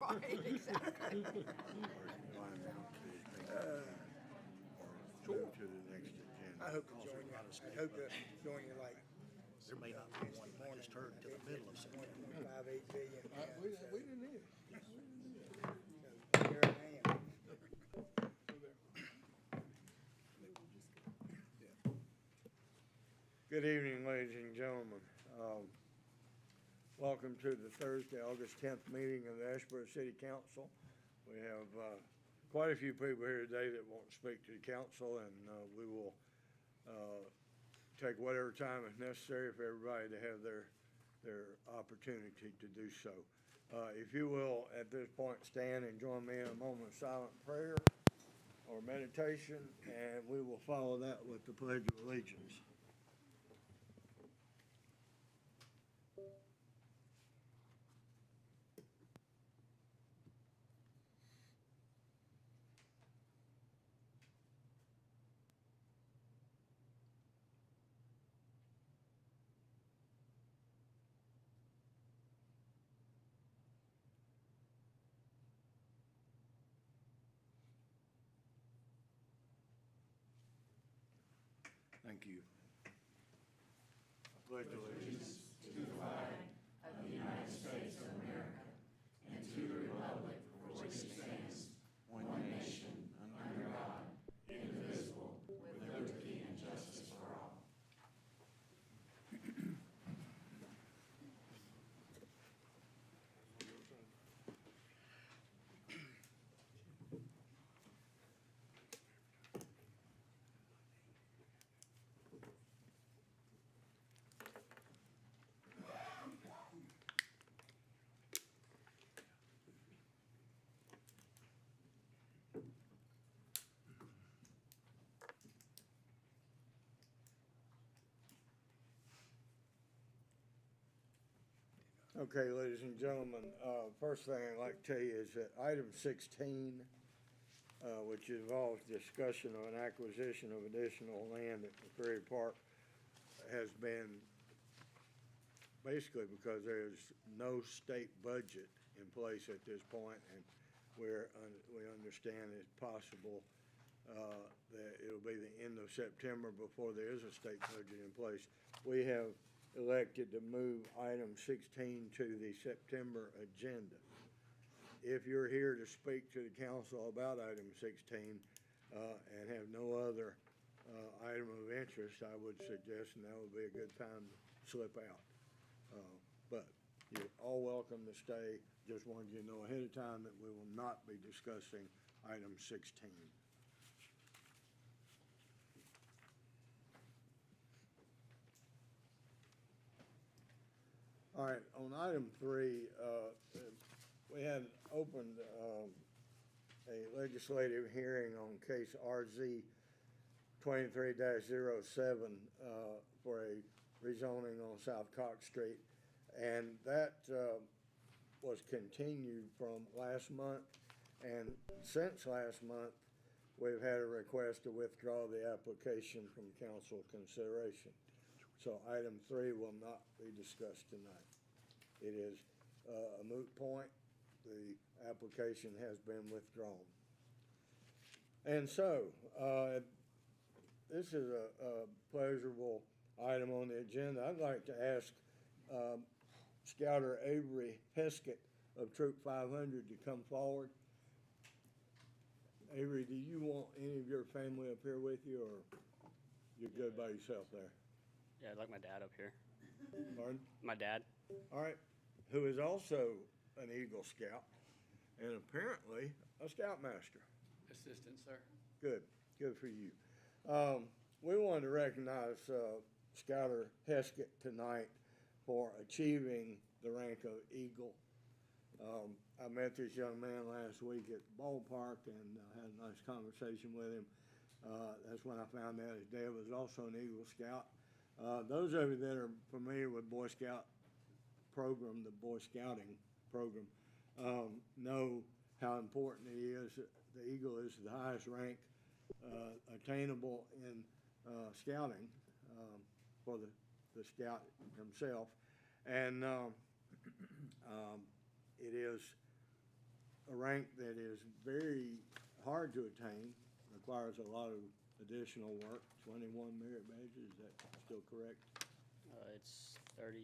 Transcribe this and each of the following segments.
Right, exactly. Or line them out or move to the next agenda. I hope to join you. I hope to join you like There may not be one, I just heard, to the middle of September. 1.58 billion. We didn't hear. So here I am. Good evening, ladies and gentlemen. Welcome to the Thursday, August 10th meeting of the Asheboro City Council. We have quite a few people here today that want to speak to the council, and we will take whatever time is necessary for everybody to have their opportunity to do so. If you will, at this point, stand and join me in a moment of silent prayer or meditation, and we will follow that with the Pledge of Allegiance. Thank you. I pledge allegiance to the flag of the United States of America and to the republic for which it stands, one nation, under God, indivisible, with liberty and justice for all. Okay, ladies and gentlemen, first thing I'd like to tell you is that item 16, which involves discussion of an acquisition of additional land at McCreary Park, has been basically because there's no state budget in place at this point, and we understand it's possible that it'll be the end of September before there is a state budget in place. We have elected to move item 16 to the September agenda. If you're here to speak to the council about item 16 and have no other item of interest, I would suggest now would be a good time to slip out. But you're all welcome to stay. Just wanted you to know ahead of time that we will not be discussing item 16. All right, on item 3, we had opened a legislative hearing on case RZ 23-07 for a rezoning on South Cox Street, and that was continued from last month, and since last month we've had a request to withdraw the application from council consideration. So item 3 will not be discussed tonight. It is a moot point. The application has been withdrawn. And so, this is a pleasurable item on the agenda. I'd like to ask Scouter Avery Heskett of Troop 500 to come forward. Avery, do you want any of your family up here with you, or you're good by yourself there? Yeah, I'd like my dad up here. Pardon? My dad. All right, who is also an Eagle Scout and apparently a Scoutmaster. Assistant, sir. Good, good for you. We wanted to recognize Scouter Heskett tonight for achieving the rank of Eagle. I met this young man last week at the ballpark and had a nice conversation with him. That's when I found out his dad was also an Eagle Scout. Those of you that are familiar with Boy Scout program, the Boy Scouting program, know how important it is. The Eagle is the highest rank attainable in scouting for the scout himself. And it is rank that is very hard to attain, requires a lot of additional work. 21 merit badges, is that still correct? It's 30,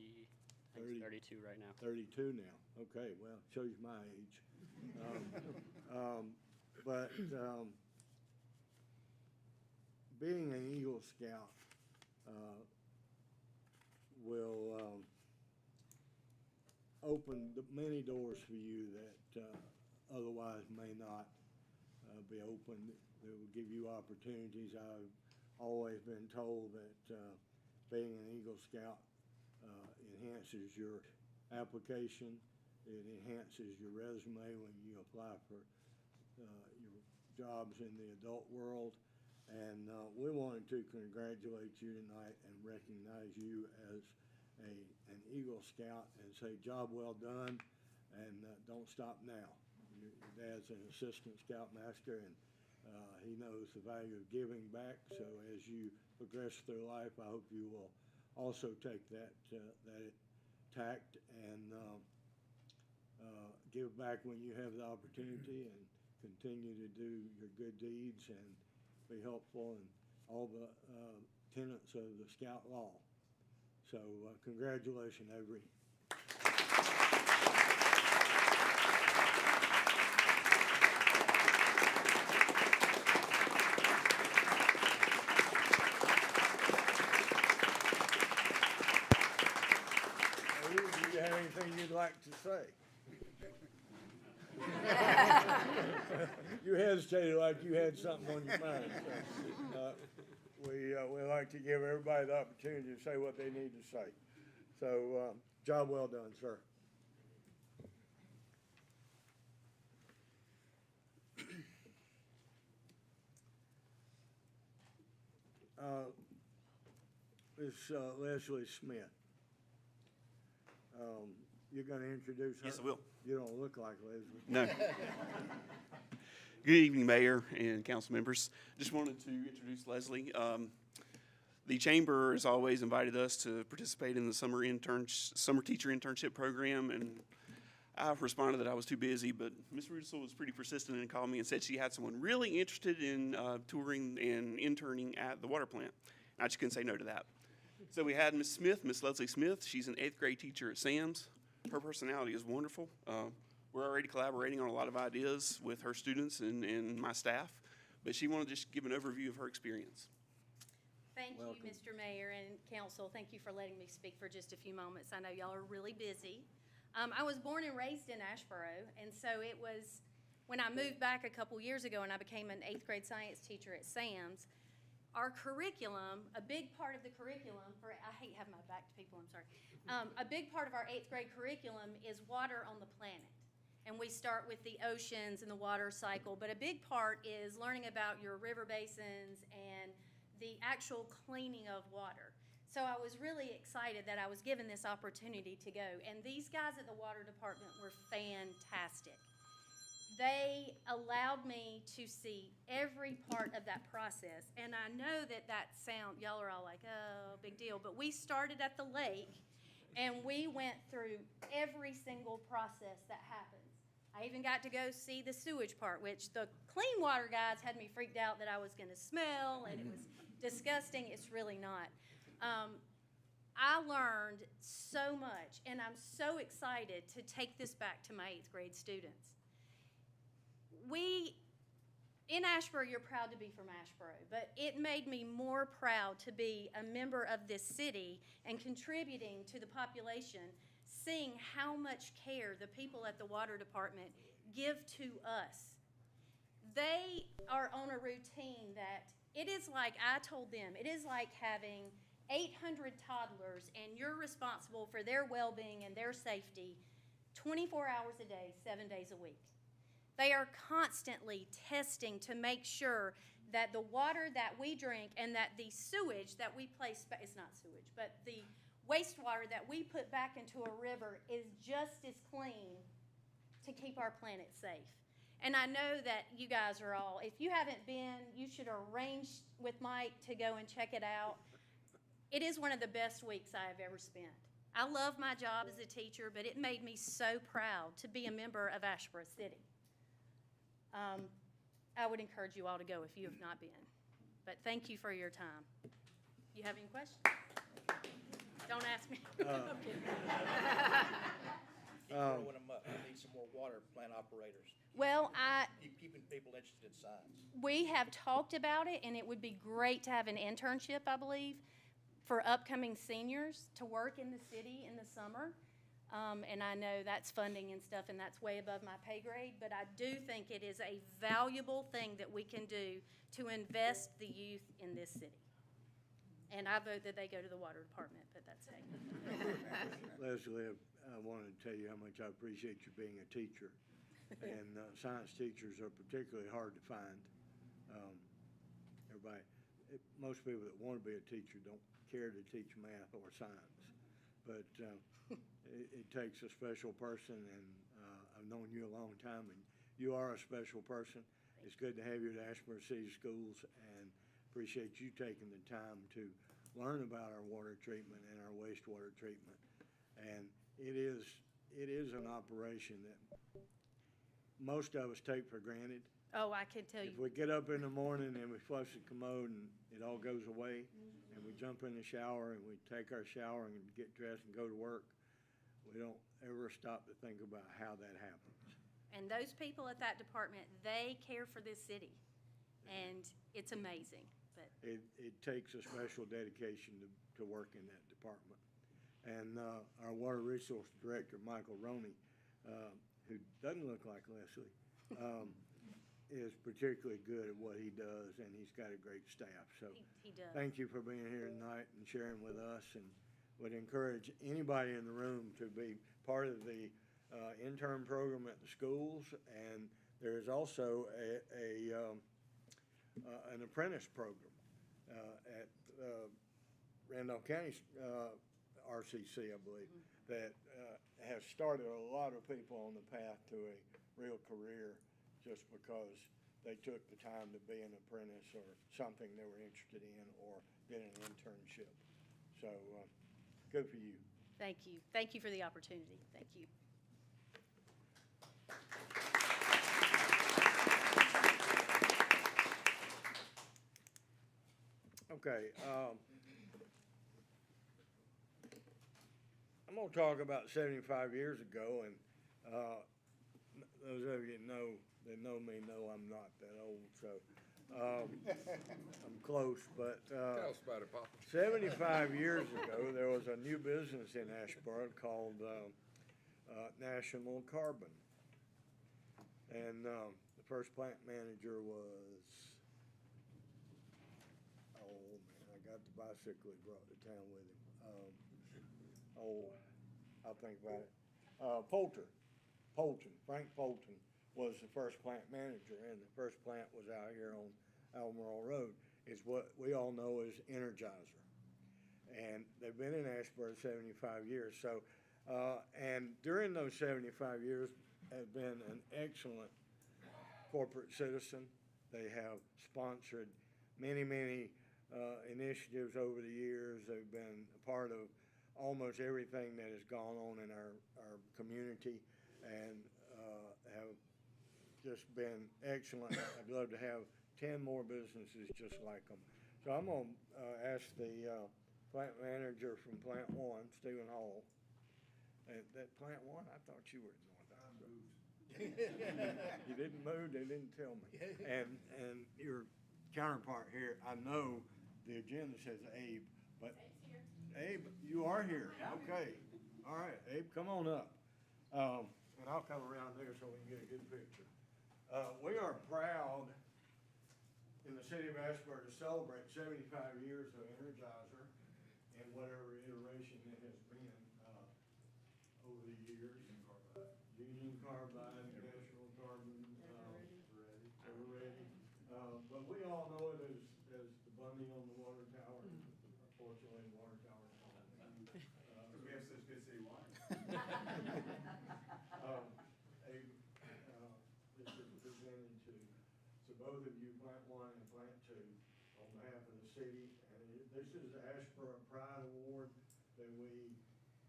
I think it's 32 right now. 32 now. Okay, well, shows you my age. But being an Eagle Scout will open many doors for you that otherwise may not be opened. It will give you opportunities. I've always been told that being an Eagle Scout enhances your application. It enhances your resume when you apply for your jobs in the adult world. And we wanted to congratulate you tonight and recognize you as an Eagle Scout and say job well done, and don't stop now. Your dad's an assistant scoutmaster, and he knows the value of giving back. So as you progress through life, I hope you will also take that tact and give back when you have the opportunity, and continue to do your good deeds and be helpful in all the tenets of the Scout law. So congratulations, Avery. Do you have anything you'd like to say? You hesitated like you had something on your mind. So, we like to give everybody the opportunity to say what they need to say. So, job well done, sir. Ms. Leslie Smith. You're going to introduce her? Yes, I will. You don't look like Leslie. No. Good evening, Mayor and council members. Just wanted to introduce Leslie. The Chamber has always invited us to participate in the summer teacher internship program, and I responded that I was too busy, but Ms. Rudisell was pretty persistent and called me and said she had someone really interested in touring and interning at the water plant. I just couldn't say no to that. So we had Ms. Smith, Ms. Leslie Smith. She's an 8th grade teacher at Sam's. Her personality is wonderful. We're already collaborating on a lot of ideas with her students and my staff, but she wanted to just give an overview of her experience. Thank you, Mr. Mayor and Council. Thank you for letting me speak for just a few moments. I know y'all are really busy. I was born and raised in Asheboro, and so it was when I moved back a couple years ago and I became an 8th grade science teacher at Sam's. Our curriculum, a big part of the curriculum I hate having my back to people, I'm sorry. A big part of our 8th grade curriculum is water on the planet. And we start with the oceans and the water cycle, but a big part is learning about your river basins and the actual cleaning of water. So I was really excited that I was given this opportunity to go. And these guys at the water department were fantastic. They allowed me to see every part of that process. And I know that y'all are all like, oh, big deal. But we started at the lake, and we went through every single process that happens. I even got to go see the sewage part, which the clean water guys had me freaked out that I was going to smell, and it was disgusting. It's really not. I learned so much, and I'm so excited to take this back to my 8th grade students. In Asheboro, you're proud to be from Asheboro, but it made me more proud to be a member of this city and contributing to the population, seeing how much care the people at the water department give to us. They are on a routine that it is like, I told them, it is like having 800 toddlers and you're responsible for their well-being and their safety 24 hours a day, 7 days a week. They are constantly testing to make sure that the water that we drink and that the sewage that we place, it's not sewage, but the wastewater that we put back into a river is just as clean to keep our planet safe. And I know that you guys are all, if you haven't been, you should arrange with Mike to go and check it out. It is one of the best weeks I have ever spent. I love my job as a teacher, but it made me so proud to be a member of Asheboro City. I would encourage you all to go if you have not been. But thank you for your time. You have any questions? Don't ask me. I'm kidding. Keep throwing them up. I need some more water plant operators. Well, Keep keeping people interested in science. we have talked about it, and it would be great to have an internship, I believe, for upcoming seniors to work in the city in the summer. And I know that's funding and stuff, and that's way above my pay grade, but I do think it is a valuable thing that we can do to invest the youth in this city. And I vote that they go to the water department, but that's it. Leslie, I wanted to tell you how much I appreciate you being a teacher. And science teachers are particularly hard to find. Most people that want to be a teacher don't care to teach math or science. But it takes a special person, and I've known you a long time, and you are a special person. It's good to have you at Asheboro City Schools, and appreciate you taking the time to learn about our water treatment and our wastewater treatment. And it is an operation that most of us take for granted. Oh, I can tell If you. we get up in the morning and we flush the commode and it all goes away, and we jump in the shower and we take our shower and get dressed and go to work, we don't ever stop to think about how that happens. And those people at that department, they care for this city, and it's amazing. But It takes a special dedication to work in that department. And our Water Resource Director, Michael Roney, who doesn't look like Leslie, is particularly good at what he does, and he's got a great staff. So he does. thank you for being here tonight and sharing with us, and would encourage anybody in the room to be part of the intern program at the schools. And there's also an apprentice program at Randolph County RCC, I believe, that has started a lot of people on the path to a real career just because they took the time to be an apprentice or something they were interested in or did an internship. So good for you. Thank you. Thank you for the opportunity. Thank you. Okay. I'm going to talk about 75 years ago, and those of you that know me know I'm not that old, so I'm close. But Tell us about it, Papa. 75 years ago, there was a new business in Asheboro called National Carbon, and the first plant manager was, oh man, I got the bicycle he brought to town with him. I'll think about it. Frank Polton was the first plant manager, and the first plant was out here on Albemarle Road. It's what we all know as Energizer. And they've been in Asheboro 75 years. So, and during those 75 years have been an excellent corporate citizen. They have sponsored many initiatives over the years. They've been a part of almost everything that has gone on in our community, and have just been excellent. I'd love to have 10 more businesses just like them. So I'm going to ask the plant manager from Plant 1, Stephen Hall. That Plant 1, I thought you were in North Africa. You didn't move, they didn't tell me. And your counterpart here, I know the agenda says Abe, but Abe, you are here. Okay. All right, Abe, come on up. And I'll come around there so we can get a good picture. We are proud in the city of Asheboro to celebrate 75 years of Energizer and whatever iteration it has been over the years. Union Carbide, National Carbon, Ready. But we all know it as the bunny on the water tower. Unfortunately, the water tower is gone. We have such good city wine. This is presented to both of you, Plant 1 and Plant 2, on behalf of the city. And this is the Asheboro Pride Award that we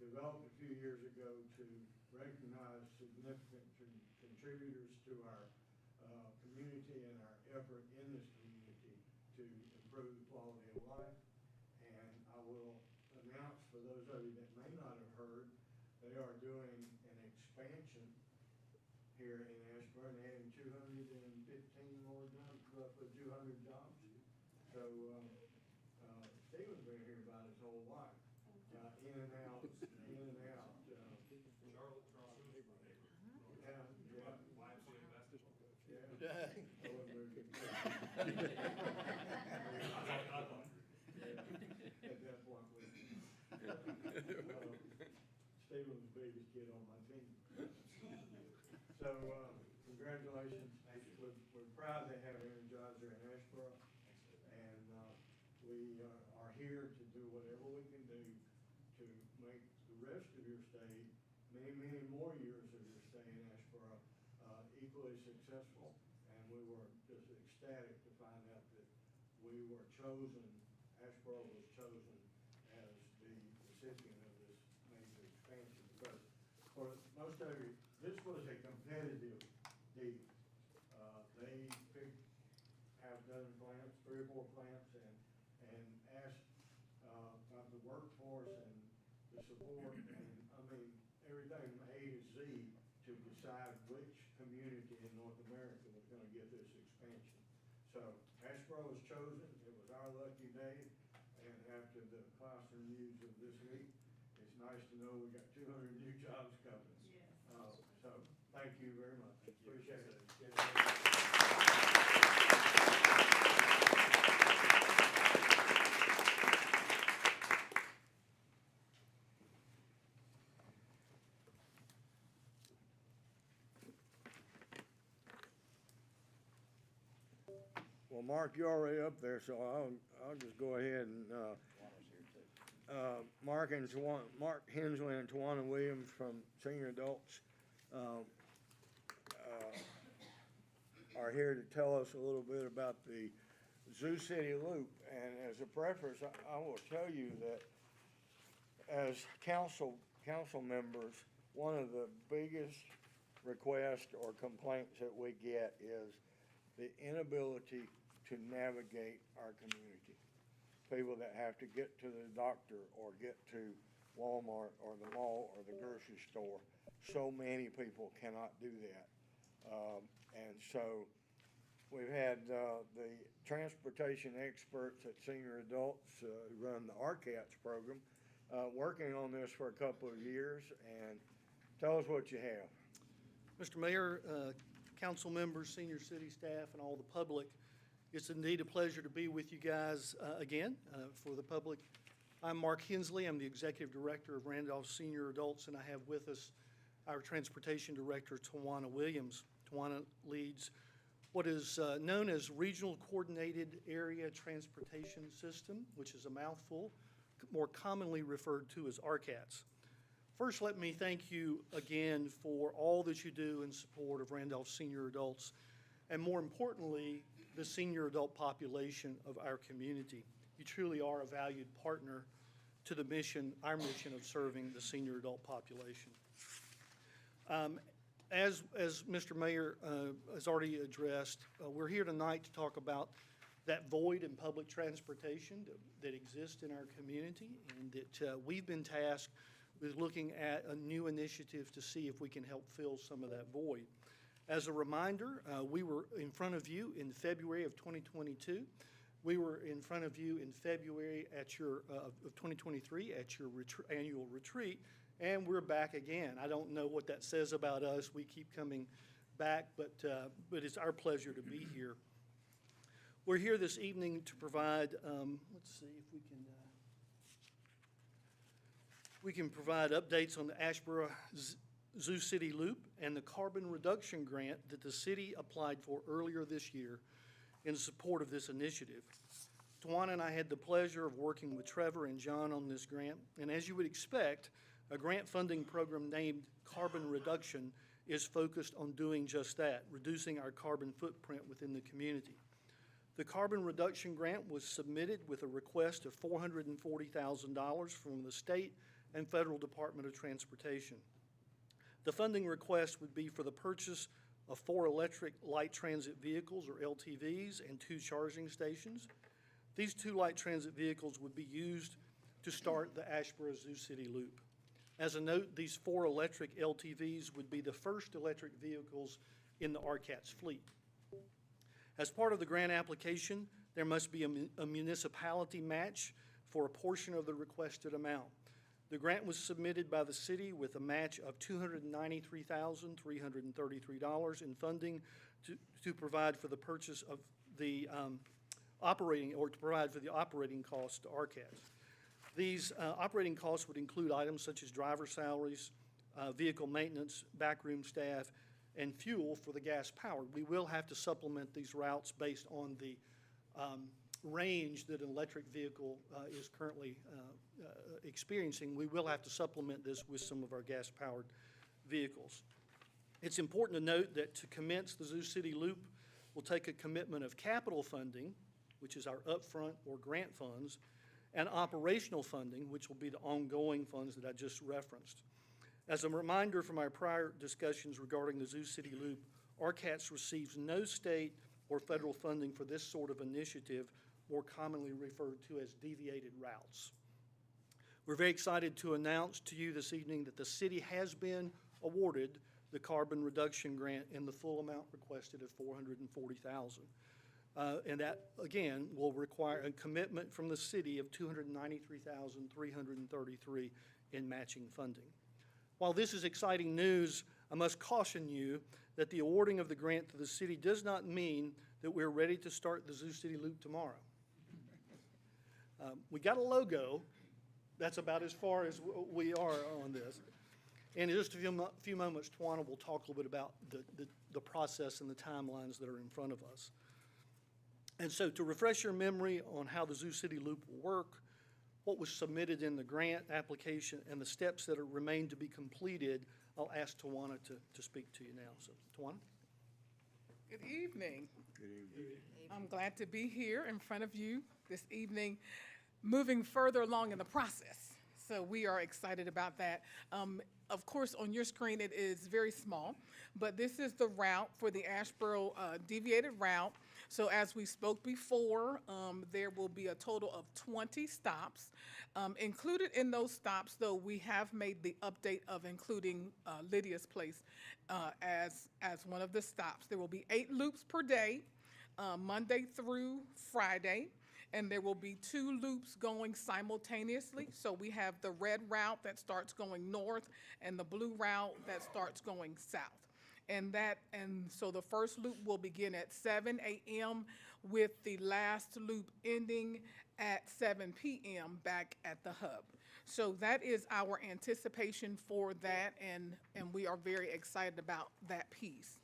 developed a few years ago to recognize significant contributors to our community and our effort in this community to improve the quality of life. And I will announce for those of you that may not have heard, they are doing an expansion here in Asheboro and adding 215 more jobs, roughly 200 jobs. So, Stephen's been here about his whole life, in and out, in and out. Yeah, yeah. I wasn't very good. At that point, Stephen was the biggest kid on my team. So, congratulations. We're proud to have Energizer in Asheboro. And, we are here to do whatever we can do to make the rest of your stay, many, many more years of your stay in Asheboro, equally successful. And we were just ecstatic to find out that we were chosen, Asheboro was chosen as the recipient of this major expansion. Because for most of you, this was a competitive deal. They picked half a dozen plants, 3 or 4 plants, and asked about the workforce and the support and, I mean, everything from A to Z to decide which community in North America was gonna get this expansion. So Asheboro was chosen. It was our lucky day. And after the classroom news of this week, it's nice to know we got 200 new jobs coming. Yes. So thank you very much. Appreciate it. Well, Mark, you're already up there, so I'll just go ahead and, Mark Hensley and Tawana Williams from Senior Adults, are here to tell us a little bit about the Zoo City Loop. And as a preface, I will tell you that as council members, one of the biggest requests or complaints that we get is the inability to navigate our community. People that have to get to the doctor or get to Walmart or the mall or the grocery store. So many people cannot do that. And so we've had the transportation experts at Senior Adults who run the RCATS program working on this for a couple of years. And tell us what you have. Mr. Mayor, council members, senior city staff, and all the public, it's indeed a pleasure to be with you guys again. For the public, I'm Mark Hensley. I'm the Executive Director of Randolph Senior Adults, and I have with us our Transportation Director, Tawana Williams. Tawana leads what is known as Regional Coordinated Area Transportation System, which is a mouthful, more commonly referred to as RCATS. First, let me thank you again for all that you do in support of Randolph Senior Adults, and more importantly, the senior adult population of our community. You truly are a valued partner to the mission, our mission of serving the senior adult population. As Mr. Mayor has already addressed, we're here tonight to talk about that void in public transportation that exists in our community, and that we've been tasked with looking at a new initiative to see if we can help fill some of that void. As a reminder, we were in front of you in February of 2022. We were in front of you in February at your of 2023 at your annual retreat, and we're back again. I don't know what that says about us. We keep coming back, but it's our pleasure to be here. We're here this evening to provide, let's see if we can provide updates on the Asheboro Zoo City Loop and the carbon reduction grant that the city applied for earlier this year in support of this initiative. Tawana and I had the pleasure of working with Trevor and John on this grant, and as you would expect, a grant funding program named Carbon Reduction is focused on doing just that, reducing our carbon footprint within the community. The carbon reduction grant was submitted with a request of $440,000 from the state and federal Department of Transportation. The funding request would be for the purchase of 4 electric light transit vehicles, or LTVs, and 2 charging stations. These 2 light transit vehicles would be used to start the Asheboro Zoo City Loop. As a note, these 4 electric LTVs would be the first electric vehicles in the RCAT's fleet. As part of the grant application, there must be a municipality match for a portion of the requested amount. The grant was submitted by the city with a match of $293,333 in funding to provide for the purchase of the to provide for the operating costs to RCATs. These operating costs would include items such as driver salaries, vehicle maintenance, backroom staff, and fuel for the gas powered. We will have to supplement these routes based on the range that an electric vehicle is currently experiencing. We will have to supplement this with some of our gas powered vehicles. It's important to note that to commence the Zoo City Loop will take a commitment of capital funding, which is our upfront or grant funds, and operational funding, which will be the ongoing funds that I just referenced. As a reminder from our prior discussions regarding the Zoo City Loop, RCATS receives no state or federal funding for this sort of initiative, more commonly referred to as deviated routes. We're very excited to announce to you this evening that the city has been awarded the carbon reduction grant in the full amount requested of $440,000. And that, again, will require a commitment from the city of $293,333 in matching funding. While this is exciting news, I must caution you that the awarding of the grant to the city does not mean that we're ready to start the Zoo City Loop tomorrow. We got a logo. That's about as far as we are on this. And in just a few moments, Tawana will talk a little bit about the process and the timelines that are in front of us. And so to refresh your memory on how the Zoo City Loop will work, what was submitted in the grant application, and the steps that remain to be completed, I'll ask Tawana to speak to you now. So, Tawana? Good evening. Good evening. I'm glad to be here in front of you this evening, moving further along in the process. So we are excited about that. Of course, on your screen, it is very small, but this is the route for the Asheboro deviated route. So as we spoke before, there will be a total of 20 stops. Included in those stops, though, we have made the update of including Lydia's Place as one of the stops. There will be 8 loops per day, Monday through Friday. And there will be 2 loops going simultaneously. So we have the red route that starts going north and the blue route that starts going south. And so the first loop will begin at 7 a.m. with the last loop ending at 7 p.m. back at the hub. So that is our anticipation for that, and we are very excited about that piece.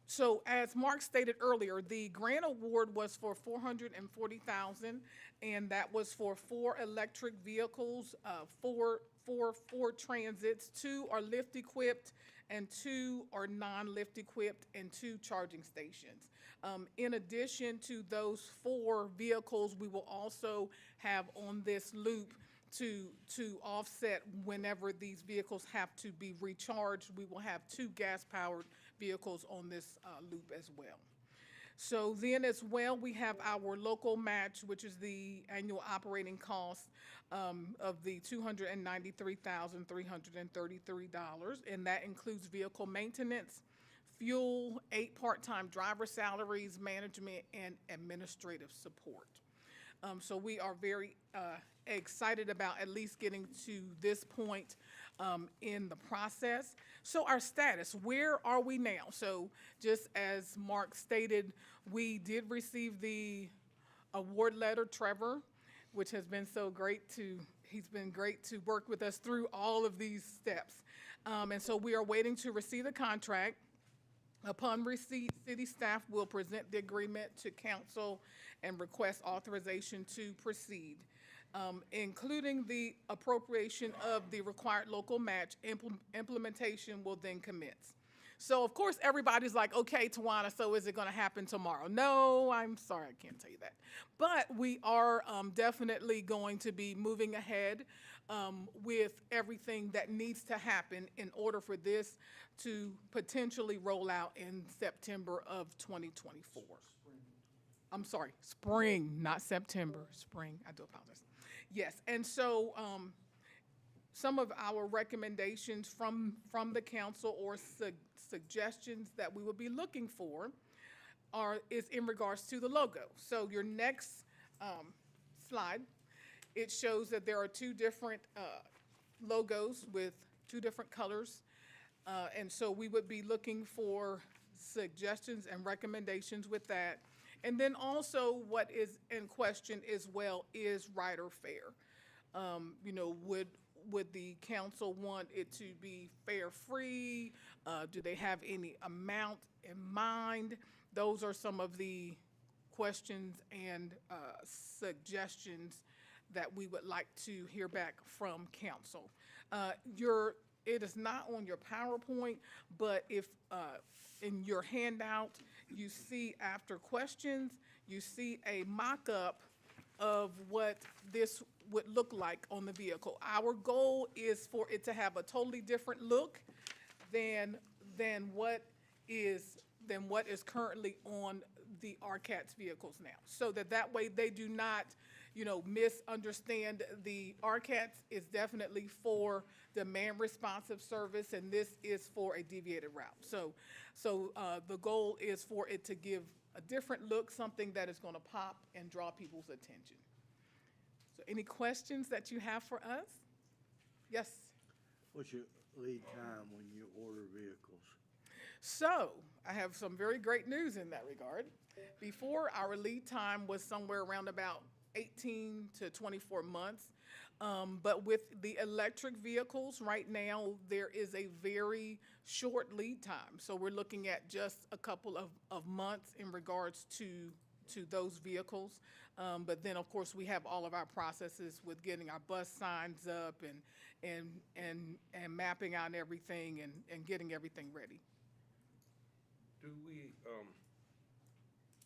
So as Mark stated earlier, the grant award was for $440,000, and that was for 4 electric vehicles, 4 transits, 2 are lift equipped, and 2 are non-lift equipped, and 2 charging stations. In addition to those 4 vehicles, we will also have on this loop to offset whenever these vehicles have to be recharged. We will have 2 gas-powered vehicles on this loop as well. So then as well, we have our local match, which is the annual operating cost of the $293,333, and that includes vehicle maintenance, fuel, 8 part-time driver salaries, management, and administrative support. So we are very excited about at least getting to this point in the process. So our status, where are we now? So just as Mark stated, we did receive the award letter, Trevor, which has been so great he's been great to work with us through all of these steps. And so we are waiting to receive the contract. Upon receipt, city staff will present the agreement to council and request authorization to proceed, including the appropriation of the required local match. Implementation will then commence. So, of course, everybody's like, okay, Tawana, so is it going to happen tomorrow? No, I'm sorry, I can't tell you that. But we are definitely going to be moving ahead with everything that needs to happen in order for this to potentially roll out in September of 2024. I'm sorry, spring, not September, spring. I do apologize. Yes, and so some of our recommendations from the council or suggestions that we would be looking for is in regards to the logo. So your next slide, it shows that there are two different logos with two different colors. And so we would be looking for suggestions and recommendations with that. And then also what is in question as well is rider fare. You know, would the council want it to be fare free? Do they have any amount in mind? Those are some of the questions and suggestions that we would like to hear back from council. It is not on your PowerPoint, but if in your handout, you see after questions, you see a mock-up of what this would look like on the vehicle. Our goal is for it to have a totally different look than what is currently on the RCATS vehicles now, so that way they do not, you know, misunderstand. The RCATS is definitely for demand responsive service, and this is for a deviated route. So the goal is for it to give a different look, something that is going to pop and draw people's attention. So any questions that you have for us? Yes? What's your lead time when you order vehicles? So I have some very great news in that regard. Before, our lead time was somewhere around about 18 to 24 months. But with the electric vehicles right now, there is a very short lead time. So we're looking at just a couple of months in regards to those vehicles. But then, of course, we have all of our processes with getting our bus signs up and mapping out everything and getting everything ready. Do we,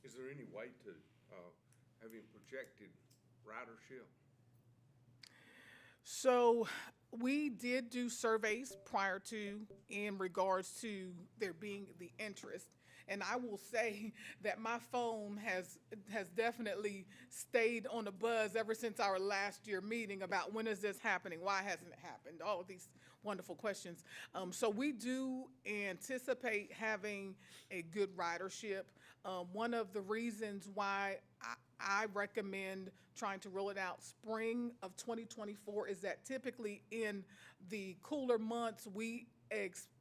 is there any way to, having projected ridership? So we did do surveys prior to in regards to there being the interest. And I will say that my phone has definitely stayed on the buzz ever since our last year meeting about when is this happening? Why hasn't it happened? All of these wonderful questions. So we do anticipate having a good ridership. One of the reasons why I recommend trying to roll it out spring of 2024 is that typically in the cooler months, we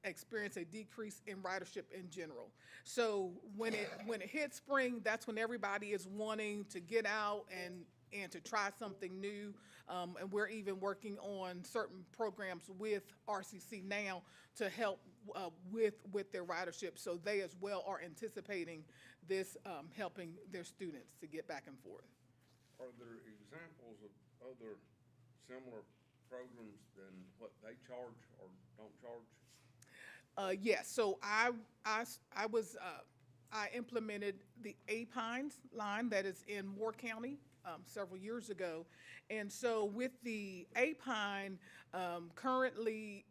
experience a decrease in ridership in general. So when it hits spring, that's when everybody is wanting to get out and to try something new. And we're even working on certain programs with RCC now to help with their ridership. So they as well are anticipating this helping their students to get back and forth. Are there examples of other similar programs than what they charge or don't charge? Yes, so I implemented the A-Pines line that is in Moore County several years ago. And so with the A-Pine, currently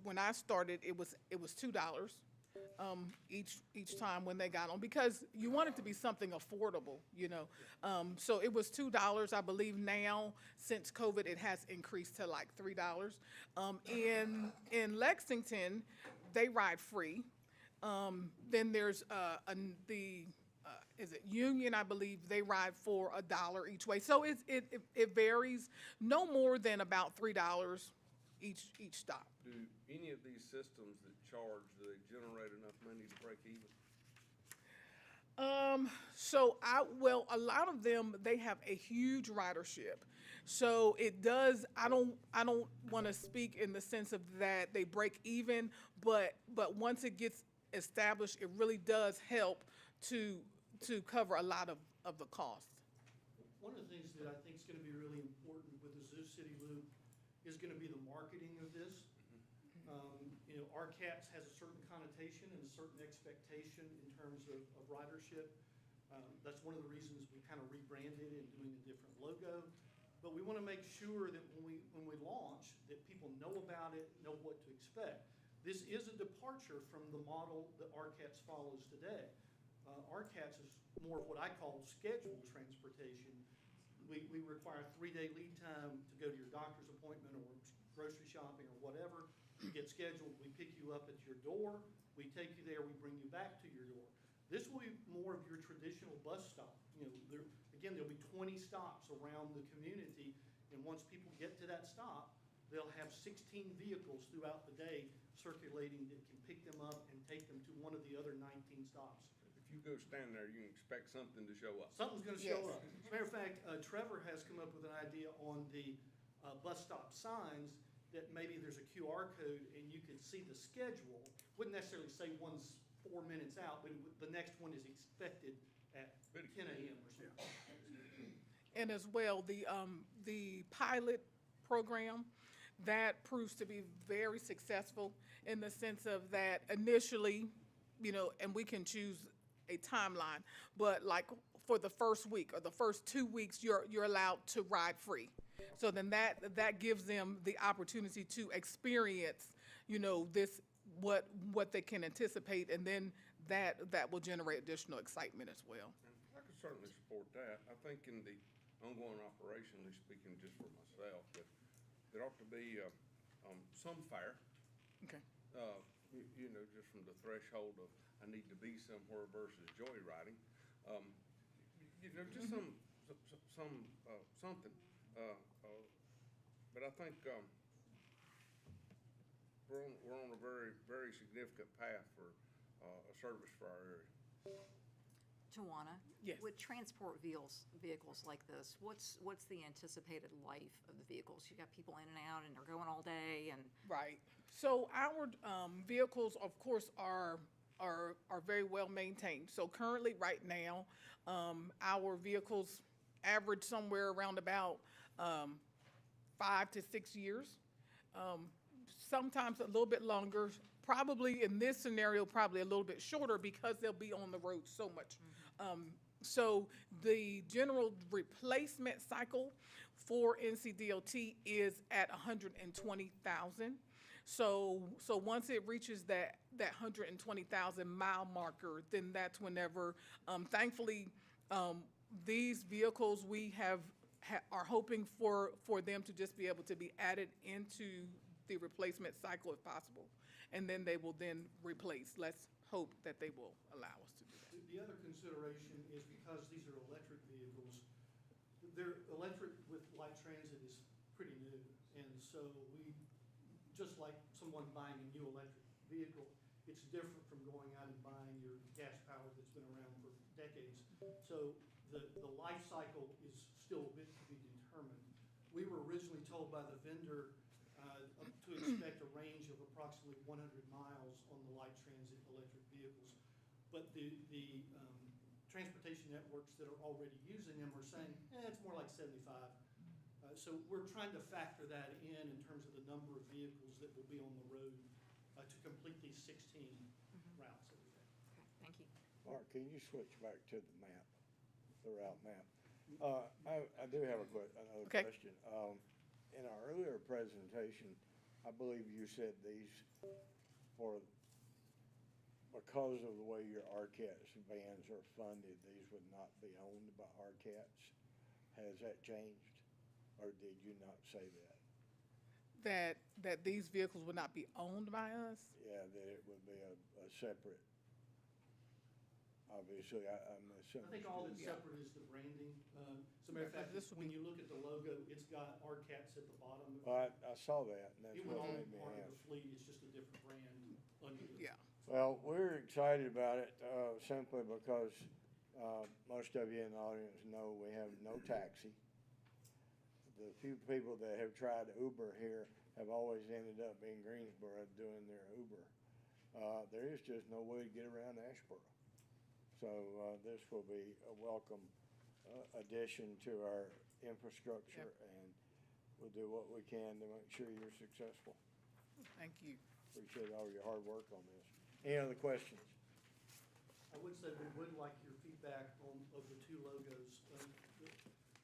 when I started, it was $2 each time when they got on, because you want it to be something affordable, you know. So it was $2. I believe now, since COVID, it has increased to like $3. In Lexington, they ride free. Then there's is it Union? I believe they ride for $1 each way. So it varies, no more than about $3 each stop. Do any of these systems that charge, do they generate enough money to break even? A lot of them, they have a huge ridership. So it does, I don't want to speak in the sense of that they break even, but once it gets established, it really does help to cover a lot of the cost. One of the things that I think is going to be really important with the Zoo City Loop is going to be the marketing of this. You know, RCATS has a certain connotation and a certain expectation in terms of ridership. That's one of the reasons we kind of rebranded and doing a different logo. But we want to make sure that when we launch, that people know about it, know what to expect. This is a departure from the model that RCATS follows today. RCATS is more of what I call scheduled transportation. We require a 3-day lead time to go to your doctor's appointment or grocery shopping or whatever. You get scheduled, we pick you up at your door, we take you there, we bring you back to your door. This will be more of your traditional bus stop. You know, there'll be 20 stops around the community, and once people get to that stop, they'll have 16 vehicles throughout the day circulating that can pick them up and take them to one of the other 19 stops. If you go stand there, you can expect something to show up. Something's gonna show Yes. up. As a matter of fact, Trevor has come up with an idea on the bus stop signs that maybe there's a QR code and you could see the schedule. Wouldn't necessarily say one's 4 minutes out, but the next one is expected at 10 a.m. or something. And as well, the pilot program, that proves to be very successful in the sense of that initially, you know, and we can choose a timeline, but like for the first week or the first 2 weeks, you're allowed to ride free. So then that gives them the opportunity to experience, you know, this, what they can anticipate, and then that will generate additional excitement as well. I could certainly support that. I think in the ongoing operation, speaking just for myself, that there ought to be some fare. Okay. You know, just from the threshold of I need to be somewhere versus joyriding. You know, just something. But I think we're on a very, very significant path for a service for our area. Tawana? Yes. With transport vehicles like this, what's the anticipated life of the vehicles? You got people in and out and they're going all day and. Right. So our vehicles, of course, are very well maintained. So currently, right now, our vehicles average somewhere around about 5 to 6 years. Sometimes a little bit longer. Probably in this scenario, probably a little bit shorter because they'll be on the road so much. So the general replacement cycle for NCDOT is at 120,000. So once it reaches that 120,000 mile marker, then that's whenever, thankfully, these vehicles we are hoping for them to just be able to be added into the replacement cycle if possible. And then they will then replace. Let's hope that they will allow us to do that. The other consideration is because these are electric vehicles, they're electric with light transit is pretty new. And so just like someone buying a new electric vehicle, it's different from going out and buying your gas powered that's been around for decades. So the life cycle is still a bit to be determined. We were originally told by the vendor to expect a range of approximately 100 miles on the light transit electric vehicles. But the transportation networks that are already using them are saying, it's more like 75. So we're trying to factor that in terms of the number of vehicles that will be on the road to complete these 16 routes that we have. Okay, thank you. Mark, can you switch back to the map, the route map? I do have another Okay. question. In our earlier presentation, I believe you said these because of the way your RCATS vans are funded, these would not be owned by RCATS. Has that changed, or did you not say that? That these vehicles would not be owned by us? Yeah, that it would be a separate, obviously, I'm assuming. I think all that's separate is the branding. As a matter of fact, This will when be- you look at the logo, it's got RCATS at the bottom. Well, I saw that, and that's It would what own made me part of ask. the fleet, it's just a different brand under the. Yeah. Well, we're excited about it simply because most of you in the audience know we have no taxi. The few people that have tried Uber here have always ended up in Greensboro doing their Uber. There is just no way to get around Asheboro. So this will be a welcome addition to our infrastructure, and we'll do what we can to make sure you're successful. Thank you. Appreciate all your hard work on this. Any other questions? I would say we would like your feedback of the two logos.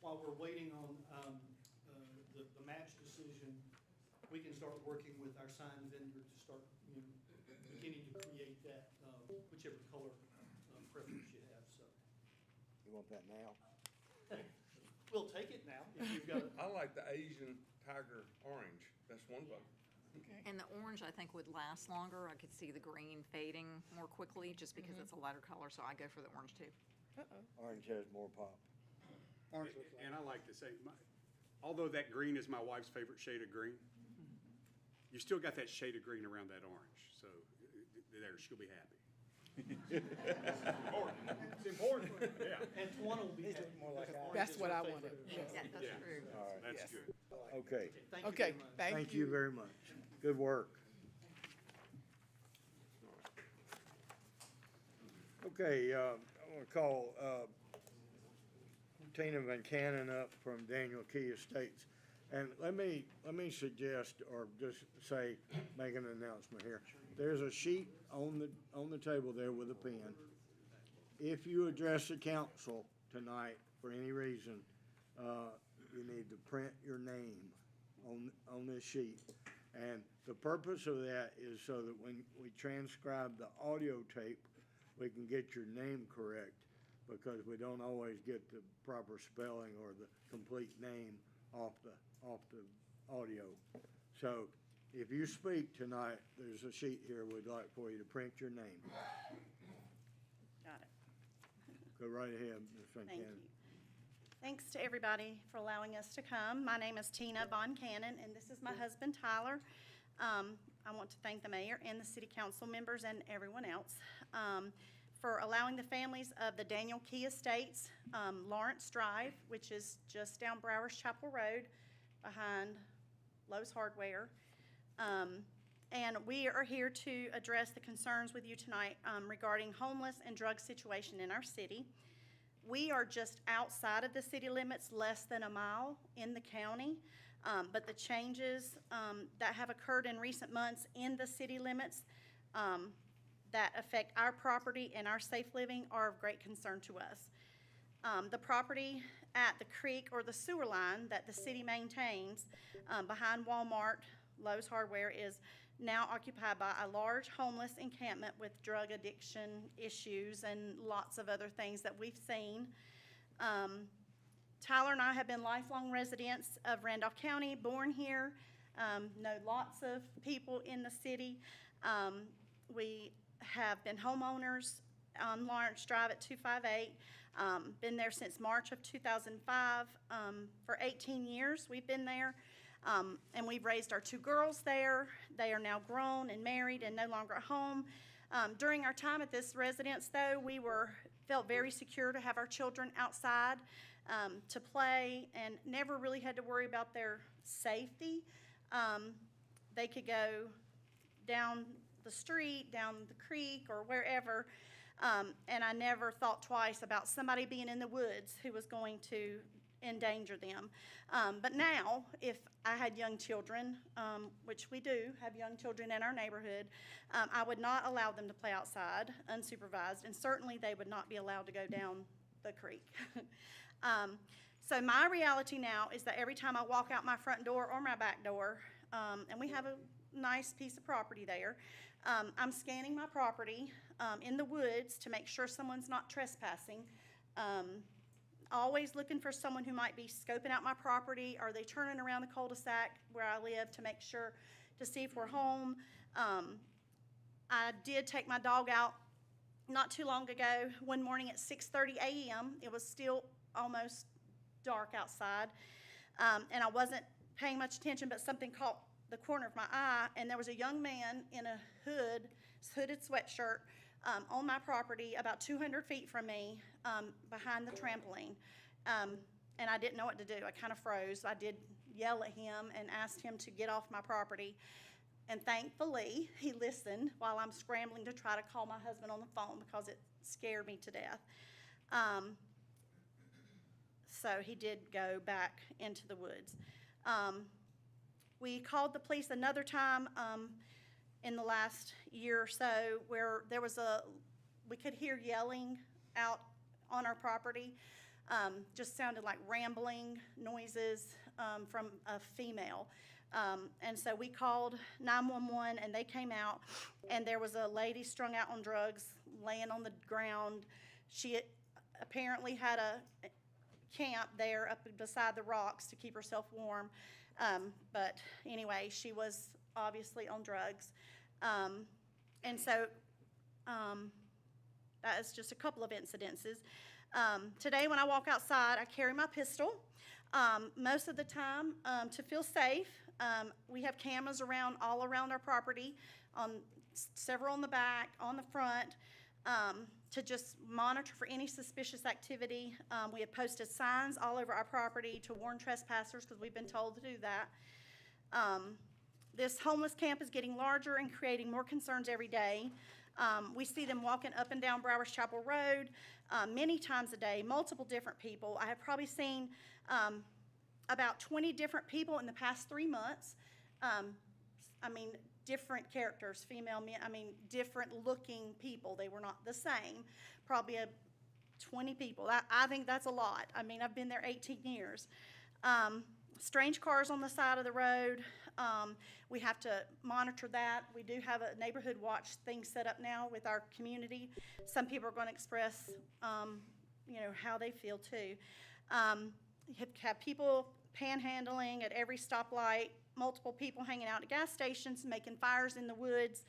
While we're waiting on a match decision, we can start working with our sign vendor to start, beginning to create that, whichever color preference you have, so. You want that now? We'll take it now, if you've got I like the Asian tiger orange. That's one vote. And the orange, I think, would last longer. I could see the green fading more quickly, just because it's a lighter color, so I go for the orange too. Orange has more pop. Orange looks like. And I like to say, although that green is my wife's favorite shade of green, you still got that shade of green around that orange, so there, she'll be happy. It's important, yeah. And Tawana will be These happy. look more like because ours. orange That's is what her I favorite. wanted. Yeah, that's Yeah. true. All right, That's Yes. good. okay. Thank you Okay, very much. Thank you very much. Good work. Okay, I want to call Tina Van Cannon up from Daniel Key Estates. And let me suggest, or just say, make an announcement here. There's a sheet on the table there with a pen. If you address the council tonight for any reason, you need to print your name on this sheet. And the purpose of that is so that when we transcribe the audio tape, we can get your name correct, because we don't always get the proper spelling or the complete name off the audio. So if you speak tonight, there's a sheet here we'd like for you to print your name. Got it. Go right ahead, Ms. Van Thank Cannon. you. Thanks to everybody for allowing us to come. My name is Tina Von Cannon, and this is my husband, Tyler. I want to thank the mayor and the city council members and everyone else for allowing the families of the Daniel Key Estates, Lawrence Drive, which is just down Browers Chapel Road behind Lowe's Hardware. And we are here to address the concerns with you tonight regarding homeless and drug situation in our city. We are just outside of the city limits, less than a mile in the county, but the changes that have occurred in recent months in the city limits that affect our property and our safe living are of great concern to us. The property at the creek or the sewer line that the city maintains behind Walmart, Lowe's Hardware, is now occupied by a large homeless encampment with drug addiction issues and lots of other things that we've seen. Tyler and I have been lifelong residents of Randolph County, born here, know lots of people in the city. We have been homeowners on Lawrence Drive at 258, been there since March of 2005. For 18 years we've been there. And we've raised our 2 girls there. They are now grown and married and no longer at home. During our time at this residence, though, we felt very secure to have our children outside to play and never really had to worry about their safety. They could go down the street, down the creek, or wherever, and I never thought twice about somebody being in the woods who was going to endanger them. But now, if I had young children, which we do have young children in our neighborhood, I would not allow them to play outside unsupervised, and certainly they would not be allowed to go down the creek. So my reality now is that every time I walk out my front door or my back door, and we have a nice piece of property there, I'm scanning my property in the woods to make sure someone's not trespassing. Always looking for someone who might be scoping out my property. Are they turning around the cul-de-sac where I live to make sure, to see if we're home? I did take my dog out not too long ago, one morning at 6:30 a.m. It was still almost dark outside, and I wasn't paying much attention, but something caught the corner of my eye, and there was a young man in a hooded sweatshirt on my property about 200 feet from me, behind the trampoline. And I didn't know what to do. I kind of froze. I did yell at him and asked him to get off my property. And thankfully, he listened while I'm scrambling to try to call my husband on the phone because it scared me to death. So he did go back into the woods. We called the police another time in the last year or so where we could hear yelling out on our property. Just sounded like rambling noises from a female. And so we called 911 and they came out, and there was a lady strung out on drugs laying on the ground. She apparently had a camp there up beside the rocks to keep herself warm. But anyway, she was obviously on drugs. And so that is just a couple of incidences. Today when I walk outside, I carry my pistol. Most of the time, to feel safe. We have cameras all around our property, several on the back, on the front, to just monitor for any suspicious activity. We have posted signs all over our property to warn trespassers because we've been told to do that. This homeless camp is getting larger and creating more concerns every day. We see them walking up and down Browers Chapel Road many times a day, multiple different people. I have probably seen about 20 different people in the past 3 months. Different characters, female, men, different looking people. They were not the same. Probably 20 people. I think that's a lot. I've been there 18 years. Strange cars on the side of the road. We have to monitor that. We do have a neighborhood watch thing set up now with our community. Some people are going to express, how they feel too. Have people panhandling at every stoplight, multiple people hanging out at gas stations, making fires in the woods,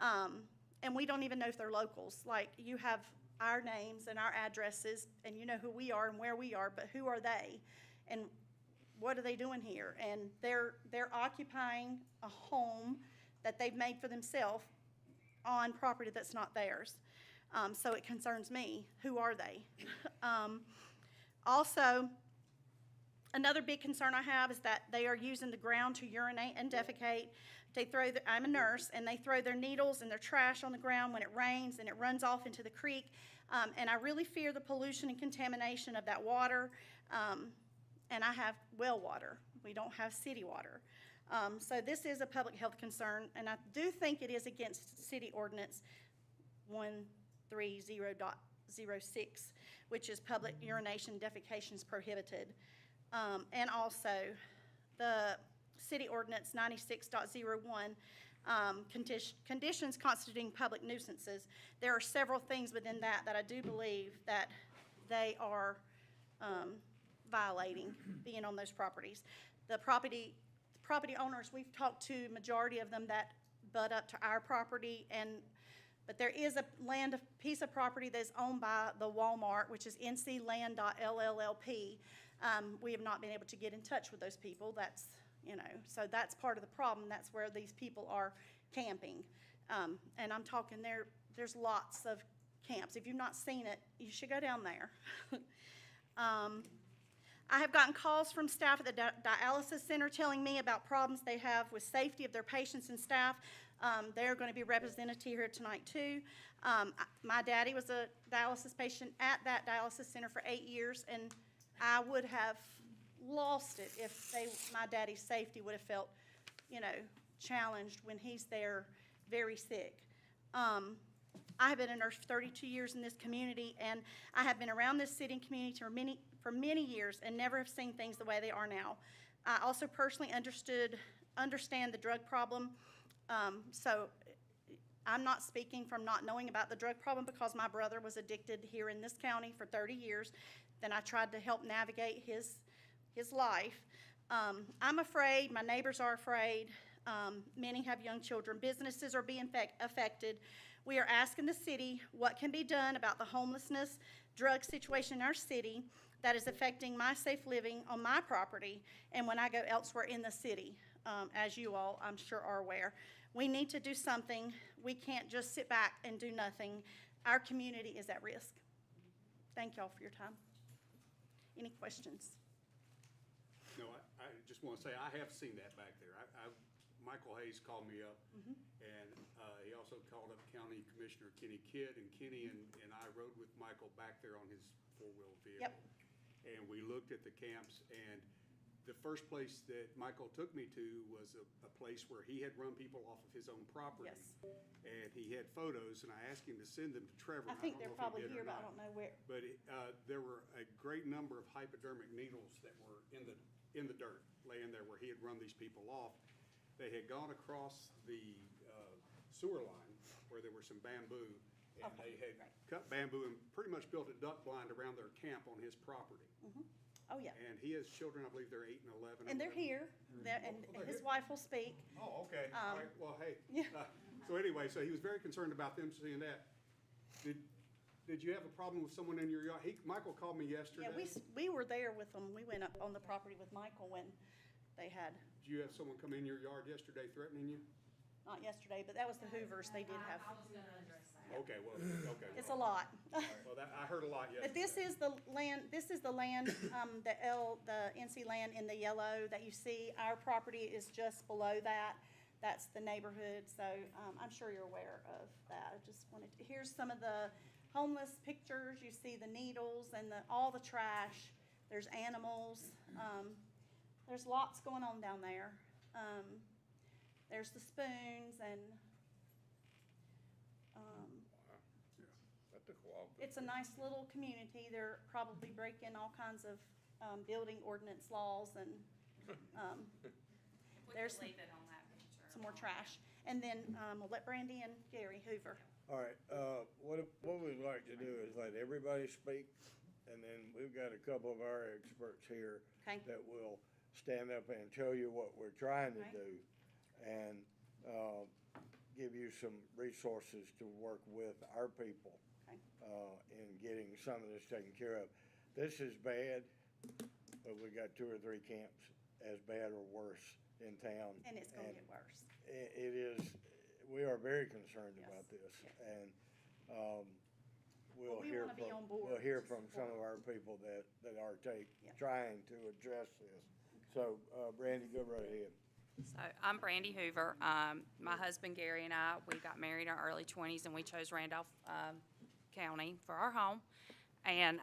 and we don't even know if they're locals. Like, you have our names and our addresses, and you know who we are and where we are, but who are they, and what are they doing here? And they're occupying a home that they've made for themselves on property that's not theirs. So it concerns me. Who are they? Also, another big concern I have is that they are using the ground to urinate and defecate. I'm a nurse, and they throw their needles and their trash on the ground when it rains, and it runs off into the creek. And I really fear the pollution and contamination of that water. And I have well water. We don't have city water. So this is a public health concern, and I do think it is against City Ordinance 130.06, which is public urination defecation is prohibited. And also the City Ordinance 96.01, conditions constituting public nuisances. There are several things within that I do believe that they are violating, being on those properties. The property owners, we've talked to majority of them that butt up to our property, but there is a piece of property that's owned by the Walmart, which is ncland.llp. We have not been able to get in touch with those people. So that's part of the problem. That's where these people are camping. And I'm talking there's lots of camps. If you've not seen it, you should go down there. I have gotten calls from staff at the dialysis center telling me about problems they have with safety of their patients and staff. They're going to be represented here tonight too. My daddy was a dialysis patient at that dialysis center for 8 years, and I would have lost it if my daddy's safety would have felt, challenged when he's there very sick. I have been a nurse for 32 years in this community, and I have been around this city and community for many years and never have seen things the way they are now. I also personally understand the drug problem. So I'm not speaking from not knowing about the drug problem, because my brother was addicted here in this county for 30 years. Then I tried to help navigate his life. I'm afraid, my neighbors are afraid. Many have young children. Businesses are being affected. We are asking the city what can be done about the homelessness, drug situation in our city that is affecting my safe living on my property and when I go elsewhere in the city, as you all, I'm sure, are aware. We need to do something. We can't just sit back and do nothing. Our community is at risk. Thank y'all for your time. Any questions? No, I just want to say, I have seen that back there. Michael Hayes called me up, and he also called up County Commissioner Kenny Kidd, and Kenny and I rode with Michael back there on his four-wheel vehicle. Yep. And we looked at the camps, and the first place that Michael took me to was a place where he had run people off of his own property. Yes. And he had photos, and I asked him to send them to Trevor. I and think don't they're know if probably he did or here, but I not. don't know where. But there were a great number of hypodermic needles that were in the dirt, laying there where he had run these people off. They had gone across the sewer line where there were some bamboo, and Okay, they had great. cut bamboo and pretty much built a duck blind around their camp on his property. Oh, yeah. And he has children, I believe they're 8 and 11. And they're here, and they're his here. wife will speak. Oh, okay. All right. Well, hey. yeah. So anyway, so he was very concerned about them seeing that. Did you have a problem with someone in your yard? Michael called me yesterday. Yeah, we were there with them. We went up on the property with Michael when they had, Did you have someone come in your yard yesterday threatening you? not yesterday, but that was the Hoovers. They did have, Okay, well, okay. it's a lot. Well, I heard a lot yesterday. But this is the land, the NC land in the yellow that you see. Our property is just below that. That's the neighborhood, so, I'm sure you're aware of that. I just wanted to, here's some of the homeless pictures. You see the needles and all the trash. There's animals. There's lots going on down there. There's the spoons and, That took a while. it's a nice little community. They're probably breaking all kinds of, building ordinance laws and, there's Leave it on that picture. some more trash. And then, we'll let Brandy and Gary Hoover. All right, what we'd like to do is let everybody speak, and then we've got a couple of our experts here Okay. that will stand up and tell you what we're trying to Right. do, and, give you some resources to work with our people, Okay. in getting some of this taken care of. This is bad, but we got 2 or 3 camps as bad or worse in town. And it's gonna get worse. It is, we are very concerned Yes, about this, yes. and, Well, we wanna be on board we'll hear to from some support. of our people that are Yeah. trying to address this. So, Brandy, go right ahead. So I'm Brandy Hoover. My husband Gary and I, we got married in our early 20s, and we chose Randolph County for our home. And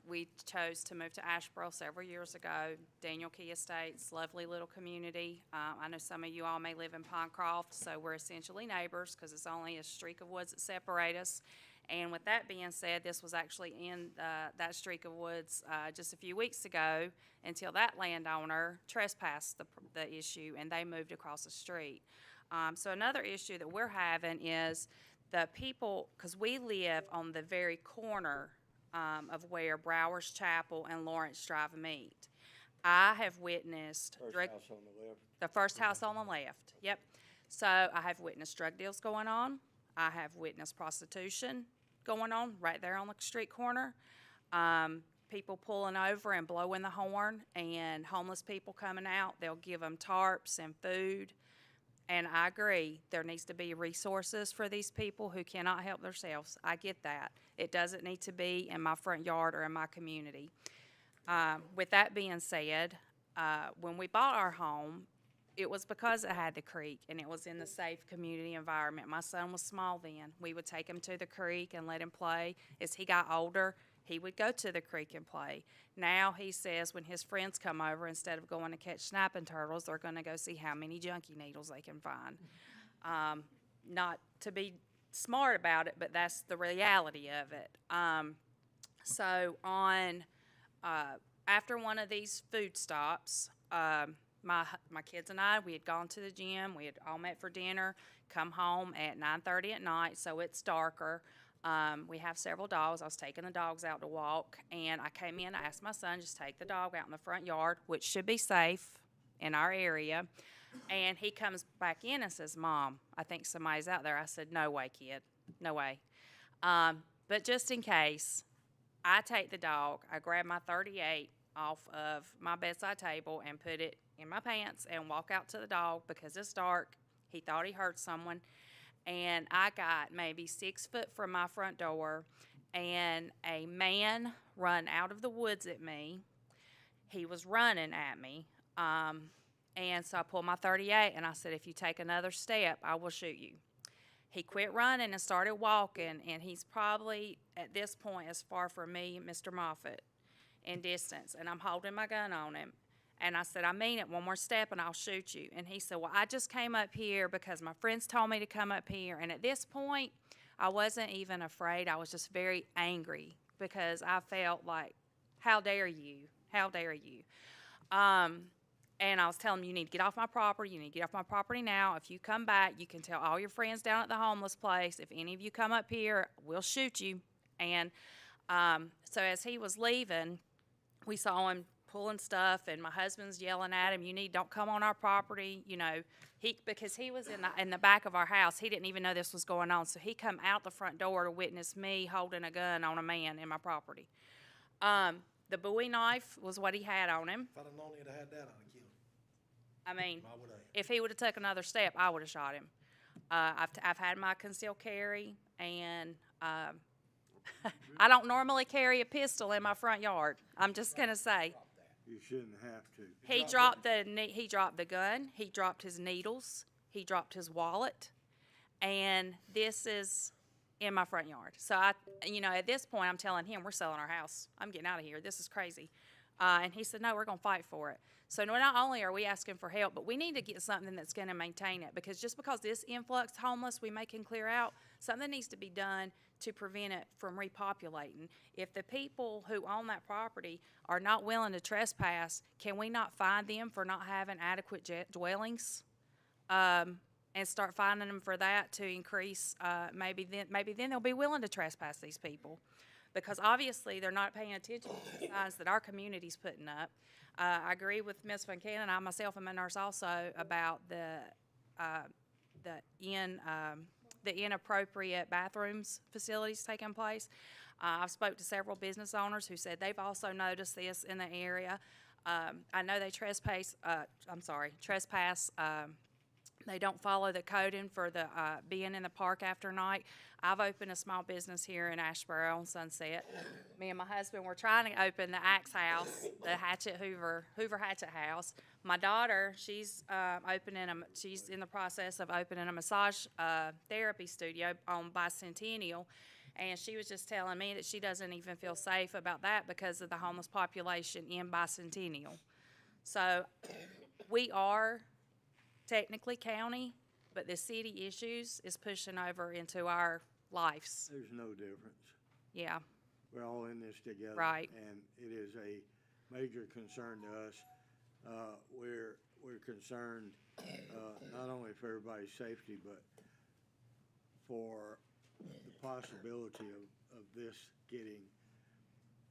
we chose to move to Asheboro several years ago. Daniel Key Estates, lovely little community. I know some of you all may live in Pinecroft, so we're essentially neighbors because it's only a streak of woods that separate us. And with that being said, this was actually in that streak of woods just a few weeks ago until that landowner trespassed the issue and they moved across the street. So another issue that we're having is the people, because we live on the very corner of where Browers Chapel and Lawrence Drive meet. I have witnessed First drug, house on the left. the first house on the left, yep. So I have witnessed drug deals going on. I have witnessed prostitution going on right there on the street corner. People pulling over and blowing the horn, and homeless people coming out. They'll give them tarps and food. And I agree, there needs to be resources for these people who cannot help themselves. I get that. It doesn't need to be in my front yard or in my community. With that being said, when we bought our home, it was because it had the creek and it was in the safe community environment. My son was small then. We would take him to the creek and let him play. As he got older, he would go to the creek and play. Now he says when his friends come over, instead of going to catch snapping turtles, they're going to go see how many junkie needles they can find. Not to be smart about it, but that's the reality of it. So on after one of these food stops, my kids and I, we had gone to the gym. We had all met for dinner, come home at 9:30 at night, so it's darker. We have several dogs. I was taking the dogs out to walk, and I came in. I asked my son, just take the dog out in the front yard, which should be safe in our area. And he comes back in and says, "Mom, I think somebody's out there." I said, "No way, kid. No way." But just in case, I take the dog. I grab my .38 off of my bedside table and put it in my pants and walk out to the dog because it's dark. He thought he heard someone. And I got maybe 6 foot from my front door, and a man run out of the woods at me. He was running at me. And so I pulled my .38 and I said, "If you take another step, I will shoot you." He quit running and started walking, and he's probably, at this point, as far from me, Mr. Moffitt. in distance, and I'm holding my gun on him. And I said, I mean it, one more step and I'll shoot you. And he said, well, I just came up here because my friends told me to come up here. And at this point, I wasn't even afraid. I was just very angry because I felt like, how dare you? How dare you? And I was telling him, you need to get off my property. You need to get off my property now. If you come back, you can tell all your friends down at the homeless place. If any of you come up here, we'll shoot you. And so as he was leaving, we saw him pulling stuff, and my husband's yelling at him, don't come on our property, because he was in the back of our house. He didn't even know this was going on. So he come out the front door to witness me holding a gun on a man in my property. The Bowie knife was what he had on him. If I'd have known he'd have had that, I'd have killed him. I mean, I would have. if he would have taken another step, I would have shot him. I've had my concealed carry, and I don't normally carry a pistol in my front yard. I'm just gonna say. You shouldn't have to. He dropped the gun. He dropped his needles. He dropped his wallet, and this is in my front yard. So at this point, I'm telling him we're selling our house. I'm getting out of here. This is crazy. And he said, no, we're gonna fight for it. So not only are we asking for help, but we need to get something that's gonna maintain it, because just because this influx homeless we may can clear out, something needs to be done to prevent it from repopulating. If the people who own that property are not willing to trespass, can we not fine them for not having adequate dwellings? And start fining them for that to increase, maybe then they'll be willing to trespass these people. Because obviously they're not paying attention to the signs that our community's putting up. I agree with Ms. Van Cannon. I myself am a nurse also about the inappropriate bathrooms facilities taking place. I've spoke to several business owners who said they've also noticed this in the area. I know they trespass. They don't follow the coding for the being in the park after night. I've opened a small business here in Asheboro on Sunset. Me and my husband were trying to open the Axe House, the Hoover Hatchet House. My daughter, she's in the process of opening a massage therapy studio on Bicentennial, and she was just telling me that she doesn't even feel safe about that because of the homeless population in Bicentennial. So we are technically county, but the city issues is pushing over into our lives. There's no difference. Yeah. We're all in this together. Right. And it is a major concern to us. We're concerned not only for everybody's safety, but for the possibility of this getting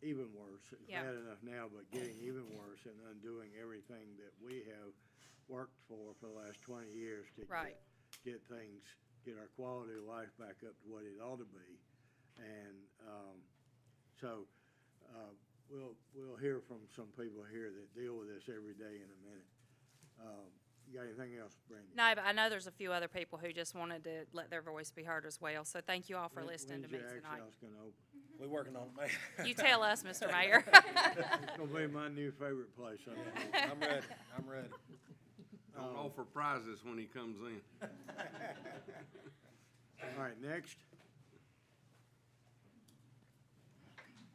even worse. It's bad enough now, but getting even worse and undoing everything that we have worked for the last 20 years to get our quality of life back up to what it ought to be. And so we'll hear from some people here that deal with this every day in a minute. You got anything else, Brandon? No, but I know there's a few other people who just wanted to let their voice be heard as well. So thank you all for listening to me When's your tonight. Axe House gonna open? We're working on it, man. You tell us, Mr. Mayor. It's gonna be my new favorite place. I'm ready. I'm ready. Don't offer prizes when he comes in. All right, next.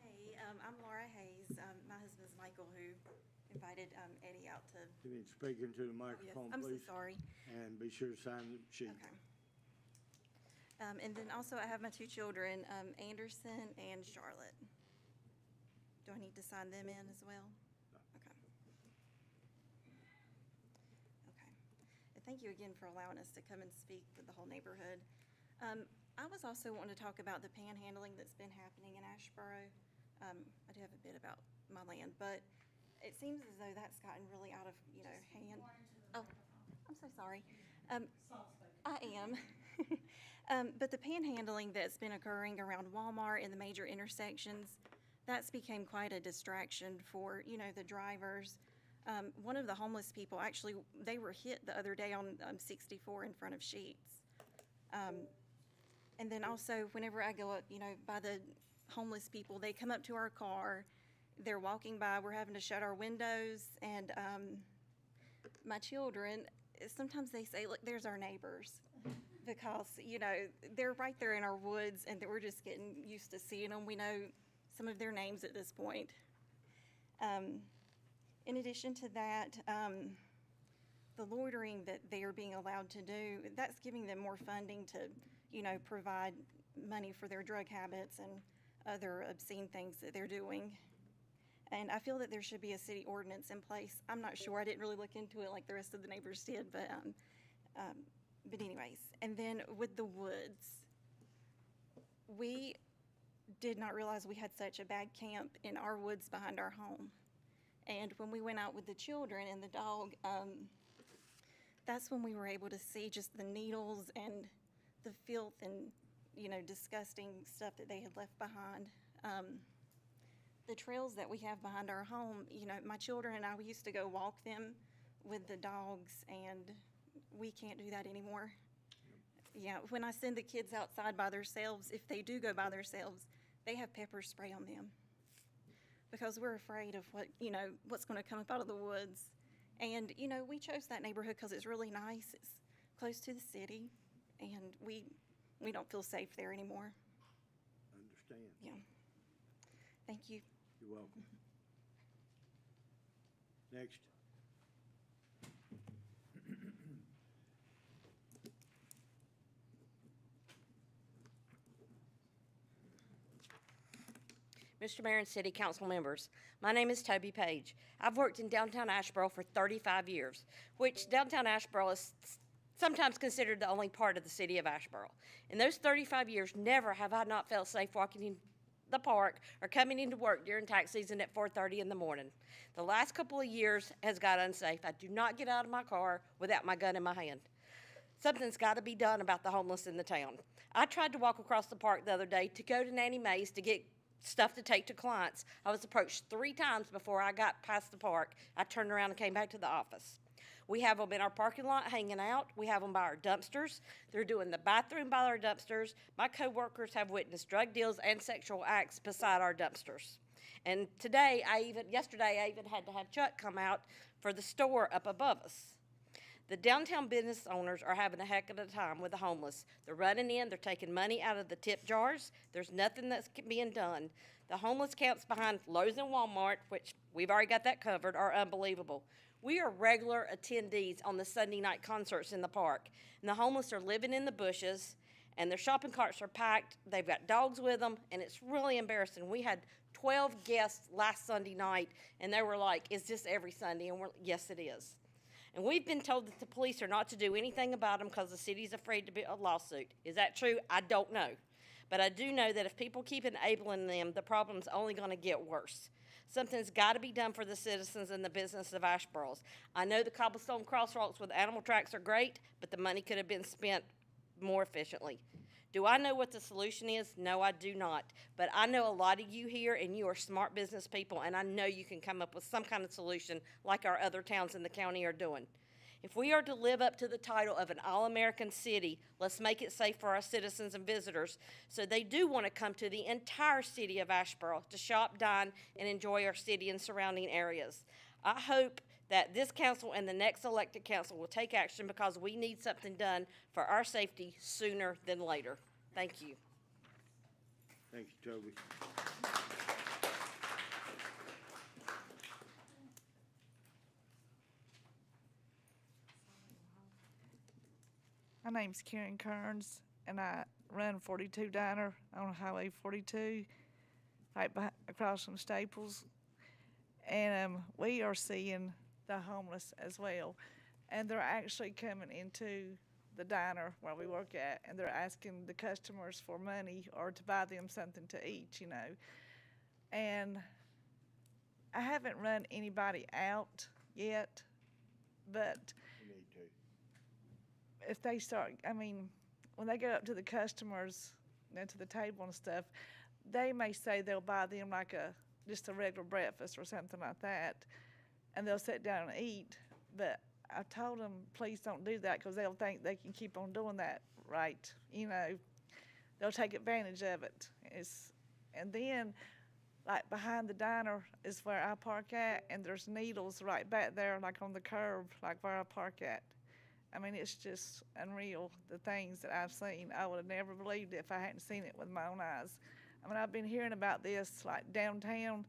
Hey, I'm Laura Hayes. My husband's Michael, who invited Eddie out to. You need to speak into the microphone, I'm please. so sorry. And be sure to sign the sheet. Okay. And then also I have my two children, Anderson and Charlotte. Do I need to sign them in as well? Okay. Okay. Thank you again for allowing us to come and speak with the whole neighborhood. I was also wanting to talk about the panhandling that's been happening in Asheboro. I do have a bit about my land, but it seems as though that's gotten really out of, hand. Oh, I'm so sorry. I am. But the panhandling that's been occurring around Walmart and the major intersections, that's became quite a distraction for, the drivers. One of the homeless people, actually, they were hit the other day on 64 in front of Sheets. And then also, whenever I go up, by the homeless people, they come up to our car, they're walking by, we're having to shut our windows, and my children, sometimes they say, look, there's our neighbors, because, they're right there in our woods, and we're just getting used to seeing them. We know some of their names at this point. In addition to that, the loitering that they are being allowed to do, that's giving them more funding to, you know, provide money for their drug habits and other obscene things that they're doing. And I feel that there should be a city ordinance in place. I'm not sure, I didn't really look into it like the rest of the neighbors did, but anyways. And then with the woods, we did not realize we had such a bad camp in our woods behind our home. And when we went out with the children and the dog, that's when we were able to see just the needles and the filth and, you know, disgusting stuff that they had left behind. The trails that we have behind our home, you know, my children and I, we used to go walk them with the dogs, and we can't do that anymore. Yeah, when I send the kids outside by themselves, if they do go by themselves, they have pepper spray on them because we're afraid of what, you know, what's going to come up out of the woods. And, you know, we chose that neighborhood because it's really nice. It's close to the city, and we don't feel safe there anymore. Understand. Yeah. Thank you. You're welcome. Next. Mr. Mayor and City Council members, my name is Toby Page. I've worked in downtown Asheboro for 35 years, which downtown Asheboro is sometimes considered the only part of the city of Asheboro. In those 35 years, never have I not felt safe walking in the park or coming into work during tax season at 4:30 in the morning. The last couple of years has got unsafe. I do not get out of my car without my gun in my hand. Something's got to be done about the homeless in the town. I tried to walk across the park the other day to go to Nanny Mae's to get stuff to take to clients. I was approached 3 times before I got past the park. I turned around and came back to the office. We have them in our parking lot hanging out. We have them by our dumpsters. They're doing the bathroom by our dumpsters. My coworkers have witnessed drug deals and sexual acts beside our dumpsters. And yesterday I even had to have Chuck come out for the store up above us. The downtown business owners are having a heck of a time with the homeless. They're running in, they're taking money out of the tip jars. There's nothing that's being done. The homeless camps behind Lowe's and Walmart, which we've already got that covered, are unbelievable. We are regular attendees on the Sunday night concerts in the park. And the homeless are living in the bushes, and their shopping carts are packed. They've got dogs with them, and it's really embarrassing. We had 12 guests last Sunday night, and they were like, is this every Sunday? And yes, it is. And we've been told that the police are not to do anything about them because the city's afraid to be a lawsuit. Is that true? I don't know. But I do know that if people keep enabling them, the problem's only going to get worse. Something's got to be done for the citizens and the business of Asheboro. I know the cobblestone crosswalks with animal tracks are great, but the money could have been spent more efficiently. Do I know what the solution is? No, I do not. But I know a lot of you here, and you are smart business people, and I know you can come up with some kind of solution like our other towns in the county are doing. If we are to live up to the title of an all-American city, let's make it safe for our citizens and visitors so they do want to come to the entire city of Asheboro to shop, dine, and enjoy our city and surrounding areas. I hope that this council and the next elected council will take action because we need something done for our safety sooner than later. Thank you. Thank you, Toby. My name's Karen Kearns, and I run 42 Diner on Highway 42, right across from Staples. And we are seeing the homeless as well. And they're actually coming into the diner where we work at, and they're asking the customers for money or to buy them something to eat, you know. And I haven't run anybody out yet, but You need to. if they start, I mean, when they go up to the customers and to the table and stuff, they may say they'll buy them like just a regular breakfast or something like that, and they'll sit down and eat. But I told them, please don't do that, because they'll think they can keep on doing that, right? You know, they'll take advantage of it. And then, like behind the diner is where I park at, and there's needles right back there, like on the curb, like where I park at. I mean, it's just unreal, the things that I've seen. I would have never believed it if I hadn't seen it with my own eyes. I mean, I've been hearing about this, like downtown,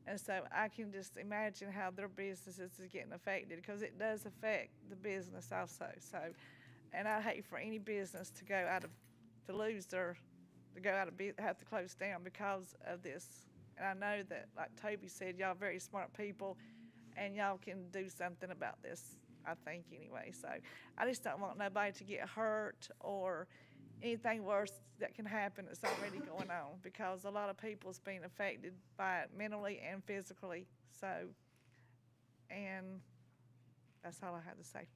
And so I can just imagine how their businesses is getting affected, because it does affect the business also. So, and I hate for any business to go out of, to lose their, to go out of, have to close down because of this. And I know that, like Toby said, y'all very smart people, and y'all can do something about this, I think, anyway. So I just don't want nobody to get hurt or anything worse that can happen that's already going on, because a lot of people's being affected by it mentally and physically. So, and that's all I had to say.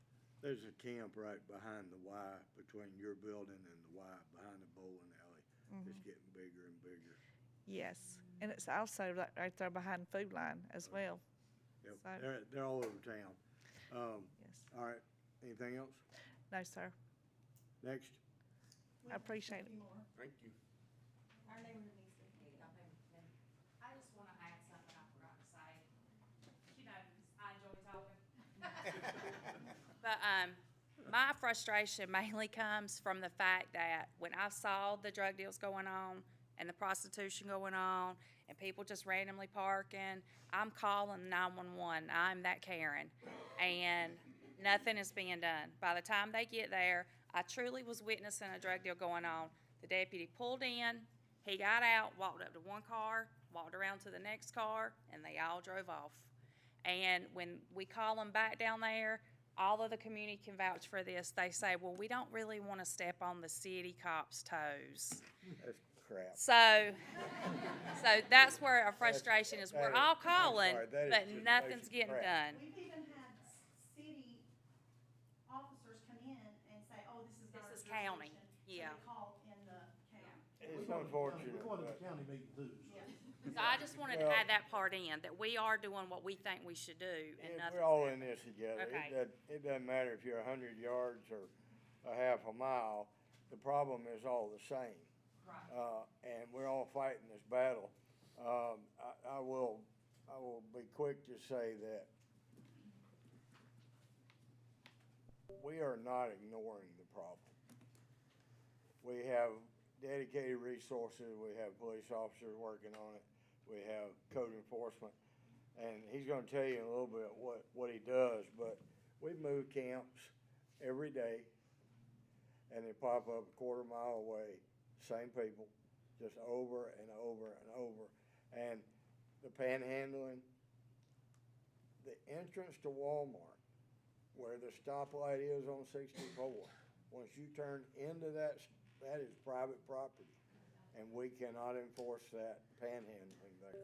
There's a camp right behind the Y, between your building and the Y, behind the bowling alley. It's getting bigger and bigger. Yes, and it's also right there behind Food Line as well. Yep, So- they're all over town. Yes. All right, anything else? No, sir. Next? I appreciate it. Thank you. Our neighborhood needs to be. I just want to add something I forgot to say. You know, 'cause I enjoy talking. But my frustration mainly comes from the fact that when I saw the drug deals going on and the prostitution going on and people just randomly parking, I'm calling 911. I'm that Karen. And nothing is being done. By the time they get there, I truly was witnessing a drug deal going on. The deputy pulled in, he got out, walked up to one car, walked around to the next car, and they all drove off. And when we call them back down there, all of the community can vouch for this. They say, well, we don't really want to step on the city cops' toes. That's crap. So that's where our frustration is. We're all calling, sorry, that is but just nothing's basic getting crap. done. We've even had city officers come in and say, oh, this is not our This is county, jurisdiction. yeah. So they call in the county. It's unfortunate, We're going to but the county meeting too. So I just wanted to Well- add that part in, that we are doing what we think we should do and nothing. we're all in this together. Okay. It doesn't matter if you're 100 yards or a half a mile, the problem is all the same. Right. And we're all fighting this battle. I will be quick to say that we are not ignoring the problem. We have dedicated resources, we have police officers working on it, we have code enforcement, and he's gonna tell you in a little bit what he does, but we move camps every day, and they pop up a quarter mile away, same people, just over and over and over. And the panhandling, the entrance to Walmart, where the stoplight is on 64, once you turn into that is private property, and we cannot enforce that panhandling there.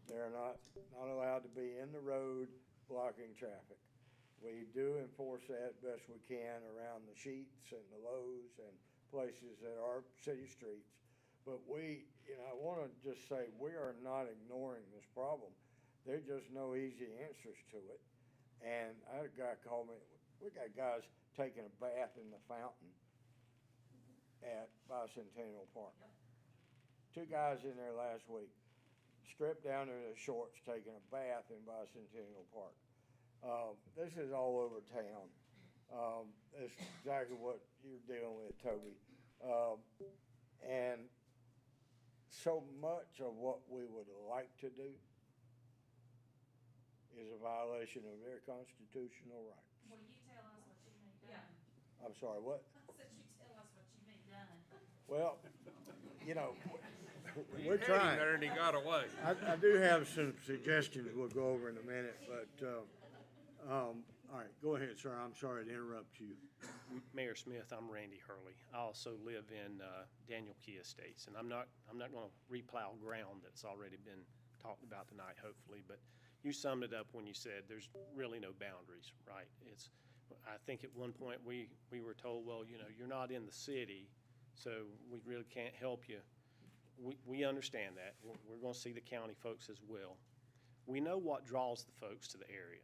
They're not allowed to be in the road blocking traffic. We do enforce that best we can around the Sheets and the Lowe's and places that are city streets. But I want to just say, we are not ignoring this problem. There's just no easy answers to it. And I had a guy call me, we got guys taking a bath in the fountain at Bicentennial Park. Two guys in there last week, stripped down to their shorts, taking a bath in Bicentennial Park. This is all over town. It's exactly what you're dealing with, Toby. And so much of what we would like to do is a violation of their constitutional rights. Well, you tell us what you need done. I'm sorry, what? I said you tell us what you need done. Well, we're trying. There and he got away. I do have some suggestions we'll go over in a minute, but, all right, go ahead, sir. I'm sorry to interrupt you. Mayor Smith, I'm Randy Hurley. I also live in Daniel Key Estates, and I'm not going to replow ground that's already been talked about tonight, hopefully, but you summed it up when you said there's really no boundaries, right? I think at one point we were told, well, you're not in the city, so we really can't help you. We understand that. We're going to see the county folks as well. We know what draws the folks to the area.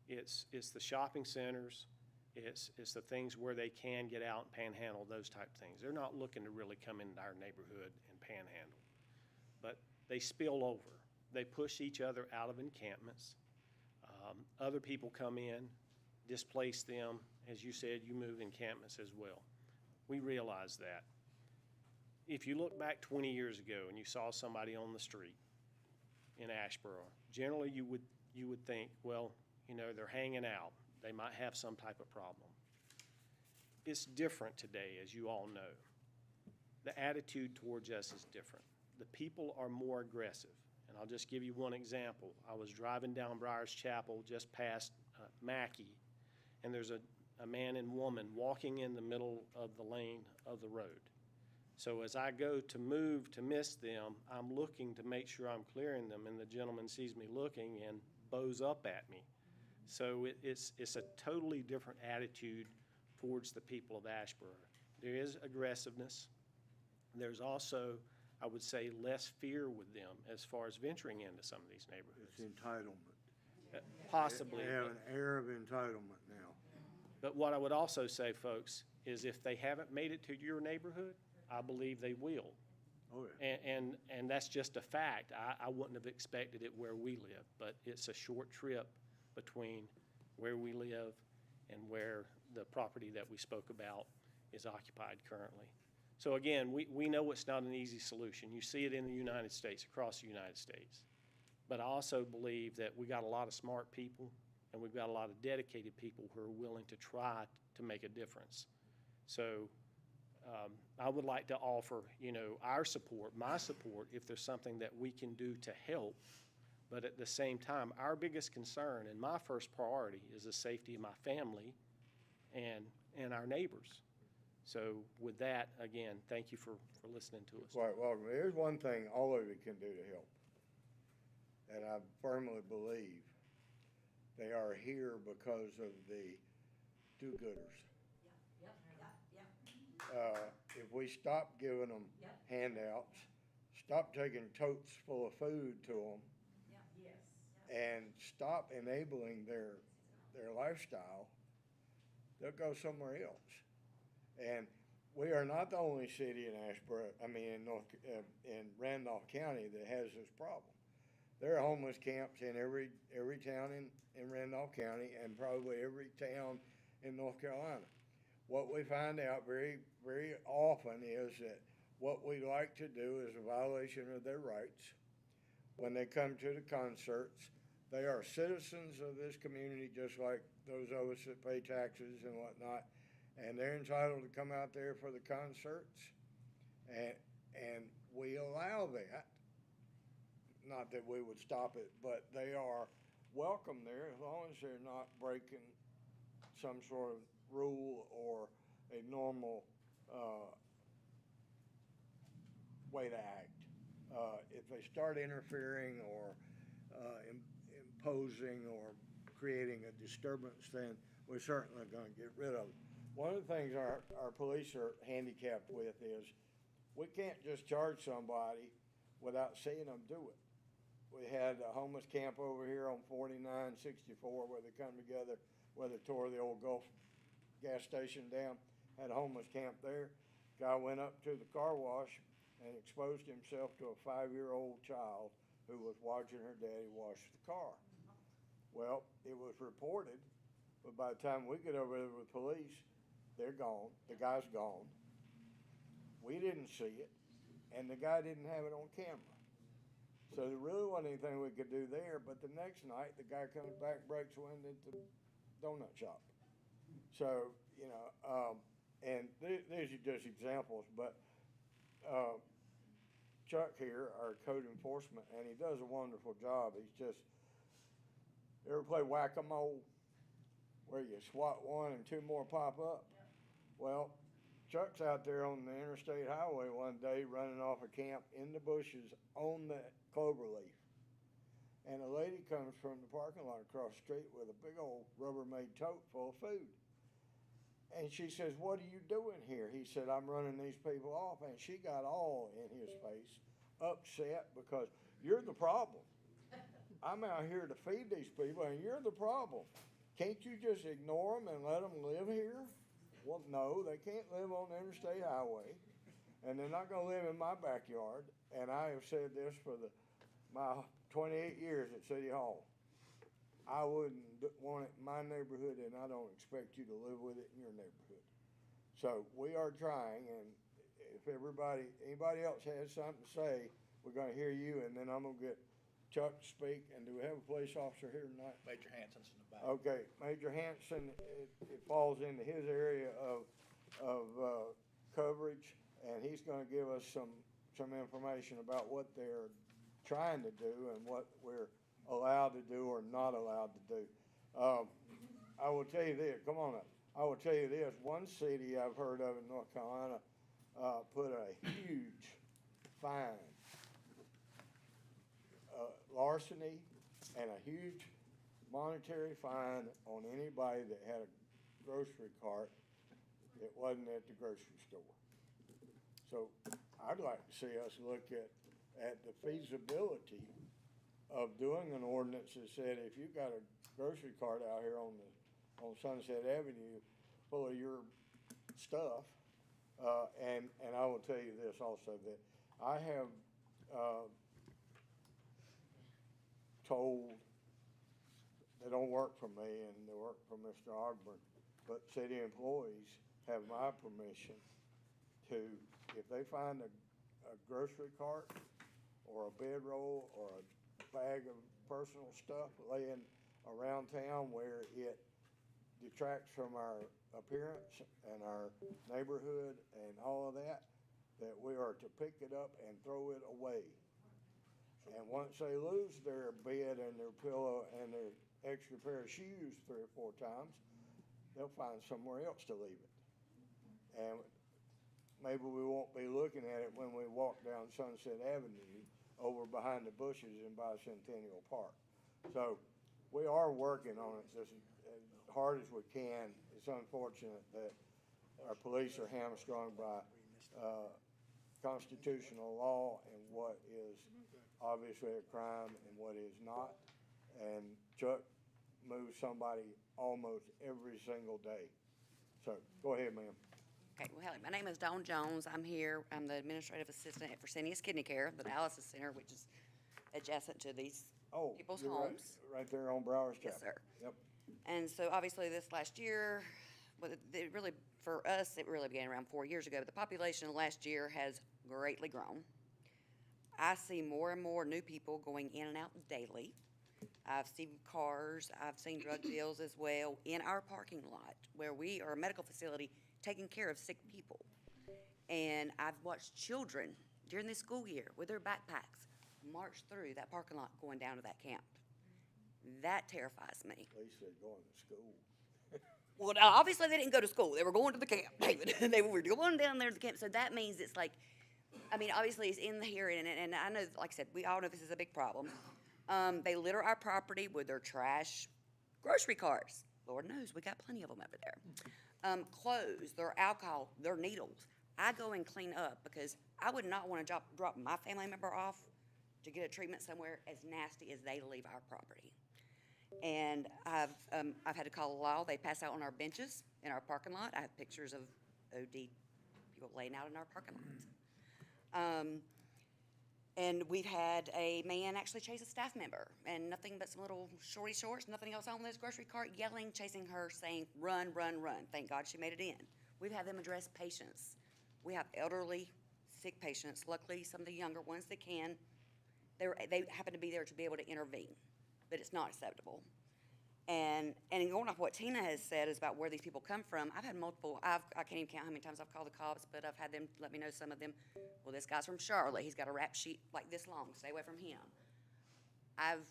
It's the shopping centers. It's the things where they can get out and panhandle, those type of things. They're not looking to really come into our neighborhood and panhandle. But they spill over. They push each other out of encampments. Other people come in, displace them. As you said, you move encampments as well. We realize that. If you look back 20 years ago and you saw somebody on the street in Asheboro. Generally, you would think, well, you know, they're hanging out. They might have some type of problem. It's different today, as you all know. The attitude towards us is different. The people are more aggressive. And I'll just give you one example. I was driving down Briars Chapel just past Mackey, and there's a man and woman walking in the middle of the lane of the road. So as I go to move to miss them, I'm looking to make sure I'm clearing them, and the gentleman sees me looking and bows up at me. So it's a totally different attitude towards the people of Asheboro. There is aggressiveness. There's also, I would say, less fear with them as far as venturing into some of these neighborhoods. It's entitlement. Possibly. They have an air of entitlement now. But what I would also say, folks, is if they haven't made it to your neighborhood, I believe they will. Oh, yeah. And that's just a fact. I wouldn't have expected it where we live, but it's a short trip between where we live and where the property that we spoke about is occupied currently. So again, we know it's not an easy solution. You see it in the United States, across the United States. But I also believe that we got a lot of smart people, and we've got a lot of dedicated people who are willing to try to make a difference. So I would like to offer, you know, our support, my support, if there's something that we can do to help. But at the same time, our biggest concern and my first priority is the safety of my family and our neighbors. So with that, again, thank you for listening to us. Quite welcome. Here's one thing all of you can do to help, and I firmly believe they are here because of the do-gooders. If we stop giving them handouts, stop taking totes full of food to them, and stop enabling their lifestyle, they'll go somewhere else. And we are not the only city in in Randolph County that has this problem. There are homeless camps in every town in Randolph County and probably every town in North Carolina. What we find out very, very often is that what we like to do is a violation of their rights. When they come to the concerts, they are citizens of this community just like those of us that pay taxes and whatnot, and they're entitled to come out there for the concerts, and we allow that. Not that we would stop it, but they are welcome there as long as they're not breaking some sort of rule or a normal way to act. If they start interfering or imposing or creating a disturbance, then we're certainly going to get rid of it. One of the things our police are handicapped with is we can't just charge somebody without seeing them do it. We had a homeless camp over here on 4964 where they come together, where they tore the old Gulf gas station down, had a homeless camp there. Guy went up to the car wash and exposed himself to a 5-year-old child who was watching her daddy wash the car. Well, it was reported, but by the time we get over there with police, they're gone. The guy's gone. We didn't see it, and the guy didn't have it on camera. So there really wasn't anything we could do there, but the next night, the guy comes back, breaks wind at the donut shop. So, you know, and these are just examples, but Chuck here, our code enforcement, and he does a wonderful job. He's just, you ever play whack-a-mole where you swat one and two more pop up? Well, Chuck's out there on the interstate highway one day running off a camp in the bushes on the clover leaf. And a lady comes from the parking lot across the street with a big old Rubbermaid tote full of food. And she says, "What are you doing here?" He said, "I'm running these people off." And she got all in his face, upset, because you're the problem. I'm out here to feed these people, and you're the problem. Can't you just ignore them and let them live here? Well, no, they can't live on the interstate highway, and they're not going to live in my backyard. And I have said this for my 28 years at City Hall. I wouldn't want it in my neighborhood, and I don't expect you to live with it in your neighborhood. So we are trying, and if anybody else has something to say, we're going to hear you, and then I'm going to get Chuck to speak, and do we have a police officer here tonight? Major Hanson's in the back. Okay, Major Hanson, it falls into his area of coverage, and he's gonna give us some information about what they're trying to do and what we're allowed to do or not allowed to do. I will tell you this, come on up. I will tell you this, one city I've heard of in North Carolina, put a huge fine, larceny and a huge monetary fine on anybody that had a grocery cart that wasn't at the grocery store. So I'd like to see us look at the feasibility of doing an ordinance that said if you got a grocery cart out here on Sunset Avenue full of your stuff, and I will tell you this also, that I have told, they don't work for me and they work for Mr. Ogburn, but city employees have my permission to, if they find a grocery cart or a bedroll or a bag of personal stuff laying around town where it detracts from our appearance and our neighborhood and all of that, that we are to pick it up and throw it away. And once they lose their bed and their pillow and their extra pair of shoes 3 or 4 times, they'll find somewhere else to leave it. And maybe we won't be looking at it when we walk down Sunset Avenue over behind the bushes in Bicentennial Park. So we are working on it just as hard as we can. It's unfortunate that our police are hamstrung by constitutional law and what is obviously a crime and what is not. And Chuck moves somebody almost every single day. So go ahead, ma'am. Okay, well, my name is Dawn Jones. I'm here. I'm the administrative assistant at Fresenius Kidney Care, the dialysis center, which is adjacent to these people's you're homes. Right there on Browers Chapel. Yes, sir. Yep. And so obviously this last year, well, it really, for us, it really began around 4 years ago, but the population last year has greatly grown. I see more and more new people going in and out daily. I've seen cars, I've seen drug deals as well in our parking lot where we are a medical facility taking care of sick people. And I've watched children during the school year with their backpacks march through that parking lot going down to that camp. That terrifies me. At least they're going to school. Well, obviously they didn't go to school. They were going to the camp, David. They were going down there to the camp. So that means it's like, I mean, obviously it's in here, and I know, like I said, we all know this is a big problem. They litter our property with their trash, grocery carts. Lord knows, we got plenty of them over there. Clothes, their alcohol, their needles. I go and clean up because I would not want to drop my family member off to get a treatment somewhere as nasty as they leave our property. And I've had to call a law. They pass out on our benches in our parking lot. I have pictures of OD people laying out in our parking lot. And we've had a man actually chase a staff member, and nothing but some little shorty shorts, nothing else on this grocery cart, yelling, chasing her, saying, run, run, run. Thank God she made it in. We've had them address patients. We have elderly, sick patients. Luckily, some of the younger ones that can, they happen to be there to be able to intervene, but it's not acceptable. And going off what Tina has said is about where these people come from, I've had multiple, I can't even count how many times I've called the cops, but I've had them let me know some of them, well, this guy's from Charlotte, he's got a rap sheet like this long, stay away from him. I've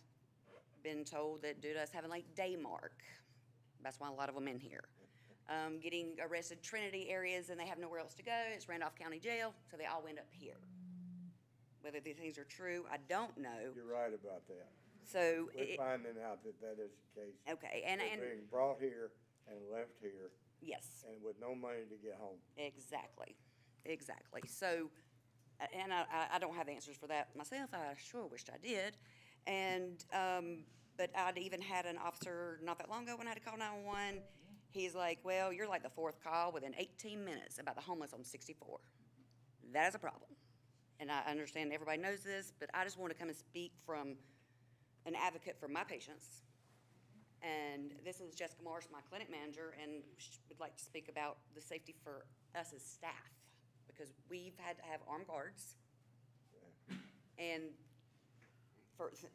been told that due to us having like Daymark, that's why a lot of them in here, getting arrested Trinity areas and they have nowhere else to go, it's Randolph County Jail, so they all end up here. Whether these things are true, I don't know. You're right about that. So we're finding out that is the case. Okay, They're being brought here and left here. Yes. And with no money to get home. Exactly. So, and I don't have answers for that myself. I sure wished I did. And but I'd even had an officer not that long ago when I had to call 911. He's like, "Well, you're like the 4th call within 18 minutes about the homeless on 64. That is a problem." And I understand everybody knows this, but I just want to come and speak from an advocate for my patients. And this is Jessica Marsh, my clinic manager, and would like to speak about the safety for us as staff, because we've had to have armed guards. And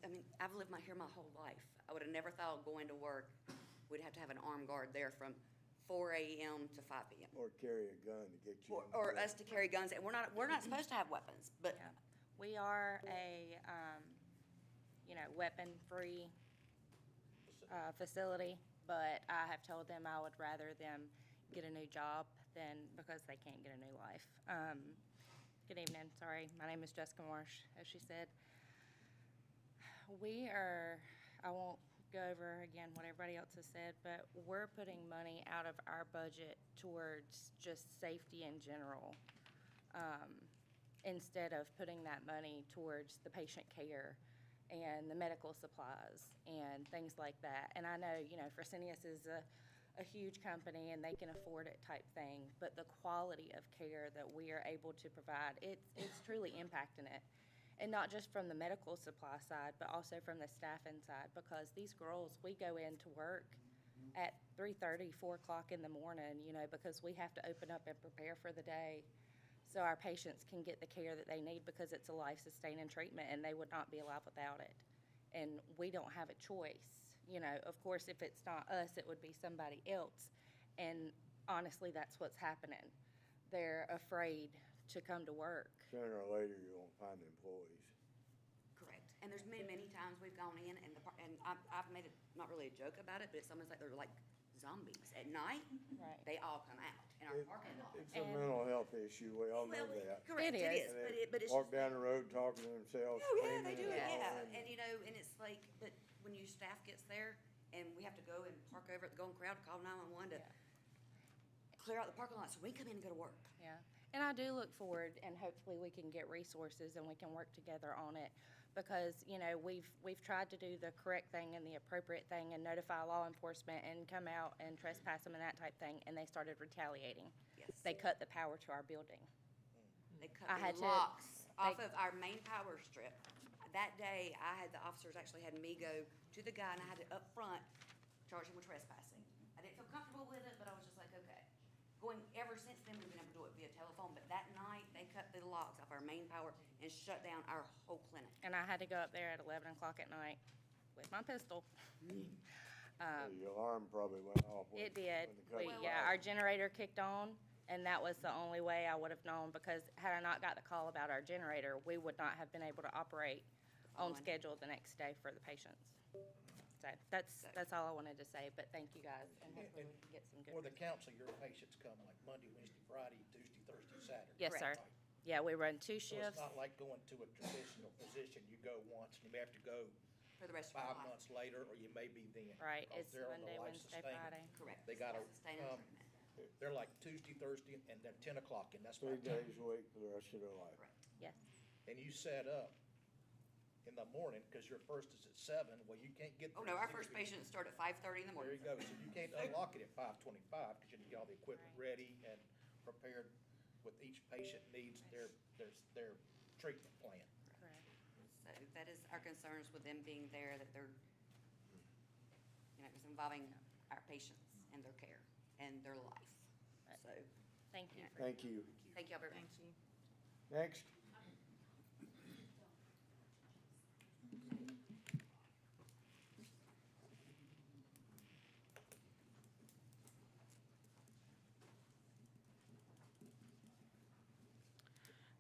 I mean, I've lived here my whole life. I would have never thought going to work, we'd have to have an armed guard there from 4 a.m. to 5 p.m. Or carry a gun to get you. Or us to carry guns, and we're not supposed to have weapons, but Yeah. We are a, weapon-free, facility, but I have told them I would rather them get a new job because they can't get a new life. Good evening, sorry, my name is Jessica Marsh, as she said. I won't go over again what everybody else has said, but we're putting money out of our budget towards just safety in general, instead of putting that money towards the patient care and the medical supplies and things like that. And I know, Fresenius is a huge company and they can afford it type thing, but the quality of care that we are able to provide, it's truly impacting it. And not just from the medical supply side, but also from the staffing side, because these girls, we go into work at 3:30, 4 o'clock in the morning, because we have to open up and prepare for the day so our patients can get the care that they need, because it's a life-sustaining treatment and they would not be alive without it. And we don't have a choice. Of course, if it's not us, it would be somebody else. And honestly, that's what's happening. They're afraid to come to work. Sooner or later, you won't find employees. correct. And there's many times we've gone in and I've made it, not really a joke about it, but it's almost like they're like zombies. At night, Right. they all come out in our parking lot. It's a mental health issue, we all know that. Correct, It it is. is, but it's Walk just. down the road talking to themselves, Oh, yeah, screaming they do and it, yeah, hollering. and it's like, but when your staff gets there, and we have to go and park over at the Golden Corral to call 911 to clear out the parking lot so we can come in and go to work. Yeah, and I do look forward, and hopefully we can get resources and we can work together on it, because, we've tried to do the correct thing and the appropriate thing and notify law enforcement and come out and trespass them and that type thing, and they started retaliating. Yes. They cut the power to our building. They cut I had the to- locks off they- of our main power strip. That day, the officers actually had me go to the guy, and I had to up front charge him with trespassing. I didn't feel comfortable with it, but I was just like, okay. Ever since then, we've been able to do it via telephone, but that night, they cut the locks off our main power and shut down our whole clinic. And I had to go up there at 11 o'clock at night with my pistol. Your alarm probably went off. It did. when the cut was Our off. generator kicked on, and that was the only way I would have known, because had I not got the call about our generator, we would not have been able to operate on schedule the next day for the patients. So that's all I wanted to say, but thank you guys, and hopefully we can get some good. For the council, your patients come like Monday, Wednesday, Friday, Tuesday, Thursday, Saturday. Yes, sir. Right. Yeah, we run 2 So shifts. it's not like going to a traditional physician, you go once, and you may have to go For the rest of our 5 life. months later, or you may be then. Right, because it's they're on the Monday, life Wednesday, sustaining. Friday. Correct. They gotta, Sustaining treatment. they're like Tuesday, Thursday, and then 10 o'clock, and that's 3 my time. days a week for the rest of their life. Correct. Yes. And you set up in the morning, because your first is at 7, well, you can't get. Oh, there no, our at first 6. patients start at 5:30 in the There morning. you go, so you can't unlock it at 5:25, because you need to get all the equipment ready and prepared with each patient needs their treatment plan. Correct. So that is our concerns with them being there, that they're, it's involving our patients and their care and their life. So, Thank you. Thank you. thank y'all very much. Next.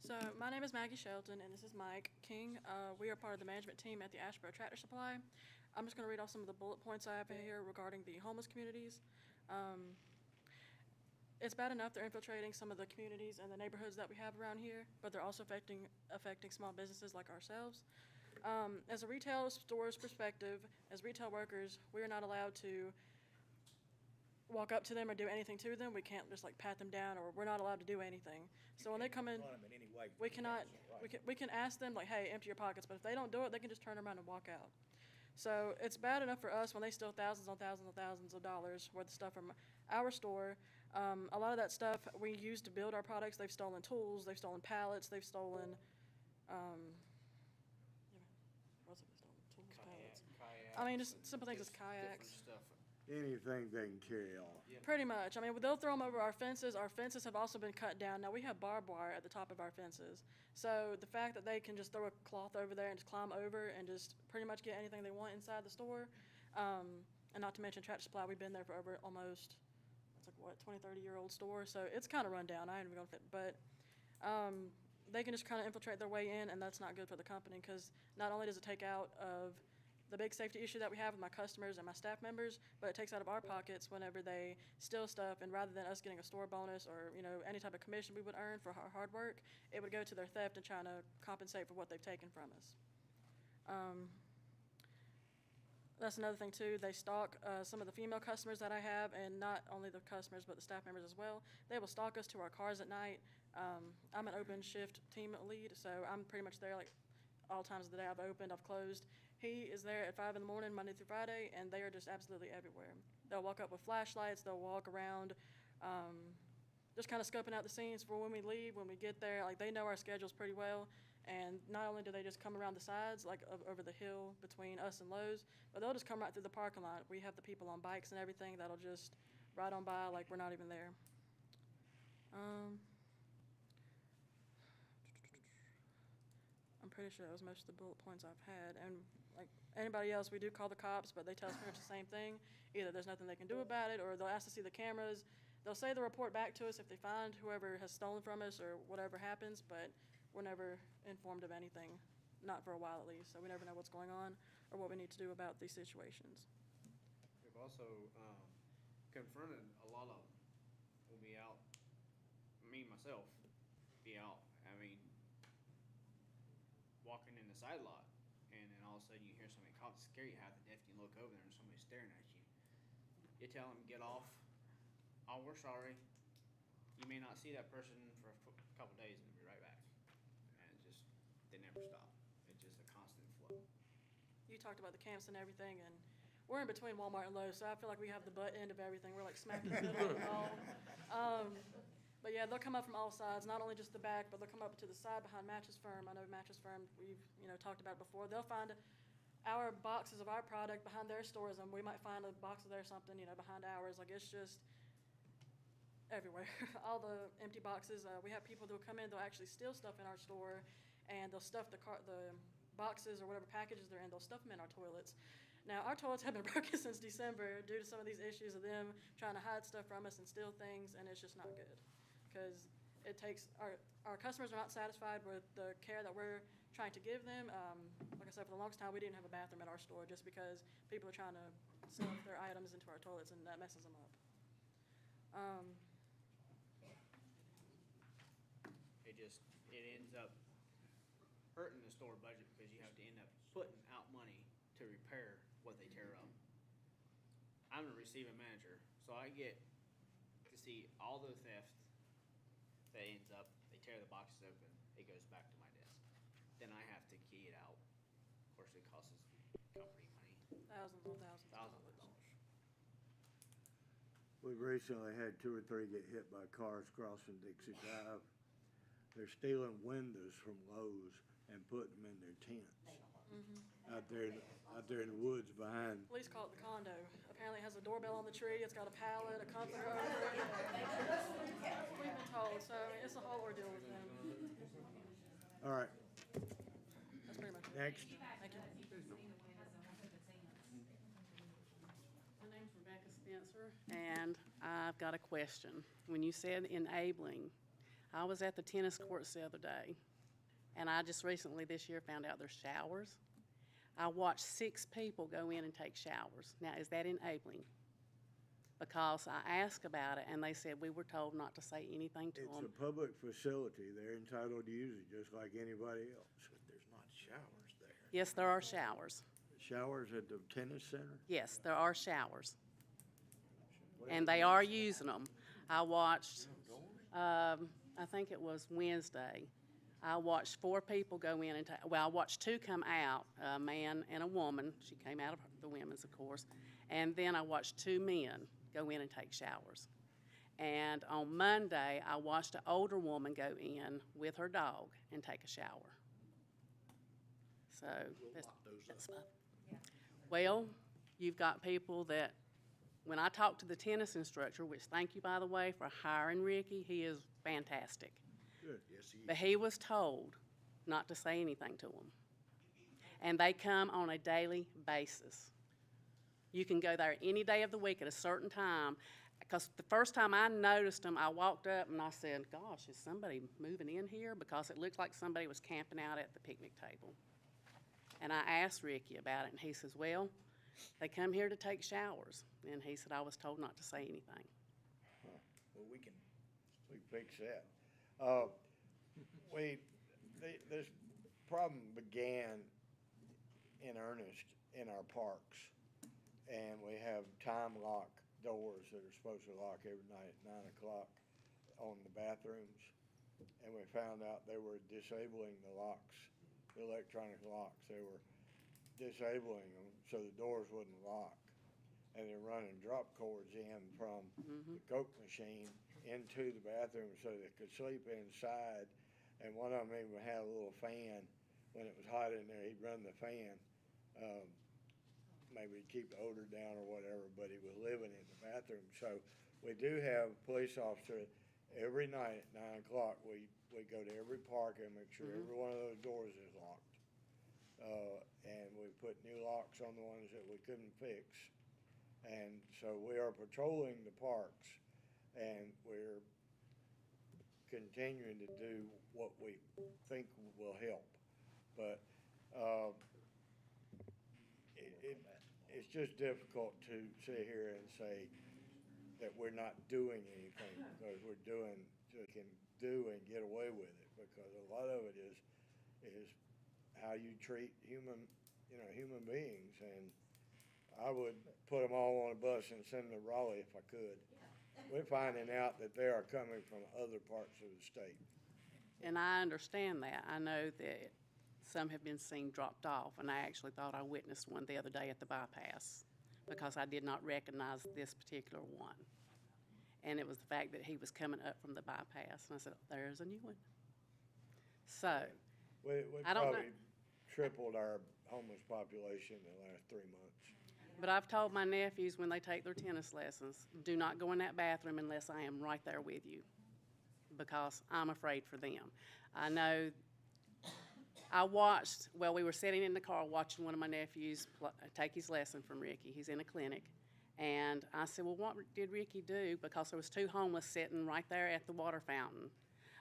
So, my name is Maggie Shelton, and this is Mike King. We are part of the management team at the Asheboro Tractor Supply. I'm just going to read off some of the bullet points I have here regarding the homeless communities. It's bad enough they're infiltrating some of the communities and the neighborhoods that we have around here, but they're also affecting small businesses like ourselves. As a retail store's perspective, as retail workers, we are not allowed to walk up to them or do anything to them. We can't just like pat them down, or we're not allowed to do anything. So when they come in, Run them in any way. we cannot, Right. we can ask them like, hey, empty your pockets, but if they don't do it, they can just turn around and walk out. So it's bad enough for us when they steal thousands on thousands and thousands of dollars worth of stuff from our store. A lot of that stuff we use to build our products. They've stolen tools, they've stolen pallets, they've stolen, what else have they stolen? Tools, pallets. I mean, just simple things as kayaks. anything they can carry off. Pretty much. I mean, they'll throw them over our fences. Our fences have also been cut down. Now, we have barbed wire at the top of our fences. So the fact that they can just throw a cloth over there and just climb over and just pretty much get anything they want inside the store, and not to mention Tractor Supply, we've been there for over almost, it's like, what, 20, 30-year-old store. So it's kind of run down. I ain't even going to fit, but they can just kind of infiltrate their way in, and that's not good for the company because not only does it take out of the big safety issue that we have with my customers and my staff members, but it takes out of our pockets whenever they steal stuff, and rather than us getting a store bonus or, you know, any type of commission we would earn for our hard work, it would go to their theft and trying to compensate for what they've taken from us. That's another thing too, they stalk some of the female customers that I have, and not only the customers, but the staff members as well. They will stalk us to our cars at night. I'm an open shift team lead, so I'm pretty much there like all times of the day. I've opened, I've closed. He is there at 5 in the morning, Monday through Friday, and they are just absolutely everywhere. They'll walk up with flashlights, they'll walk around, just kind of scoping out the scenes for when we leave, when we get there. Like, they know our schedules pretty well, and not only do they just come around the sides, like over the hill between us and Lowe's, but they'll just come right through the parking lot. We have the people on bikes and everything that'll just ride on by like we're not even there. I'm pretty sure that was most of the bullet points I've had. And like anybody else, we do call the cops, but they tell us pretty much the same thing. Either there's nothing they can do about it, or they'll ask to see the cameras. They'll say they'll report back to us if they find whoever has stolen from us or whatever happens, but we're never informed of anything, not for a while at least. So we never know what's going on or what we need to do about these situations. We've also confronted a lot of, we'll be out, me myself, be out, I mean, walking in the side lot, and then all of a sudden you hear somebody call, it's scary. You have to definitely look over there and somebody's staring at you. You tell them, get off. Oh, we're sorry. You may not see that person for a couple days and they'll be right back. And it just, they never stop. It's just a constant flow. You talked about the camps and everything, and we're in between Walmart and Lowe's, so I feel like we have the butt end of everything. We're like smack in the middle of it all. But yeah, they'll come up from all sides, not only just the back, but they'll come up to the side behind Mattress Firm. I know Mattress Firm, we've talked about it before. They'll find our boxes of our product behind their stores, and we might find a box of their something, behind ours. Like, it's just everywhere. All the empty boxes. We have people who'll come in, they'll actually steal stuff in our store, and they'll stuff the boxes or whatever packages they're in, they'll stuff them in our toilets. Now, our toilets have been broken since December due to some of these issues of them trying to hide stuff from us and steal things, and it's just not good. Because it takes, our customers are not satisfied with the care that we're trying to give them. Like I said, for the longest time, we didn't have a bathroom at our store just because people are trying to stuff their items into our toilets, and that messes them up. It ends up hurting the store budget because you have to end up putting out money to repair what they tear up. I'm a receiving manager, so I get to see all the theft that ends up, they tear the boxes open, it goes back to my desk. Then I have to key it out. Of course, it costs us company money. Thousands and thousands. Thousands of dollars. We've recently had 2 or 3 get hit by cars crossing Dixie Drive. They're stealing windows from Lowe's and putting them in their tents. Out there in the woods behind. Police call it the condo. Apparently it has a doorbell on the tree, it's got a pallet, a comforter over it. We've been told, so it's a whole ordeal with them. All right. That's pretty much it. Next. Thank you. My name's Rebecca Spencer, and I've got a question. When you said enabling, I was at the tennis courts the other day, and I just recently this year found out there's showers. I watched 6 people go in and take showers. Now, is that enabling? Because I asked about it, and they said we were told not to say anything to them. It's a public facility. They're entitled to use it just like anybody else. But there's not showers there. Yes, there are showers. Showers at the tennis center? Yes, there are showers. And they are using them. I watched, I think it was Wednesday, I watched 4 people go in and I watched 2 come out, a man and a woman. She came out of the women's, of course. And then I watched 2 men go in and take showers. And on Monday, I watched an older woman go in with her dog and take a shower. So that's fine. Well, you've got people that when I talked to the tennis instructor, which thank you, by the way, for hiring Ricky, he is fantastic. Good, yes, he But he was told not to say anything to them. And they come on a daily basis. You can go there any day of the week at a certain time. Because the first time I noticed them, I walked up and I said, gosh, is somebody moving in here? Because it looked like somebody was camping out at the picnic table. And I asked Ricky about it, and he says, well, they come here to take showers. And he said, I was told not to say anything. Well, we can fix that. This problem began in earnest in our parks, and we have time lock doors that are supposed to lock every night at 9 o'clock on the bathrooms, and we found out they were disabling the locks, the electronic locks. They were disabling them so the doors wouldn't lock, and they're running drop cords in from the Coke machine into the bathroom so they could sleep inside. And one of them even had a little fan. When it was hot in there, he'd run the fan, maybe to keep the odor down or whatever, but he was living in the bathroom. So we do have a police officer every night at 9 o'clock. We go to every park and make sure every one of those doors is locked. And we put new locks on the ones that we couldn't fix. And so we are patrolling the parks, and we're continuing to do what we think will help. But it's just difficult to sit here and say that we're not doing anything, because we're doing, just can do and get away with it, because a lot of it is how you treat human beings. And I would put them all on a bus and send them to Raleigh if I could. We're finding out that they are coming from other parts of the state. And I understand that. I know that some have been seen dropped off, and I actually thought I witnessed one the other day at the bypass because I did not recognize this particular one. And it was the fact that he was coming up from the bypass, and I said, oh, there's a new one. So, We I don't know. probably tripled our homeless population in the last 3 months. But I've told my nephews when they take their tennis lessons, do not go in that bathroom unless I am right there with you, because I'm afraid for them. I know we were sitting in the car watching one of my nephews take his lesson from Ricky. He's in a clinic. And I said, well, what did Ricky do? Because there was 2 homeless sitting right there at the water fountain.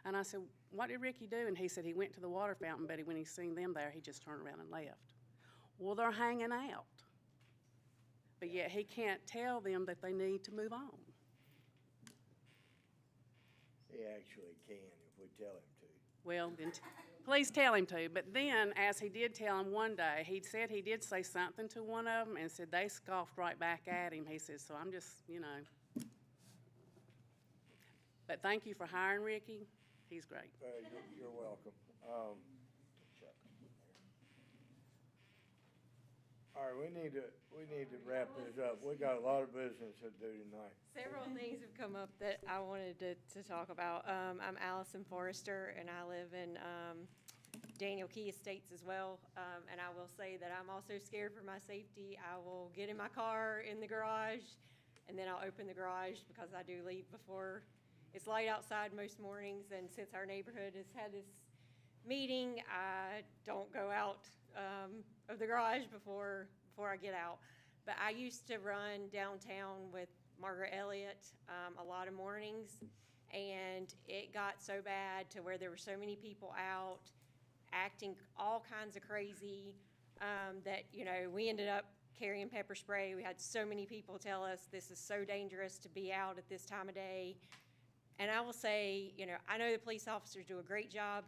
And I said, what did Ricky do? And he said he went to the water fountain, but when he seen them there, he just turned around and left. Well, they're hanging out. But yet he can't tell them that they need to move on. He actually can if we tell him to. Well, then please tell him to. But then, as he did tell him one day, he said he did say something to one of them and said they scoffed right back at him. He said, so I'm just, But thank you for hiring Ricky. He's great. You're welcome. All right, we need to wrap this up. We got a lot of business to do tonight. Several things have come up that I wanted to talk about. I'm Allison Forrester, and I live in Daniel Key Estates as well. And I will say that I'm also scared for my safety. I will get in my car in the garage, and then I'll open the garage because I do leave before it's light outside most mornings. And since our neighborhood has had this meeting, I don't go out of the garage before I get out. But I used to run downtown with Margaret Elliott a lot of mornings, and it got so bad to where there were so many people out acting all kinds of crazy that, we ended up carrying pepper spray. We had so many people tell us this is so dangerous to be out at this time of day. And I will say, I know the police officers do a great job,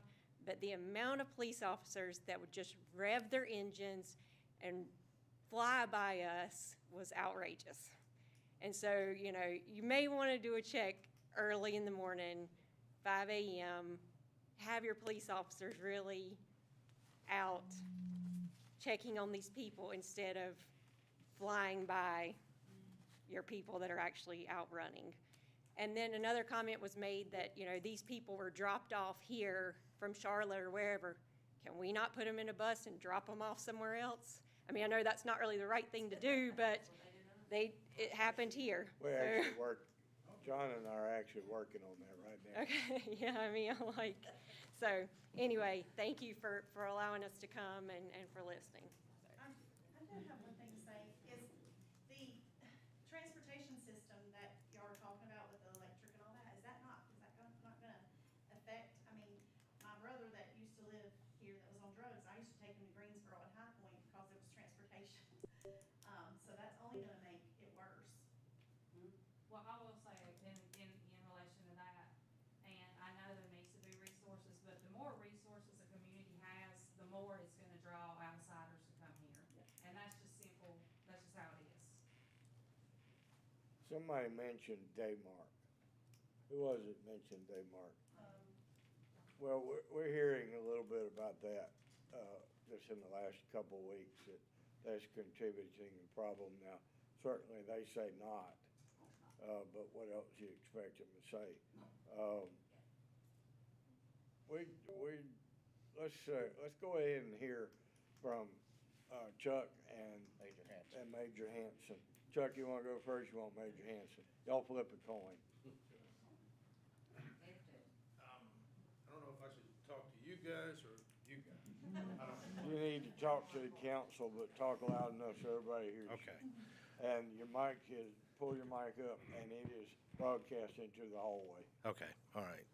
but the amount of police officers that would just rev their engines and fly by us was outrageous. And so, you may want to do a check early in the morning, 5 a.m., have your police officers really out checking on these people instead of flying by your people that are actually out running. And then another comment was made that, these people were dropped off here from Charlotte or wherever. Can we not put them in a bus and drop them off somewhere else? I mean, I know that's not really the right thing to do, but it happened here. We So- actually John and I are actually working on that right now. Okay, yeah, I mean, I'm like, so, anyway, thank you for allowing us to come and for listening. I do have one thing to say, is the transportation system that y'all are talking about with the electric and all that, is that not gonna affect, I mean, my brother that used to live here that was on drugs, I used to take him to Greensboro and High Point because it was transportation. So that's only gonna make it worse. Well, I will say, in relation to that, and I know there needs to be resources, but the more resources a community has, the more it's gonna draw outsiders to come here. And that's just simple, that's just how it is. Somebody mentioned Daymark. Who was it mentioned Daymark? Well, we're hearing a little bit about that, just in the last couple of weeks, that that's contributing to the problem. Now, certainly they say not, but what else do you expect them to say? Let's go ahead and hear from Chuck and Major Hanson. Chuck, you wanna go first? You want Major Hanson? Y'all flip a coin. I don't know if I should talk to you guys or you guys. You need to talk to the council, but talk loud enough so everybody hears you. Okay. And your mic pull your mic up, and it is broadcast into the hallway. Okay, all right.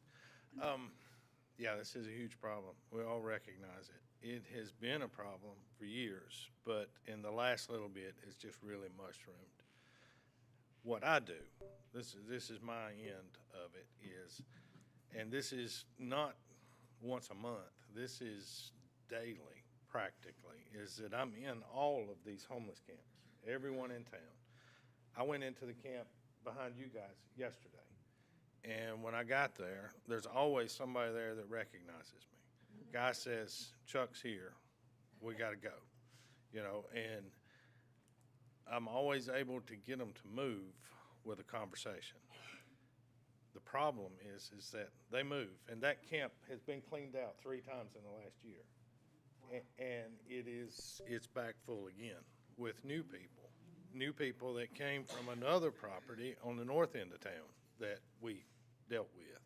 Yeah, this is a huge problem. We all recognize it. It has been a problem for years, but in the last little bit, it's just really mushroomed. What I do, this is my end of it, is, and this is not once a month, this is daily, practically, is that I'm in all of these homeless camps, everyone in town. I went into the camp behind you guys yesterday, and when I got there, there's always somebody there that recognizes me. Guy says, Chuck's here, we gotta go, and I'm always able to get them to move with a conversation. The problem is that they move, and that camp has been cleaned out 3 times in the last year. And it's back full again with new people that came from another property on the north end of town that we dealt with.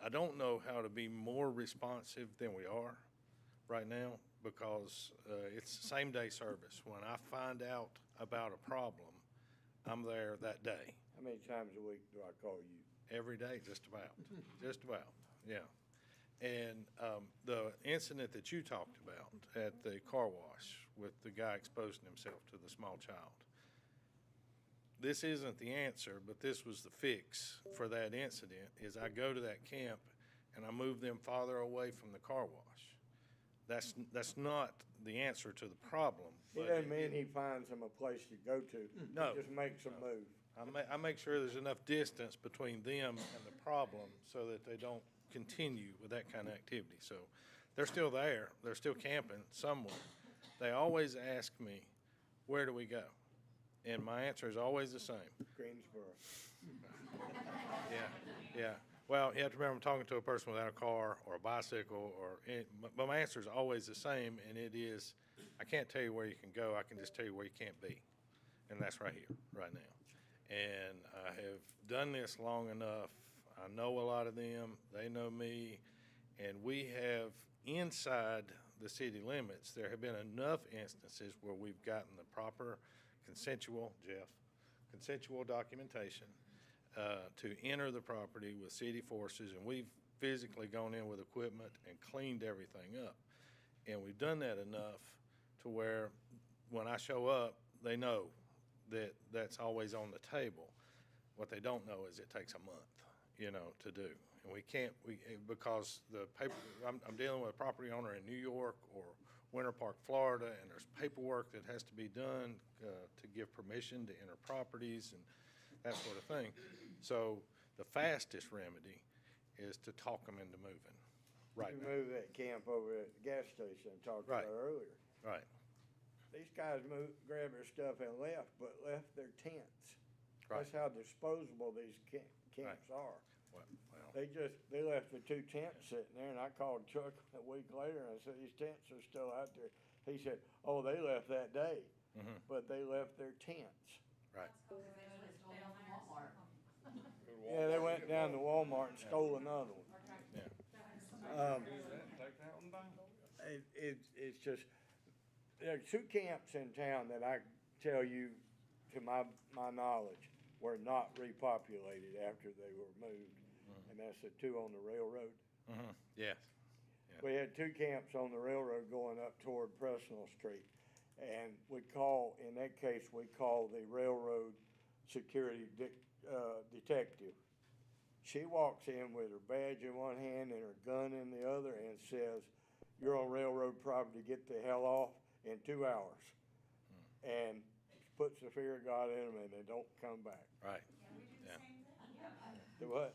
I don't know how to be more responsive than we are right now, because it's same day service. When I find out about a problem, I'm there that day. How many times a week do I call you? Every day, just about, just about, yeah. And the incident that you talked about at the car wash with the guy exposing himself to the small child, this isn't the answer, but this was the fix for that incident, is I go to that camp and I move them farther away from the car wash. That's not the answer to the problem. It doesn't mean he finds them a place to go to. No. He just makes them move. I make sure there's enough distance between them and the problem so that they don't continue with that kind of activity. So they're still there. They're still camping somewhere. They always ask me, where do we go? And my answer is always the same. Greensboro. Yeah. Well, you have to remember, I'm talking to a person without a car or a bicycle, but my answer is always the same, and it is, I can't tell you where you can go. I can just tell you where you can't be. And that's right here, right now. And I have done this long enough. I know a lot of them. They know me. And we have, inside the city limits, there have been enough instances where we've gotten the proper consensual documentation to enter the property with city forces. And we've physically gone in with equipment and cleaned everything up. And we've done that enough to where when I show up, they know that that's always on the table. What they don't know is it takes a month, to do. And we can't, because I'm dealing with a property owner in New York or Winter Park, Florida, and there's paperwork that has to be done to give permission to enter properties and that sort of thing. So the fastest remedy is to talk them into moving right You now. moved that camp over at the gas station I talked Right. about earlier. Right. These guys grabbed their stuff and left, but left their tents. Right. That's how disposable these camps are. Well, They left the 2 tents sitting there, and I called Chuck a week later and I said, these tents are still out there. He said, oh, they left that day. but they left their tents. Right. Yeah, they went down to Walmart and stole another one. Take that one down. It's just, there are two camps in town that I tell you, to my knowledge, were not repopulated after they were moved. And that's the two on the railroad. Yes. We had two camps on the railroad going up toward Presnell Street. And in that case, we called the railroad security detective. She walks in with her badge in one hand and her gun in the other and says, "You're on railroad property, get the hell off in 2 hours." And puts the fear of God in them and they don't come back. Right. Do what?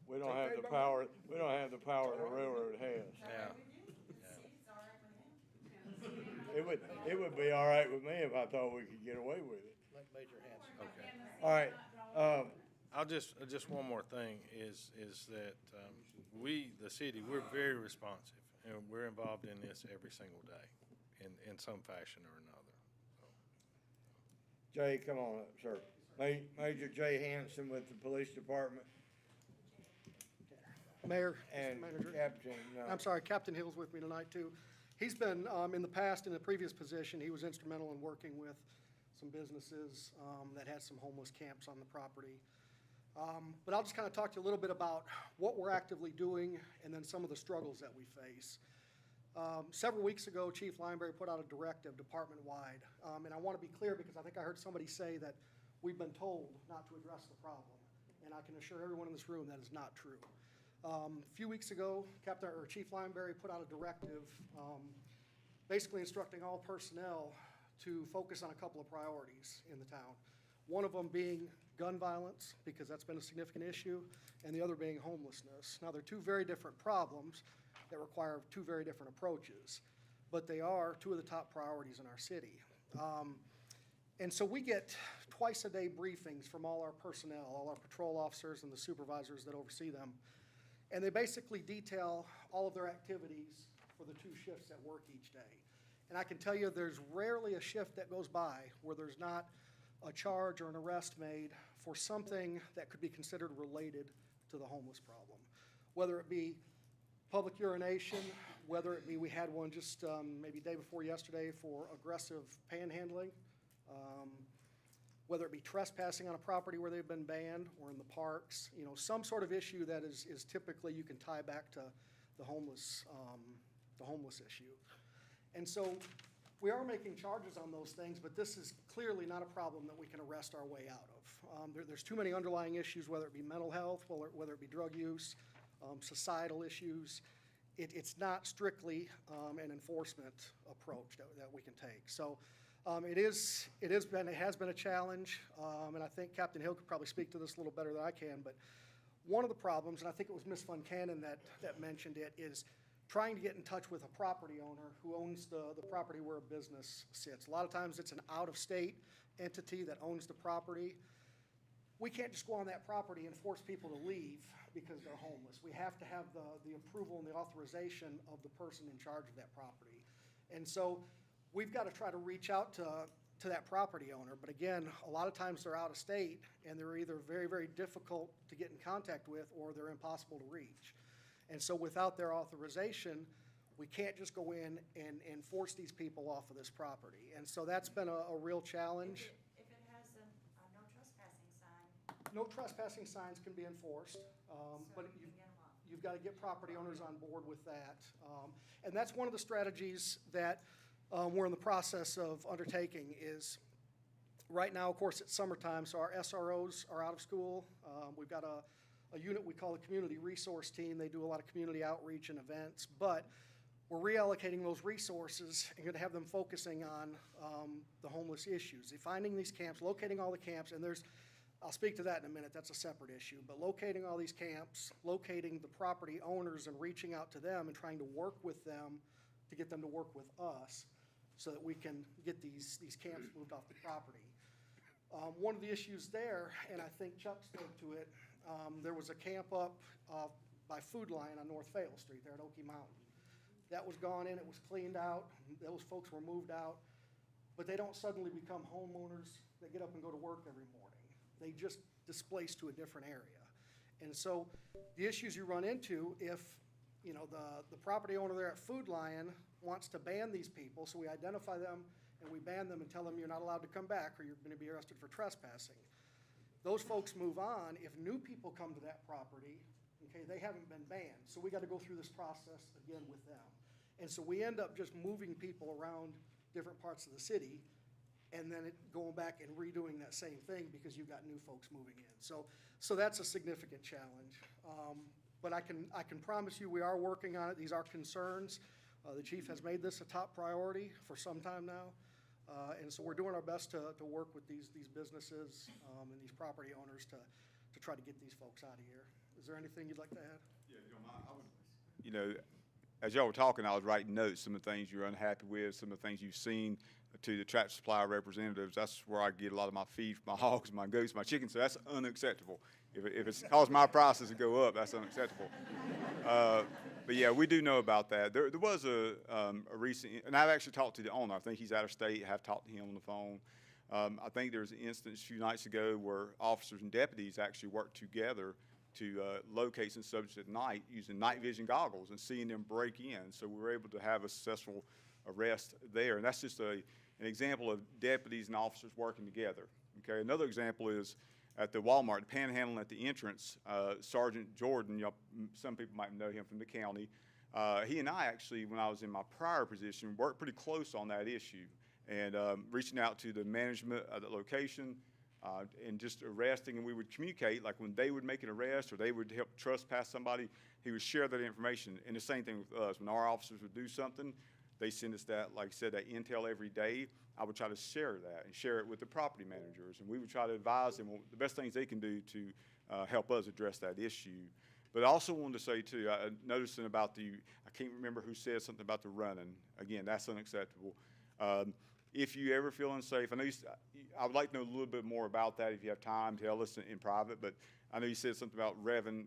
We don't have the power, we don't have the power the railroad has. Yeah. It would be all right with me if I thought we could get away with it. Like Major Hanson. Okay. All right, I'll just one more thing is that, we, the city, we're very responsive and we're involved in this every single day in some fashion or another. Jay, come on up, sir. Major Jay Hanson with the police department Mayor, and Mr. Manager. Captain. I'm sorry, Captain Hill's with me tonight, too. He's been, in the past, in a previous position, he was instrumental in working with some businesses that had some homeless camps on the property. But I'll just kind of talk to you a little bit about what we're actively doing and then some of the struggles that we face. Several weeks ago, Chief Lineberry put out a directive department-wide. And I want to be clear because I think I heard somebody say that we've been told not to address the problem. And I can assure everyone in this room that is not true. A few weeks ago, Chief Lineberry put out a directive basically instructing all personnel to focus on a couple of priorities in the town. One of them being gun violence, because that's been a significant issue, and the other being homelessness. Now, they're two very different problems that require two very different approaches, but they are two of the top priorities in our city. And so we get twice-a-day briefings from all our personnel, all our patrol officers and the supervisors that oversee them. And they basically detail all of their activities for the two shifts at work each day. And I can tell you there's rarely a shift that goes by where there's not a charge or an arrest made for something that could be considered related to the homeless problem. Whether it be public urination, whether it be, we had one just maybe day before yesterday for aggressive panhandling, whether it be trespassing on a property where they've been banned or in the parks, some sort of issue that is typically you can tie back to the homeless issue. And so we are making charges on those things, but this is clearly not a problem that we can arrest our way out of. There's too many underlying issues, whether it be mental health, whether it be drug use, societal issues. It's not strictly an enforcement approach that we can take. So it has been a challenge, and I think Captain Hill could probably speak to this a little better than I can, but one of the problems, and I think it was Ms. Funcannon that mentioned it, is trying to get in touch with a property owner who owns the property where a business sits. A lot of times it's an out-of-state entity that owns the property. We can't just go on that property and force people to leave because they're homeless. We have to have the approval and the authorization of the person in charge of that property. And so we've got to try to reach out to that property owner. But again, a lot of times they're out of state and they're either very, very difficult to get in contact with or they're impossible to reach. And so without their authorization, we can't just go in and force these people off of this property. And so that's been a real challenge. If it has a no trespassing sign. No trespassing signs can be enforced, but you've got to get property owners on board with that. And that's one of the strategies that we're in the process of undertaking is right now, of course, it's summertime, so our SROs are out of school. We've got a unit we call the Community Resource Team. They do a lot of community outreach and events, but we're reallocating those resources and going to have them focusing on the homeless issues. Finding these camps, locating all the camps, and I'll speak to that in a minute, that's a separate issue, but locating all these camps, locating the property owners and reaching out to them and trying to work with them to get them to work with us so that we can get these camps moved off the property. One of the issues there, and I think Chuck spoke to it, there was a camp up by Food Lion on North Vale Street there at Okie Mountain. that was gone in, it was cleaned out, those folks were moved out, but they don't suddenly become homeowners that get up and go to work every morning. They just displace to a different area. And so the issues you run into if, you know, the property owner there at Food Lion wants to ban these people, so we identify them and we ban them and tell them you're not allowed to come back or you're going to be arrested for trespassing. Those folks move on. If new people come to that property, okay, they haven't been banned. So we got to go through this process again with them. And so we end up just moving people around different parts of the city and then going back and redoing that same thing because you've got new folks moving in. So that's a significant challenge. But I can promise you we are working on it. These are concerns. The chief has made this a top priority for some time now. And so we're doing our best to work with these businesses and these property owners to try to get these folks out of here. Is there anything you'd like to add? Yeah, I would, you know, as y'all were talking, I was writing notes, some of the things you're unhappy with, some of the things you've seen to the Tractor Supply representatives. That's where I get a lot of my feed for my hogs, my goats, my chickens, so that's unacceptable. If it's caused my prices to go up, that's unacceptable. But yeah, we do know about that. There was a recent, and I've actually talked to the owner. I think he's out of state. I have talked to him on the phone. I think there was an instance a few nights ago where officers and deputies actually worked together to locate some subjects at night using night vision goggles and seeing them break in. So we were able to have a successful arrest there. And that's just an example of deputies and officers working together. Okay, another example is at the Walmart, panhandling at the entrance, Sergeant Jordan, you know, some people might know him from the county. He and I actually, when I was in my prior position, worked pretty close on that issue and reaching out to the management of the location and just arresting, and we would communicate, like when they would make an arrest or they would help trespass somebody, he would share that information. And the same thing with us. When our officers would do something, they send us that, like I said, that intel every day. I would try to share that and share it with the property managers, and we would try to advise them the best things they can do to help us address that issue. But I also wanted to say, too, I noticed about I can't remember who said something about the running. Again, that's unacceptable. If you ever feel unsafe, I would like to know a little bit more about that if you have time. Tell us in private, but I know you said something about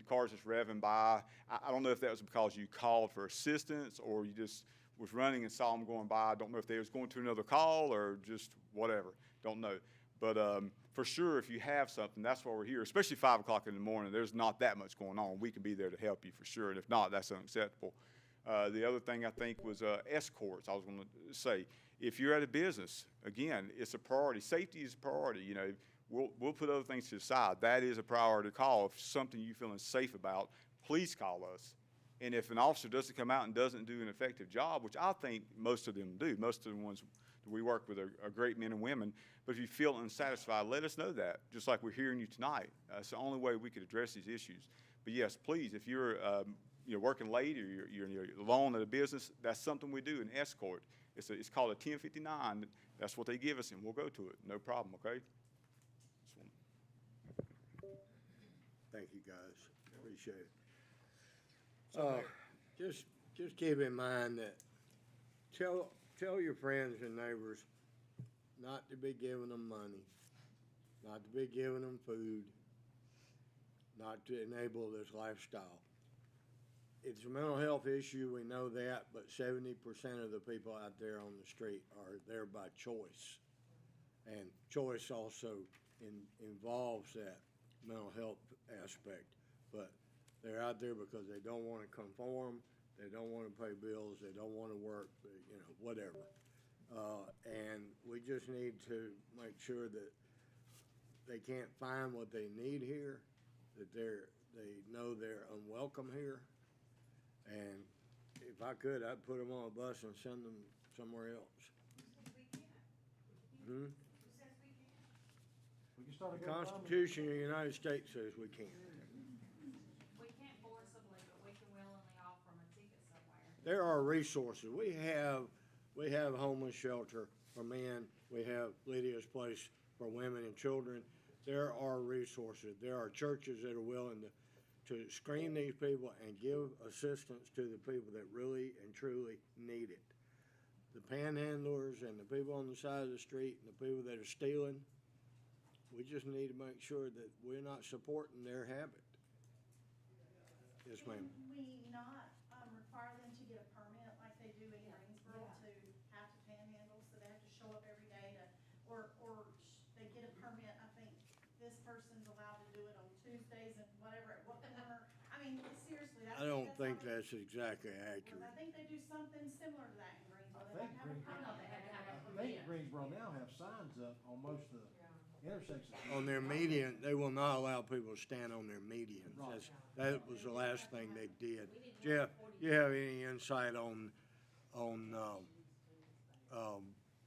cars just revving by. I don't know if that was because you called for assistance or you just was running and saw them going by. I don't know if they was going to another call or just whatever. Don't know. But for sure, if you have something, that's why we're here, especially 5 o'clock in the morning. There's not that much going on. We can be there to help you for sure. And if not, that's unacceptable. The other thing I think was escorts. I was going to say, if you're at a business, again, it's a priority. Safety is a priority. You know, we'll put other things to the side. That is a priority call. If something you're feeling safe about, please call us. And if an officer doesn't come out and doesn't do an effective job, which I think most of them do, most of the ones that we work with are great men and women, but if you feel unsatisfied, let us know that, just like we're hearing you tonight. It's the only way we could address these issues. But yes, please, if you're working late or you're alone at a business, that's something we do, an escort. It's called a 1059. That's what they give us, and we'll go to it. No problem, okay? Thank you, guys. Appreciate it. Just keep in mind that tell your friends and neighbors not to be giving them money, not to be giving them food, not to enable this lifestyle. It's a mental health issue, we know that, but 70% of the people out there on the street are there by choice. And choice also involves that mental health aspect. But they're out there because they don't want to conform, they don't want to pay bills, they don't want to work, you know, whatever. And we just need to make sure that they can't find what they need here, that they know they're unwelcome here. And if I could, I'd put them on a bus and send them somewhere else. Hmm? The Constitution of the United States says we can't. We can't forcibly, but we can willingly offer them a ticket somewhere. There are resources. We have a homeless shelter for men. We have Lydia's Place for women and children. There are resources. There are churches that are willing to screen these people and give assistance to the people that really and truly need it. The panhandlers and the people on the side of the street and the people that are stealing, we just need to make sure that we're not supporting their habit. Yes, ma'am. Can we not require them to get a permit like person's allowed to do it on Tuesdays and whatever, at what corner. I mean, seriously, that's. I don't that's think how they- that's exactly Well, accurate. I think they do something similar to that in Greensboro. I think Greensboro now have signs up on most of the intersections. On their median, they will not allow people to stand on their medians. That was the last thing they did. Jeff, you have any insight on,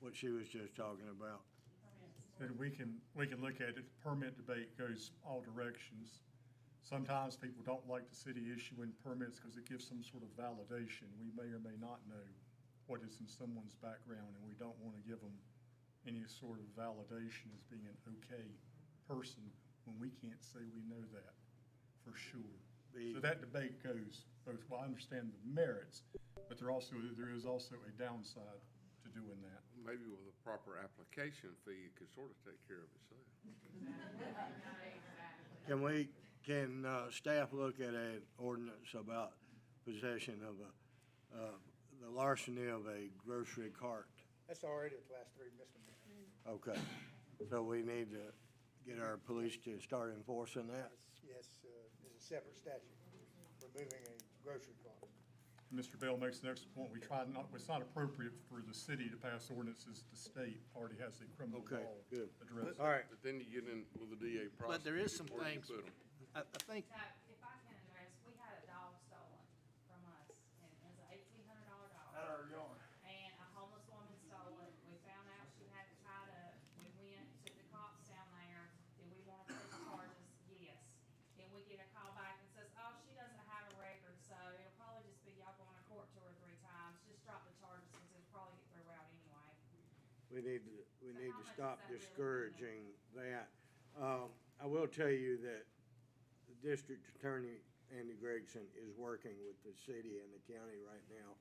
what she was just talking about? And we can look at it, the permit debate goes all directions. Sometimes people don't like the city issuing permits because it gives some sort of validation. We may or may not know what is in someone's background, and we don't want to give them any sort of validation as being an okay person when we can't say we know that for sure. So that debate goes both, well, I understand the merits, but there is also a downside to doing that. Maybe with a proper application fee, it could sort of take care of itself. Can staff look at an ordinance about possession of the larceny of a grocery cart? That's already a class 3 misdemeanor. Okay, so we need to get our police to start enforcing that? Yes, there's a separate statute removing a grocery cart. Mr. Bell makes an excellent point. It's not appropriate for the city to pass ordinances. The state already has the criminal law addressed. All right. But then you get in with the DA process. But there is some where do you things, put 'em? I think, So if I can address, we had a dog stolen from us, and it was an $1,800 dog. Out of our yard. And a homeless woman stole it. We found out she had it tied up. We went, took the cops down there. Did we want to press charges? Yes. Then we get a call back and says, oh, she doesn't have a record, so it'll probably just be y'all going to court 2 or 3 times. Just drop the charges because it'll probably get thrown out anyway. We need to stop discouraging that. I will tell you that the district attorney, Andy Gregson, is working with the city and the county right now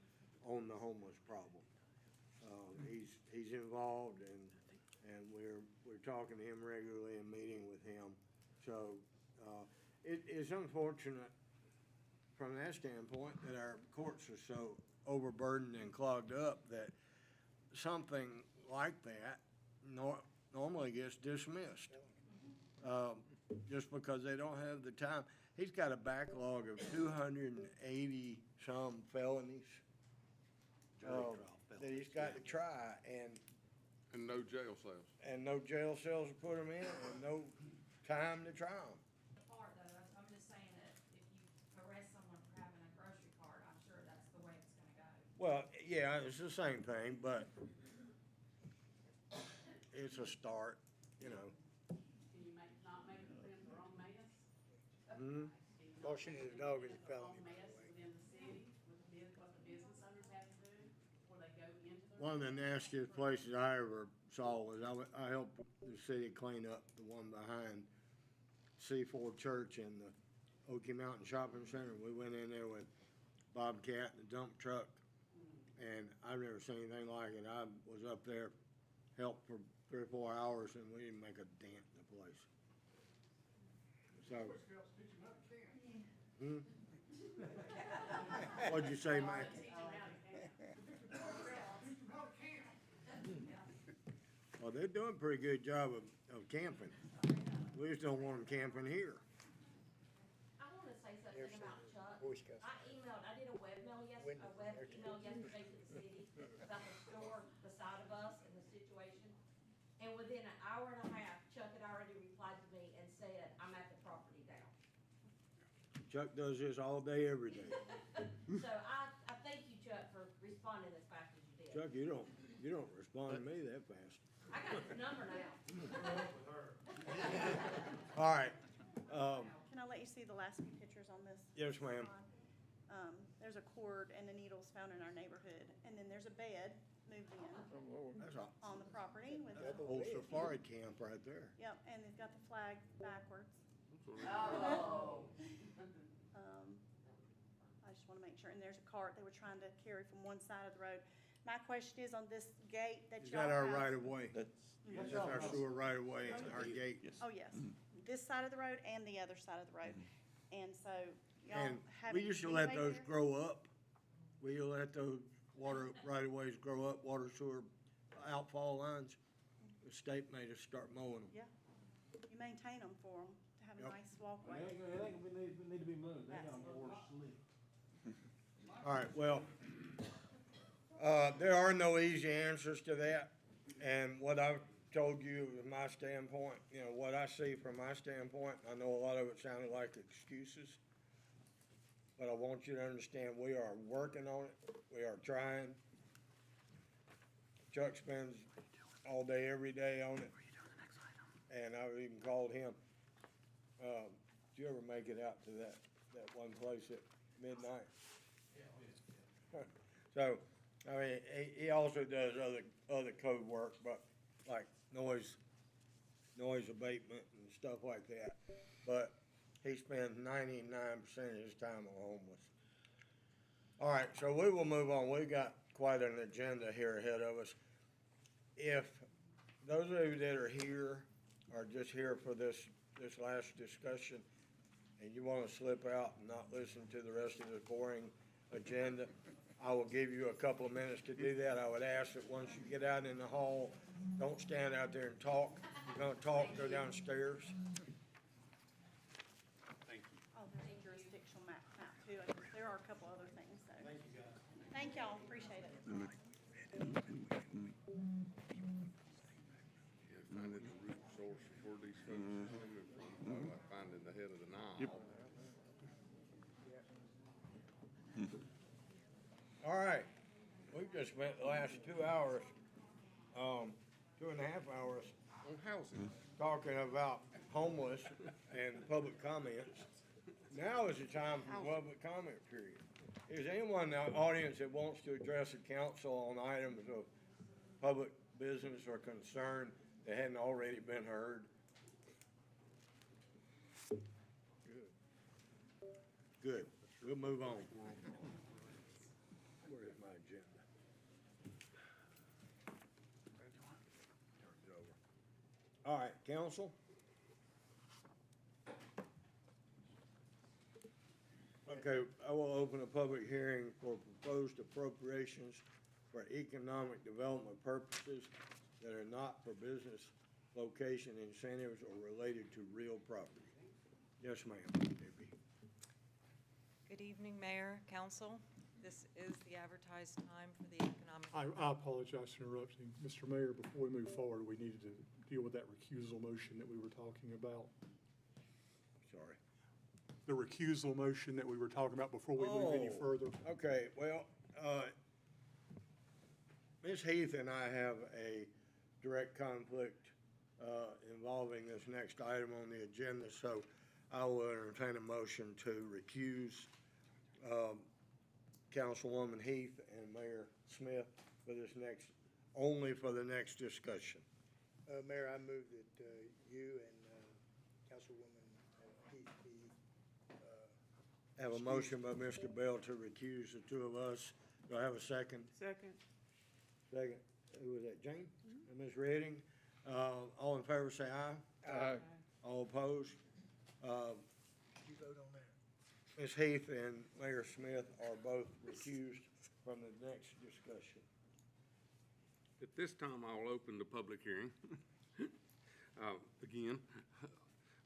on the homeless problem. He's involved and we're talking to him regularly and meeting with him. So, it is unfortunate from that standpoint that our courts are so overburdened and clogged up that something like that normally gets dismissed. Just because they don't have the time. He's got a backlog of 280 some felonies that he's got to try, and no jail cells. And no jail cells to put them in, and no time to try them. Part though, I'm just saying that if you arrest someone for having a grocery cart, I'm sure that's the way it's gonna go. Well, yeah, it's the same thing, but it's a start, you know. Can you not make them their own mess? Hmm? Washing a dog is a felony, by the Mess way. within the city, with what the business owners have to do, before they go into their. One of the nastiest places I ever saw was I helped the city clean up the one behind C4 Church and the Okie Mountain Shopping Center. We went in there with Bobcat and a dump truck, and I've never seen anything like it. I was up there, helped for 3 or 4 hours, and we didn't make a dent in the place. So. Hmm? What'd you say, Mike? Well, they're doing a pretty good job of camping. We just don't want them camping here. I want to say something about Chuck. I did a web email yesterday to the city about the store beside of us and the situation. And within an hour and a half, Chuck had already replied to me and said, I'm at the property now. Chuck does this all day, every day. So I thank you, Chuck, for responding as fast as you did. Chuck, you don't respond to me that fast. I got his number now. All right. Can I let you see the last few pictures on this? Yes, ma'am. There's a cord and the needles found in our neighborhood, and then there's a bed moved in That's on the property with a whole safari camp right there. Yep, and they've got the flag backwards. Oh. I just want to make sure, and there's a cart they were trying to carry from one side of the road. My question is on this gate that Is y'all that our have- right of way? That's our sewer right of way, and our gate. Oh, yes. This side of the road and the other side of the road. And so y'all And have. we used to let those grow up. We let those water right of ways grow up, water sewer outfall lines. The state made us start mowing them. Yeah. you maintain them for them, to have a Yep. nice walkway. It ain't gonna need to be moved, they got more sleep. All right, well, there are no easy answers to that. And what I've told you is my standpoint, you know, what I see from my standpoint, I know a lot of it sounded like excuses. But I want you to understand, we are working on it, we are trying. Chuck spends all day, every day on it. And I've even called him. Did you ever make it out to that one place at midnight? So, I mean, he also does other code work, but like noise abatement and stuff like that. But he spends 99% of his time on homeless. All right, so we will move on. We've got quite an agenda here ahead of us. If those of you that are here are just here for this last discussion, and you want to slip out and not listen to the rest of the boring agenda, I will give you a couple of minutes to do that. I would ask that once you get out in the hall, don't stand out there and talk. If you're gonna talk, go downstairs. Oh, there's a jurisdictional map too. There are a couple other things, so. Thank you, guys. Thank y'all, appreciate it. Finding the root source of where these funds are coming from, like finding the head of the Nile. All right, we've just spent the last 2 hours, 2.5 hours On housing. talking about homeless and public comments. Now is the time for public comment period. Is anyone in the audience that wants to address the council on items of public business or concern that hadn't already been heard? Good. We'll move on. Where is my agenda? Turn it over. All right, council. Okay, I will open a public hearing for proposed appropriations for economic development purposes that are not for business location incentives or related to real property. Yes, ma'am. Debbie. Good evening, Mayor, Council. This is the advertised time for the economic. I apologize for interrupting. Mr. Mayor, before we move forward, we needed to deal with that recusal motion that we were talking about. Sorry. The recusal motion that we were talking about before we move any further. Okay, well, Ms. Heath and I have a direct conflict involving this next item on the agenda, so I will entertain a motion to recuse Councilwoman Heath and Mayor Smith for this next, only for the next discussion. Mayor, I move that you and Councilwoman Heath be Have a motion by Mr. Bell to recuse the two of us. Do I have a second? Second. Second. Who was that, Jane? And Ms. Redding? All in favor, say aye. Aye. All opposed? You vote on that. Ms. Heath and Mayor Smith are both recused from the next discussion. At this time, I'll open the public hearing. Again,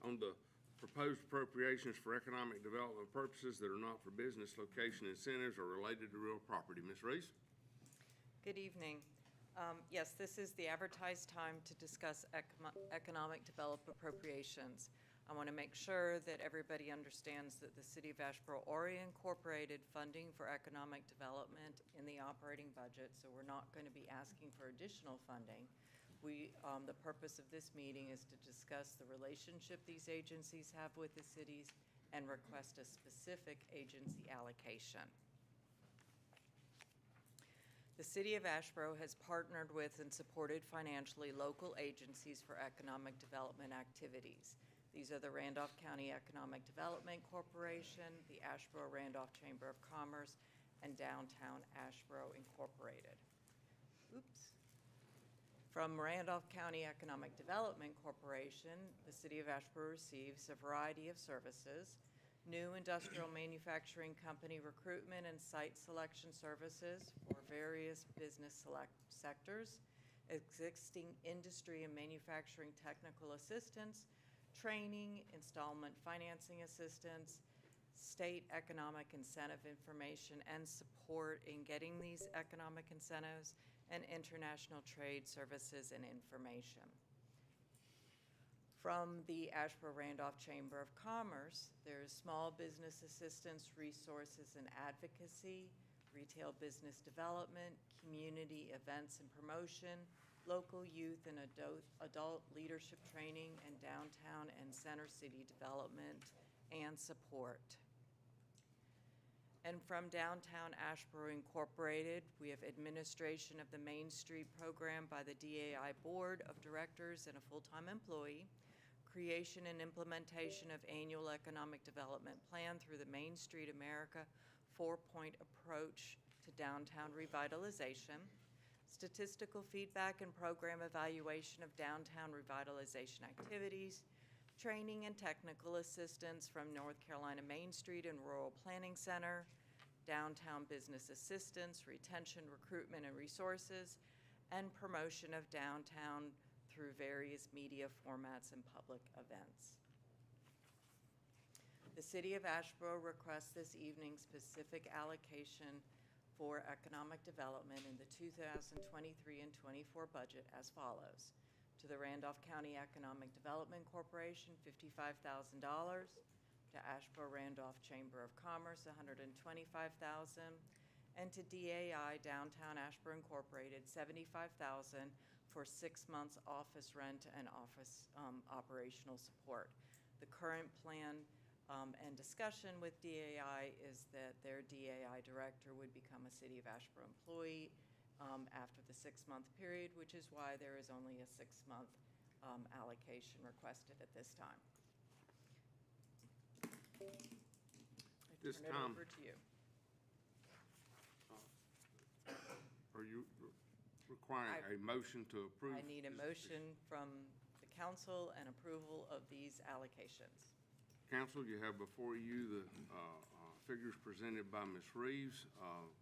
on the proposed appropriations for economic development purposes that are not for business location incentives or related to real property. Ms. Reese? Good evening. Yes, this is the advertised time to discuss economic development appropriations. I want to make sure that everybody understands that the City of Asheboro already incorporated funding for economic development in the operating budget, so we're not going to be asking for additional funding. The purpose of this meeting is to discuss the relationship these agencies have with the cities and request a specific agency allocation. The City of Asheboro has partnered with and supported financially local agencies for economic development activities. These are the Randolph County Economic Development Corporation, the Asheboro-Randolph Chamber of Commerce, and Downtown Asheboro Incorporated. Oops. From Randolph County Economic Development Corporation, the City of Asheboro receives a variety of services: new industrial manufacturing company recruitment and site selection services for various business sectors, existing industry and manufacturing technical assistance, training, installment financing assistance, state economic incentive information and support in getting these economic incentives, and international trade services and information. From the Asheboro-Randolph Chamber of Commerce, there's small business assistance, resources and advocacy, retail business development, community events and promotion, local youth and adult leadership training, and downtown and center city development and support. And from Downtown Asheboro Incorporated, we have administration of the Main Street program by the DAI Board of Directors and a full-time employee, creation and implementation of annual economic development plan through the Main Street America 4-point approach to downtown revitalization, statistical feedback and program evaluation of downtown revitalization activities, training and technical assistance from North Carolina Main Street and Rural Planning Center, downtown business assistance, retention, recruitment, and resources, and promotion of downtown through various media formats and public events. The City of Asheboro requests this evening specific allocation for economic development in the 2023 and 24 budget as follows. To the Randolph County Economic Development Corporation, $55,000. To Asheboro-Randolph Chamber of Commerce, $125,000. And to DAI Downtown Asheboro Incorporated, $75,000 for 6 months office rent and office operational support. The current plan and discussion with DAI is that their DAI director would become a City of Asheboro employee after the 6-month period, which is why there is only a 6-month allocation requested at this time. I turn it over to you. Are you requiring a motion to approve? I need a motion from the council and approval of these allocations. Council, you have before you the figures presented by Ms. Reeves.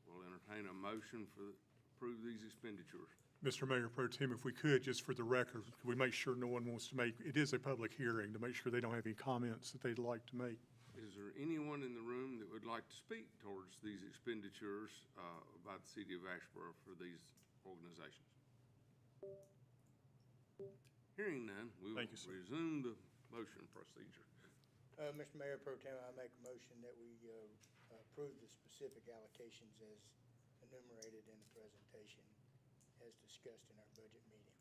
We'll entertain a motion for approve these expenditures. Mr. Mayor Pro Tem, if we could, just for the record, could we make sure no one wants to make, it is a public hearing, to make sure they don't have any comments that they'd like to make. Is there anyone in the room that would like to speak towards these expenditures by the City of Asheboro for these organizations? Hearing none, we will resume the motion procedure. Mr. Mayor Pro Tem, I make a motion that we approve the specific allocations as enumerated in the presentation as discussed in our budget meeting.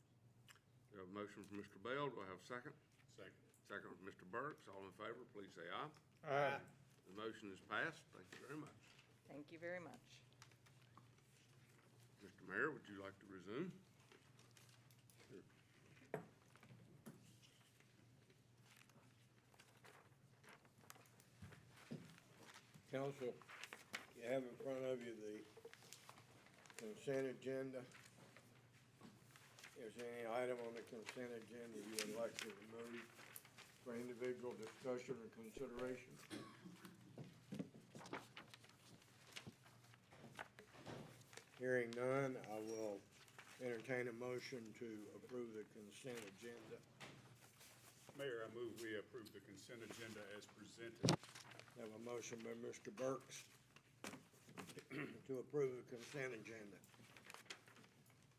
We have a motion from Mr. Bell. Do I have a second? Second. Second from Mr. Burks. All in favor, please say aye. Aye. The motion is passed. Thank you very much. Thank you very much. Mr. Mayor, would you like to resume? Council, you have in front of you the consent agenda. Is there any item on the consent agenda you would like to remove for individual discussion or consideration? Hearing none, I will entertain a motion to approve the consent agenda. Mayor, I move we approve the consent agenda as presented. I have a motion by Mr. Burks to approve the consent agenda.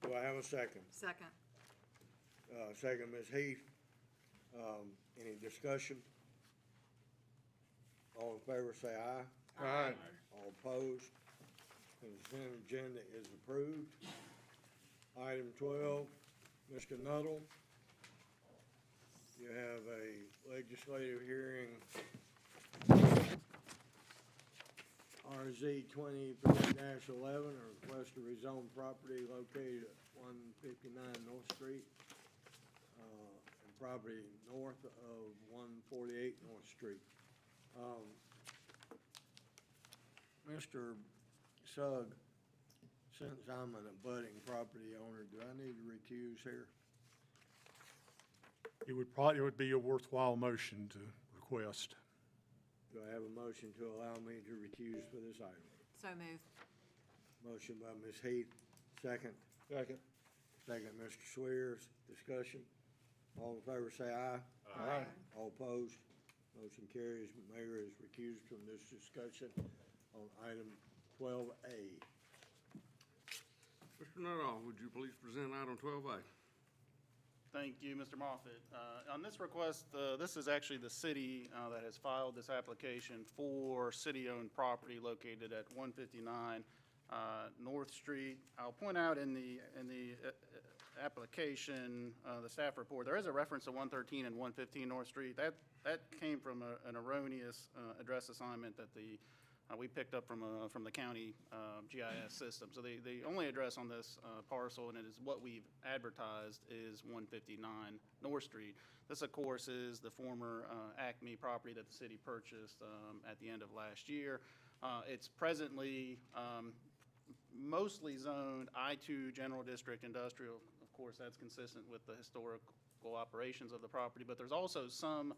Do I have a second? Second. Second, Ms. Heath. Any discussion? All in favor, say aye. Aye. All opposed? Consent agenda is approved. Item 12, Mr. Nuttall. You have a legislative hearing, RZ 23-11, a request to rezone property located at 159 North Street, and property north of 148 North Street. Mr. Sugg, since I'm an abutting property owner, do I need to recuse here? It would be a worthwhile motion to request. Do I have a motion to allow me to recuse for this item? So moved. Motion by Ms. Heath, second. Second. Second, Mr. Swears. Discussion. All in favor, say aye. Aye. All opposed? Motion carries. Mayor is recused from this discussion on item 12A. Mr. Nuttall, would you please present item 12A? Thank you, Mr. Moffitt. On this request, this is actually the city that has filed this application for city-owned property located at 159 North Street. I'll point out in the application, the staff report, there is a reference to 113 and 115 North Street. That came from an erroneous address assignment that we picked up from the county GIS system. So the only address on this parcel, and it is what we've advertised, is 159 North Street. This, of course, is the former Acme property that the city purchased at the end of last year. It's presently mostly zoned I-2 General District Industrial. Of course, that's consistent with the historical operations of the property, but there's also some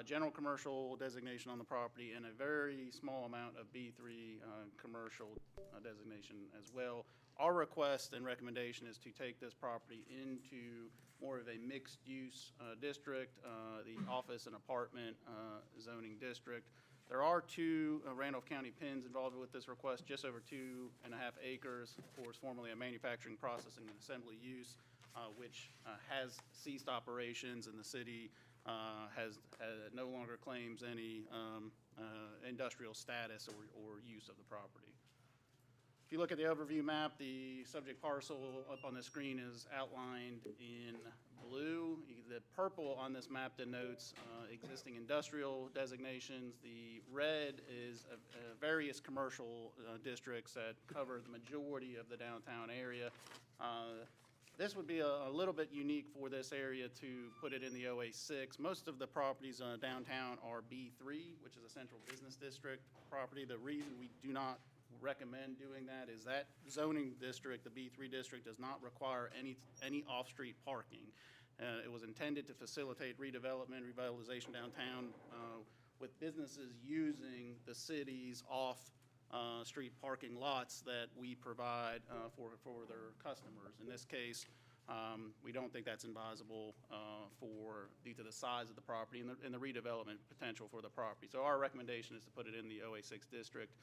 general commercial designation on the property and a very small amount of B3 commercial designation as well. Our request and recommendation is to take this property into more of a mixed-use district, the office and apartment zoning district. There are two Randolph County pins involved with this request, just over 2.5 acres, of course, formerly a manufacturing, processing, and assembly use, which has ceased operations, and the city no longer claims any industrial status or use of the property. If you look at the overview map, the subject parcel up on the screen is outlined in blue. The purple on this map denotes existing industrial designations. The red is various commercial districts that cover the majority of the downtown area. This would be a little bit unique for this area to put it in the OA6. Most of the properties downtown are B3, which is a central business district property. The reason we do not recommend doing that is that zoning district, the B3 district, does not require any off-street parking. It was intended to facilitate redevelopment, revitalization downtown with businesses using the city's off-street parking lots that we provide for their customers. In this case, we don't think that's advisable due to the size of the property and the redevelopment potential for the property. So our recommendation is to put it in the OA6 district.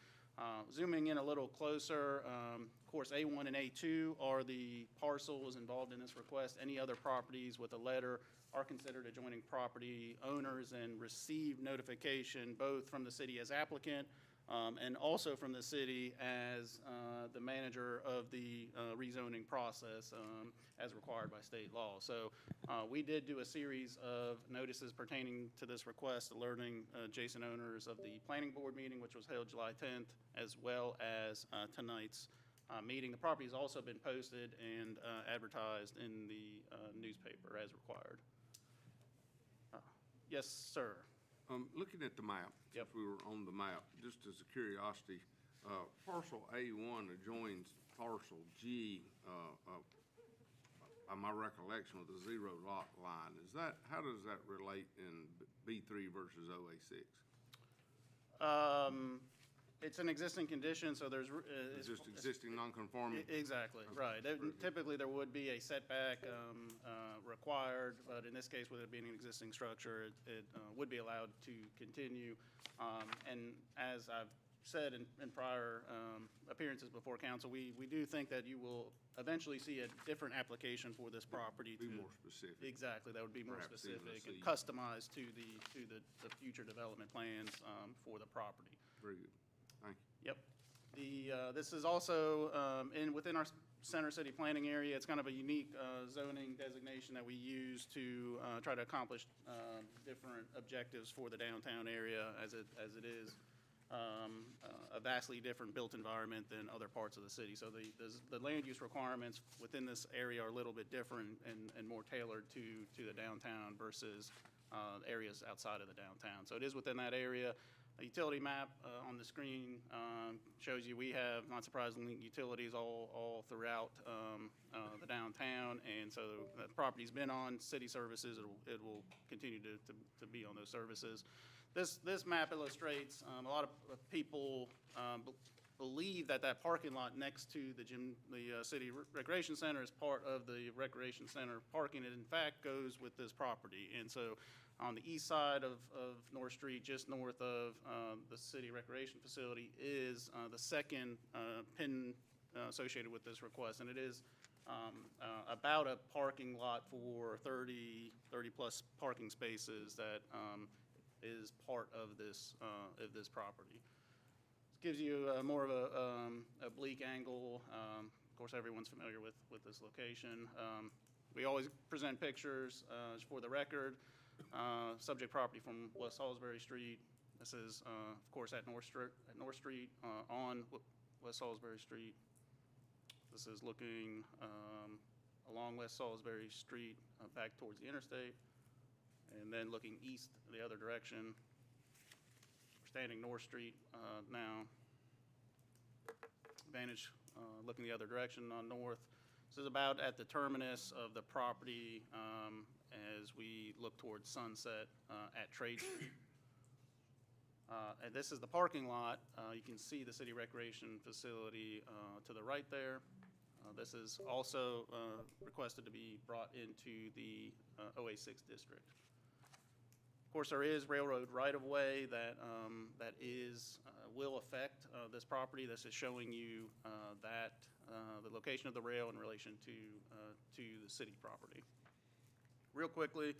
Zooming in a little closer, of course, A1 and A2 are the parcels involved in this request. Any other properties with a letter are considered adjoining property owners and receive notification both from the city as applicant and also from the city as the manager of the rezoning process as required by state law. So we did do a series of notices pertaining to this request, alerting adjacent owners of the planning board meeting, which was held July 10th, as well as tonight's meeting. The property has also been posted and advertised in the newspaper as required. Yes, sir. Looking at the map, if we were on the map, just as a curiosity, parcel A1 adjoins parcel G, my recollection of the zero lot line. How does that relate in B3 versus OA6? It's an existing condition, so there's It's just existing non-conforming? Exactly, right. Typically, there would be a setback required, but in this case, with it being an existing structure, it would be allowed to continue. And as I've said in prior appearances before council, we do think that you will eventually see a different application for this property. Be more specific. Exactly, that would be more Perhaps even specific and a C. customized to the future development plans for the property. Very good. Thank you. Yep. This is also within our center city planning area. It's kind of a unique zoning designation that we use to try to accomplish different objectives for the downtown area as it is a vastly different built environment than other parts of the city. So the land use requirements within this area are a little bit different and more tailored to the downtown versus areas outside of the downtown. So it is within that area. A utility map on the screen shows you we have, not surprisingly, utilities all throughout the downtown, and so the property's been on city services. It will continue to be on those services. This map illustrates a lot of people believe that that parking lot next to the city recreation center is part of the recreation center parking. It in fact goes with this property. And so on the east side of North Street, just north of the city recreation facility, is the second pin associated with this request. And it is about a parking lot for 30 plus parking spaces that is part of this property. This gives you more of a oblique angle. Of course, everyone's familiar with this location. We always present pictures for the record. Subject property from West Salisbury Street. This is, of course, at North Street on West Salisbury Street. This is looking along West Salisbury Street back towards the interstate, and then looking east the other direction. We're standing North Street now. Vantage looking the other direction on north. This is about at the terminus of the property as we look towards Sunset at Trade Street. And this is the parking lot. You can see the city recreation facility to the right there. This is also requested to be brought into the OA6 district. Of course, there is railroad right-of-way that will affect this property. This is showing you the location of the rail in relation to the city property. Real quickly,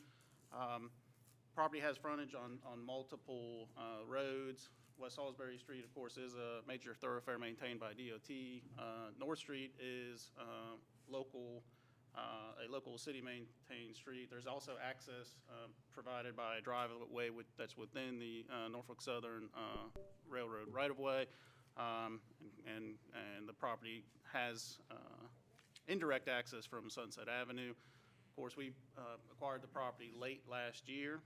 property has frontage on multiple roads. West Salisbury Street, of course, is a major thoroughfare maintained by DOT. North Street is a local city-maintained street. There's also access provided by a driveway that's within the Norfolk Southern Railroad right-of-way, and the property has indirect access from Sunset Avenue. Of course, we acquired the property late last year.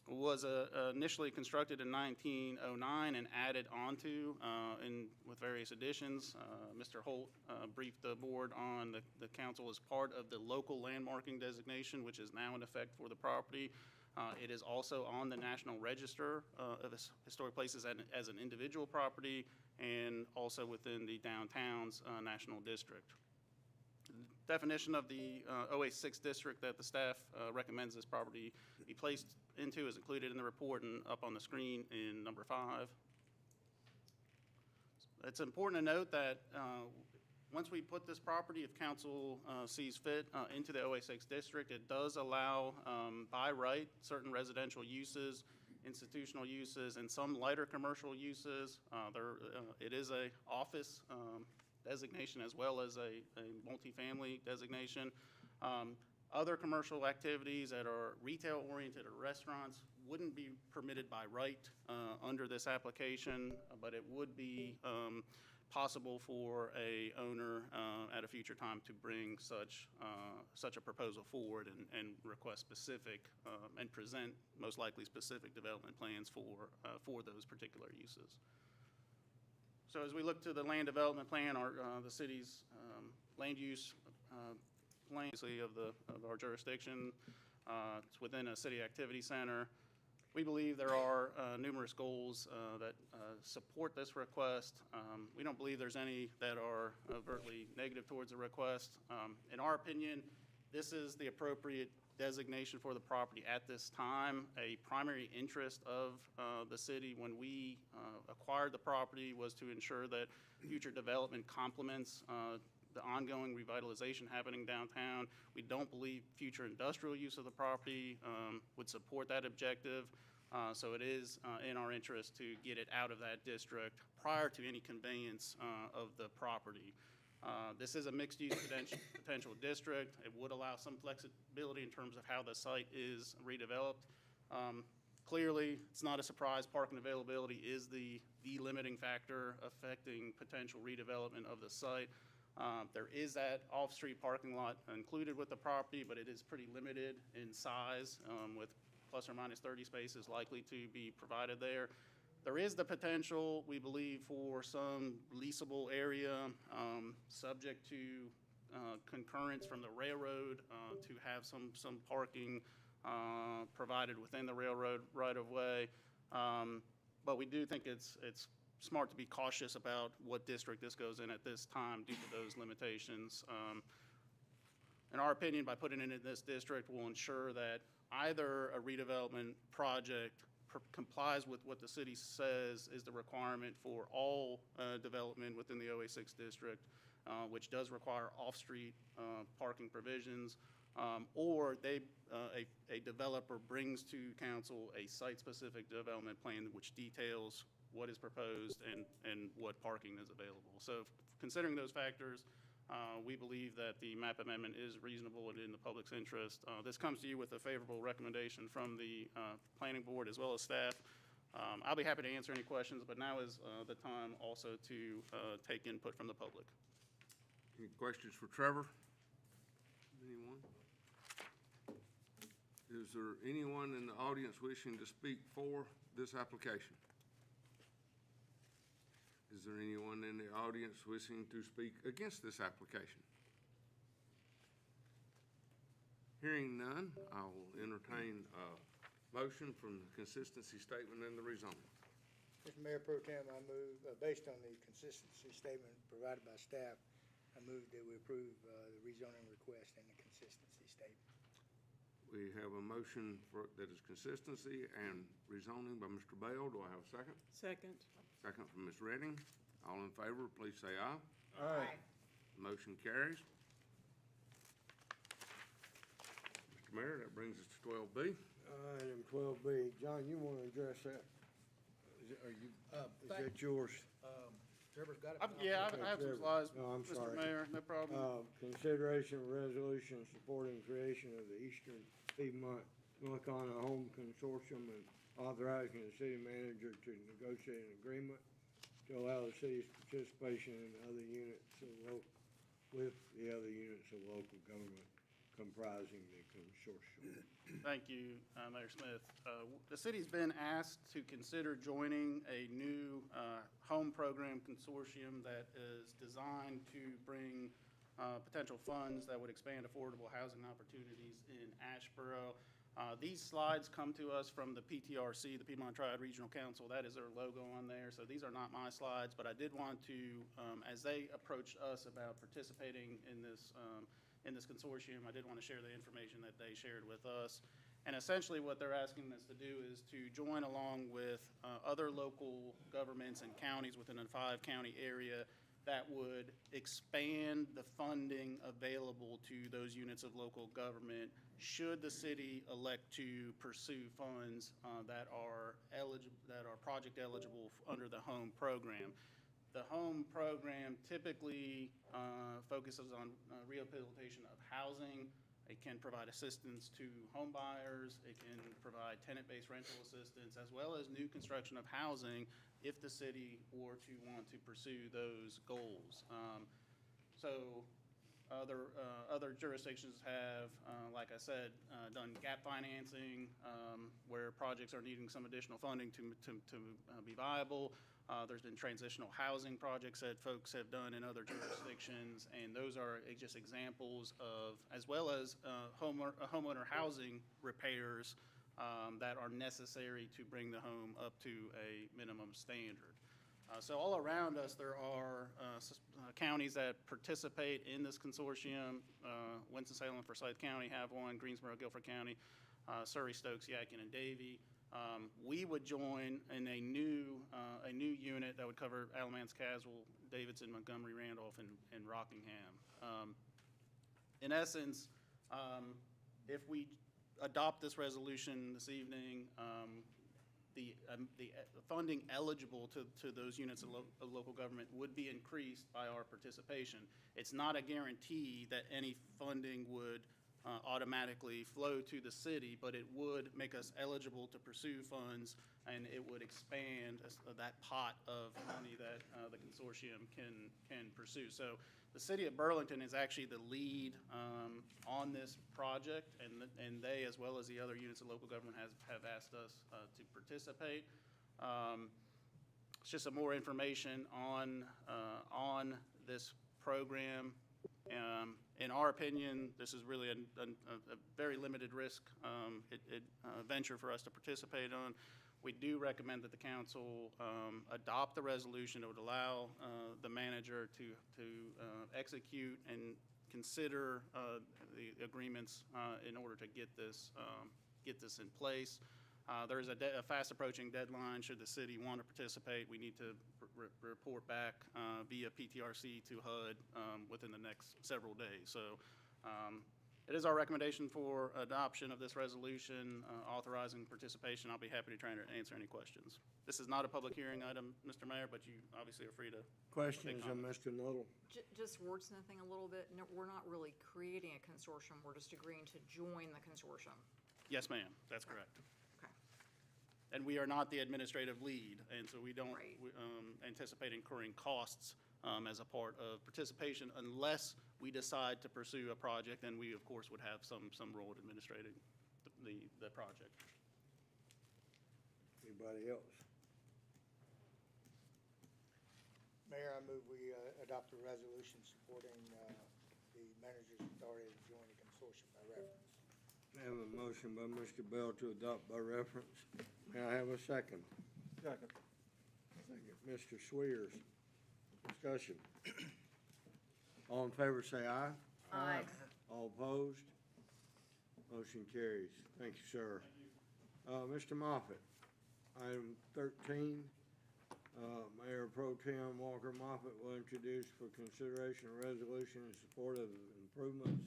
It was initially constructed in 1909 and added onto with various additions. Mr. Holt briefed the board on the council as part of the local landmarking designation, which is now in effect for the property. It is also on the National Register of Historic Places as an individual property, and also within the downtown's National District. The definition of the OA6 district that the staff recommends this property be placed into is included in the report and up on the screen in number 5. It's important to note that once we put this property, if council sees fit, into the OA6 district, it does allow by right certain residential uses, institutional uses, and some lighter commercial uses. It is a office designation as well as a multifamily designation. Other commercial activities that are retail-oriented or restaurants wouldn't be permitted by right under this application, but it would be possible for a owner at a future time to bring such a proposal forward and request specific and present most likely specific development plans for those particular uses. So as we look to the land development plan, the city's land use plan of our jurisdiction, it's within a city activity center. We believe there are numerous goals that support this request. We don't believe there's any that are overtly negative towards the request. In our opinion, this is the appropriate designation for the property at this time. A primary interest of the city when we acquired the property was to ensure that future development complements the ongoing revitalization happening downtown. We don't believe future industrial use of the property would support that objective. So it is in our interest to get it out of that district prior to any conveyance of the property. This is a mixed-use potential district. It would allow some flexibility in terms of how the site is redeveloped. Clearly, it's not a surprise, parking availability is the limiting factor affecting potential redevelopment of the site. There is that off-street parking lot included with the property, but it is pretty limited in size, with plus or minus 30 spaces likely to be provided there. There is the potential, we believe, for some leasable area, subject to concurrence from the railroad, to have some parking provided within the railroad right-of-way. But we do think it's smart to be cautious about what district this goes in at this time due to those limitations. In our opinion, by putting it in this district, will ensure that either a redevelopment project complies with what the city says is the requirement for all development within the OA6 district, which does require off-street parking provisions, or a developer brings to council a site-specific development plan which details what is proposed and what parking is available. So considering those factors, we believe that the map amendment is reasonable and in the public's interest. This comes to you with a favorable recommendation from the planning board as well as staff. I'll be happy to answer any questions, but now is the time also to take input from the public. Any questions for Trevor? Anyone? Is there anyone in the audience wishing to speak for this application? Is there anyone in the audience wishing to speak against this application? Hearing none, I will entertain a motion from the consistency statement and the rezoning. Mr. Mayor Pro Tem, I move, based on the consistency statement provided by staff, I move that we approve the rezoning request and the consistency statement. We have a motion that is consistency and rezoning by Mr. Bell. Do I have a second? Second. Second from Ms. Redding. All in favor, please say aye. Aye. Motion carries. Mr. Mayor, that brings us to 12B. Item 12B. John, you want to address that? Is that yours? Trevor's got it. Yeah, I have some slides, No, I'm Mr. sorry. Mayor, no problem. Consideration of resolution supporting creation of the Eastern Piedmont Northern Home Consortium and authorizing the city manager to negotiate an agreement to allow the city's participation in other units of with the other units of local government comprising the consortium. Thank you, Mayor Smith. The city's been asked to consider joining a new home program consortium that is designed to bring potential funds that would expand affordable housing opportunities in Asheboro. These slides come to us from the PTRC, the Piedmont Triad Regional Council. That is their logo on there, so these are not my slides, but I did want to, as they approached us about participating in this consortium, I did want to share the information that they shared with us. And essentially what they're asking us to do is to join along with other local governments and counties within a 5-county area that would expand the funding available to those units of local government should the city elect to pursue funds that are project eligible under the home program. The home program typically focuses on rehabilitation of housing. It can provide assistance to home buyers. It can provide tenant-based rental assistance, as well as new construction of housing if the city were to want to pursue those goals. So other jurisdictions have, like I said, done gap financing where projects are needing some additional funding to be viable. There's been transitional housing projects that folks have done in other jurisdictions, and those are just examples of, as well as homeowner housing repairs that are necessary to bring the home up to a minimum standard. So all around us, there are counties that participate in this consortium. Winston-Salem and Forsyth County have one, Greensboro, Guilford County, Surrey, Stokes, Yadkin, and Davie. We would join in a new unit that would cover Alamance, Caswell, Davidson, Montgomery, Randolph, and Rockingham. In essence, if we adopt this resolution this evening, the funding eligible to those units of local government would be increased by our participation. It's not a guarantee that any funding would automatically flow to the city, but it would make us eligible to pursue funds, and it would expand that pot of money that the consortium can pursue. So the city of Burlington is actually the lead on this project, and they, as well as the other units of local government, have asked us to participate. It's just some more information on this program. In our opinion, this is really a very limited risk venture for us to participate on. We do recommend that the council adopt the resolution that would allow the manager to execute and consider the agreements in order to get this in place. There is a fast approaching deadline. Should the city want to participate, we need to report back via PTRC to HUD within the next several days. So it is our recommendation for adoption of this resolution authorizing participation. I'll be happy to try and answer any questions. This is not a public hearing item, Mr. Mayor, but you obviously are free to. Questions of Mr. Nuttall? Just wordsmithing a little bit. No, we're not really creating a consortium. We're just agreeing to join the consortium. Yes, ma'am. That's correct. Okay. And we are not the administrative lead, and so we don't anticipate incurring costs as a part of participation unless we decide to pursue a project, and we, of course, would have some role in administrating the project. Anybody else? Mayor, I move we adopt a resolution supporting the manager's authority to join the consortium by reference. I have a motion by Mr. Bell to adopt by reference. May I have a second? Second. Second, Mr. Swears. Discussion. All in favor, say aye. Aye. All opposed? Motion carries. Thank you, sir. Mr. Moffett, item 13, Mayor Pro Tem Walker Moffett will introduce for consideration a resolution in support of improvements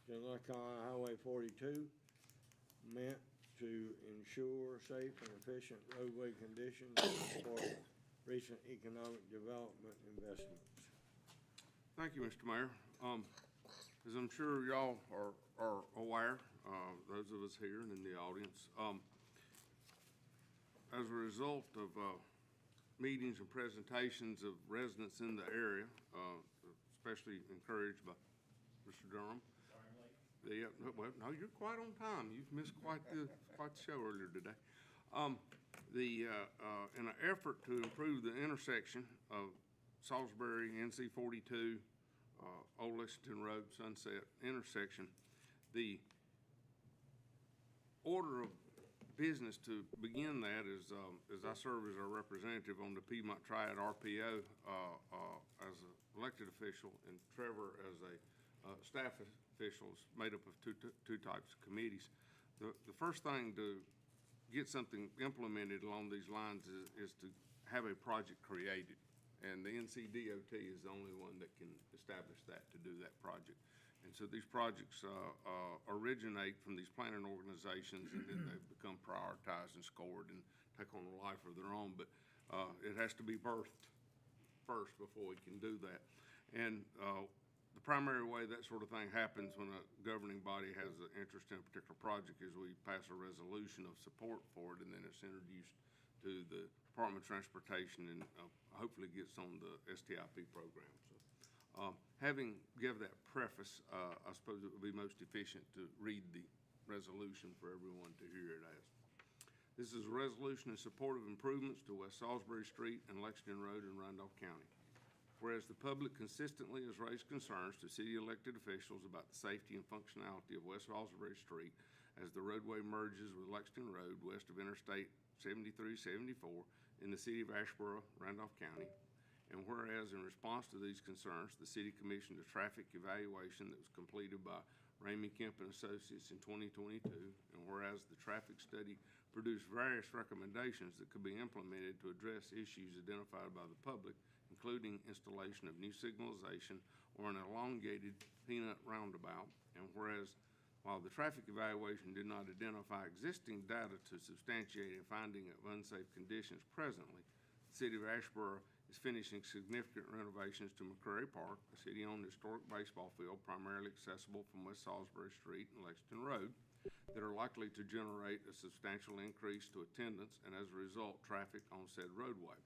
to North Carolina Highway 42 meant to ensure safe and efficient roadway conditions and support recent economic development investments. Thank you, Mr. Mayor. As I'm sure y'all are aware, those of us here and in the audience, as a result of meetings and presentations of residents in the area, especially encouraged by Mr. Durham. Well, no, you're quite on time. You've missed quite the show earlier today. In an effort to improve the intersection of Salisbury, NC 42, Old Lexington Road, Sunset intersection, the order of business to begin that is I serve as a representative on the Piedmont Triad RPO as an elected official, and Trevor as a staff official, made up of two types of committees. The first thing to get something implemented along these lines is to have a project created. And the NCDOT is the only one that can establish that, to do that project. And so these projects originate from these planning organizations, and then they become prioritized and scored and take on a life of their own. But it has to be birthed first before we can do that. And the primary way that sort of thing happens when a governing body has an interest in a particular project is we pass a resolution of support for it, and then it's introduced to the Department of Transportation and hopefully gets on the STIP program. So having give that preface, I suppose it would be most efficient to read the resolution for everyone to hear it as. This is a resolution in support of improvements to West Salisbury Street and Lexington Road in Randolph County. Whereas the public consistently has raised concerns to city elected officials about the safety and functionality of West Salisbury Street as the roadway merges with Lexington Road west of Interstate 73-74 in the city of Asheboro, Randolph County. And whereas in response to these concerns, the city commissioned a traffic evaluation that was completed by Ramey Kemp and Associates in 2022. And whereas the traffic study produced various recommendations that could be implemented to address issues identified by the public, including installation of new signalization or an elongated peanut roundabout. And whereas while the traffic evaluation did not identify existing data to substantiate a finding of unsafe conditions presently, the city of Asheboro is finishing significant renovations to McCrary Park, a city-owned historic baseball field primarily accessible from West Salisbury Street and Lexington Road, that are likely to generate a substantial increase to attendance and, as a result, traffic on said roadway.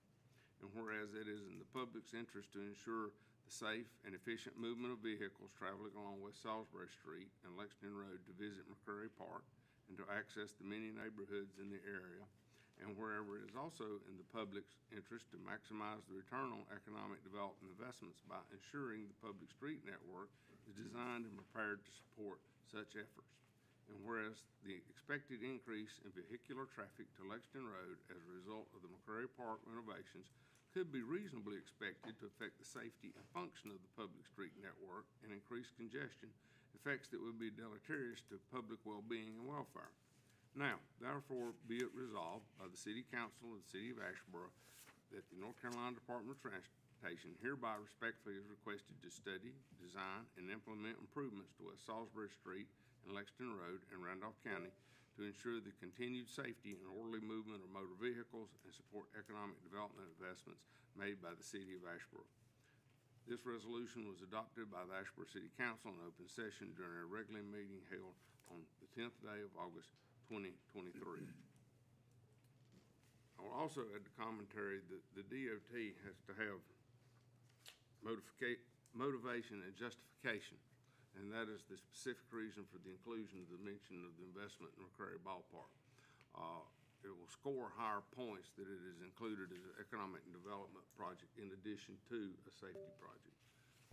And whereas it is in the public's interest to ensure the safe and efficient movement of vehicles traveling along West Salisbury Street and Lexington Road to visit McCrary Park and to access the many neighborhoods in the area, and wherever it is also in the public's interest to maximize the return on economic development investments by ensuring the public street network is designed and prepared to support such efforts. And whereas the expected increase in vehicular traffic to Lexington Road as a result of the McCrary Park renovations could be reasonably expected to affect the safety and function of the public street network and increase congestion, effects that would be deleterious to public well-being and welfare. Now, therefore, be it resolved by the City Council of the City of Asheboro that the North Carolina Department of Transportation hereby respectfully is requested to study, design, and implement improvements to West Salisbury Street and Lexington Road in Randolph County to ensure the continued safety and orderly movement of motor vehicles and support economic development investments made by the City of Asheboro. This resolution was adopted by the Asheboro City Council in open session during a regular meeting held on the 10th day of August 2023. I will also add the commentary that the DOT has to have motivation and justification, and that is the specific reason for the inclusion of the mention of the investment in McCrary Ballpark. It will score higher points that it is included as an economic development project in addition to a safety project.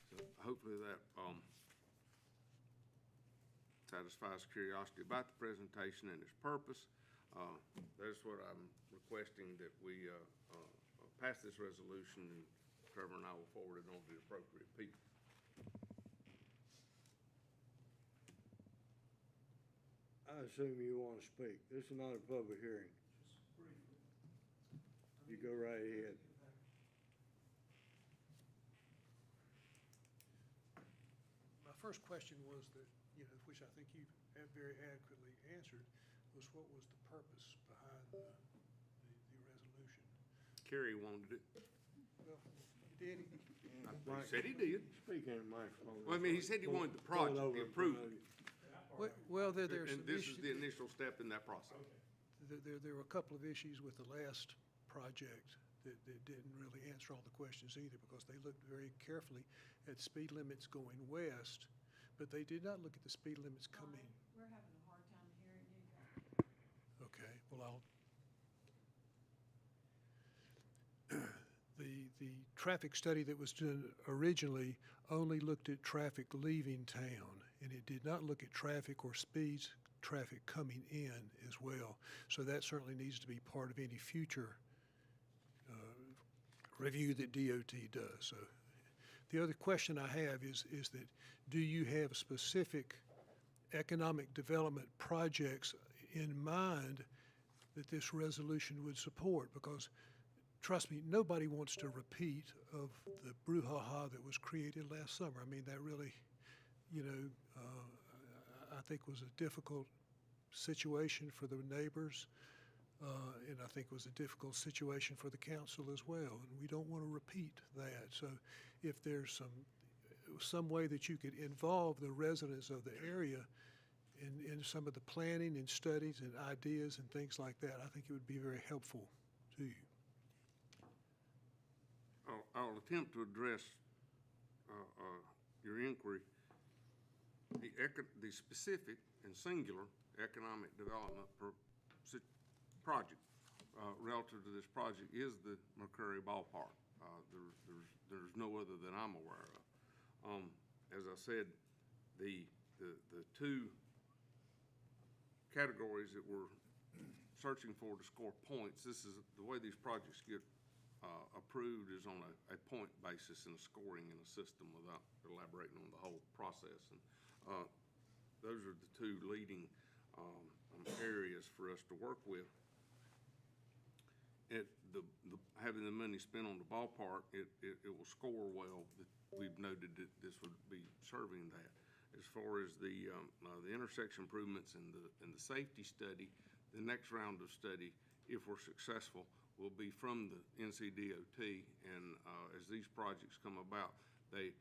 So hopefully that satisfies curiosity about the presentation and its purpose. That's what I'm requesting, that we pass this resolution, and Trevor and I will forward it on to the appropriate people. I assume you want to speak. This is not a public hearing. You go right ahead. My first question was that, which I think you have very adequately answered, was what was the purpose behind the resolution? Kerry wanted it. Well, did he? He said he did. Speak in the microphone. Well, I mean, he said he wanted the project approved. Well, there are some And this issues. is the initial step in that process. There were a couple of issues with the last project that didn't really answer all the questions either, because they looked very carefully at speed limits going west, but they did not look at the speed limits coming. We're having a hard time hearing you. Okay, well, the traffic study that was done originally only looked at traffic leaving town, and it did not look at traffic or speeds, traffic coming in as well. So that certainly needs to be part of any future review that DOT does. So the other question I have is that, do you have specific economic development projects in mind that this resolution would support? Because trust me, nobody wants to repeat of the brouhaha that was created last summer. I mean, that really, I think was a difficult situation for the neighbors, and I think was a difficult situation for the council as well, and we don't want to repeat that. So if there's some way that you could involve the residents of the area in some of the planning and studies and ideas and things like that, I think it would be very helpful to you. I'll attempt to address your inquiry. The specific and singular economic development project relative to this project is the McCrary Ballpark. There's no other that I'm aware of. As I said, the two categories that we're searching for to score points, this is the way these projects get approved, is on a point basis and a scoring in a system, without elaborating on the whole process. And those are the two leading areas for us to work with. Having the money spent on the ballpark, it will score well. We've noted that this would be serving that. As far as the intersection improvements and the safety study, the next round of study, if we're successful, will be from the NCDOT. And as these projects come about, they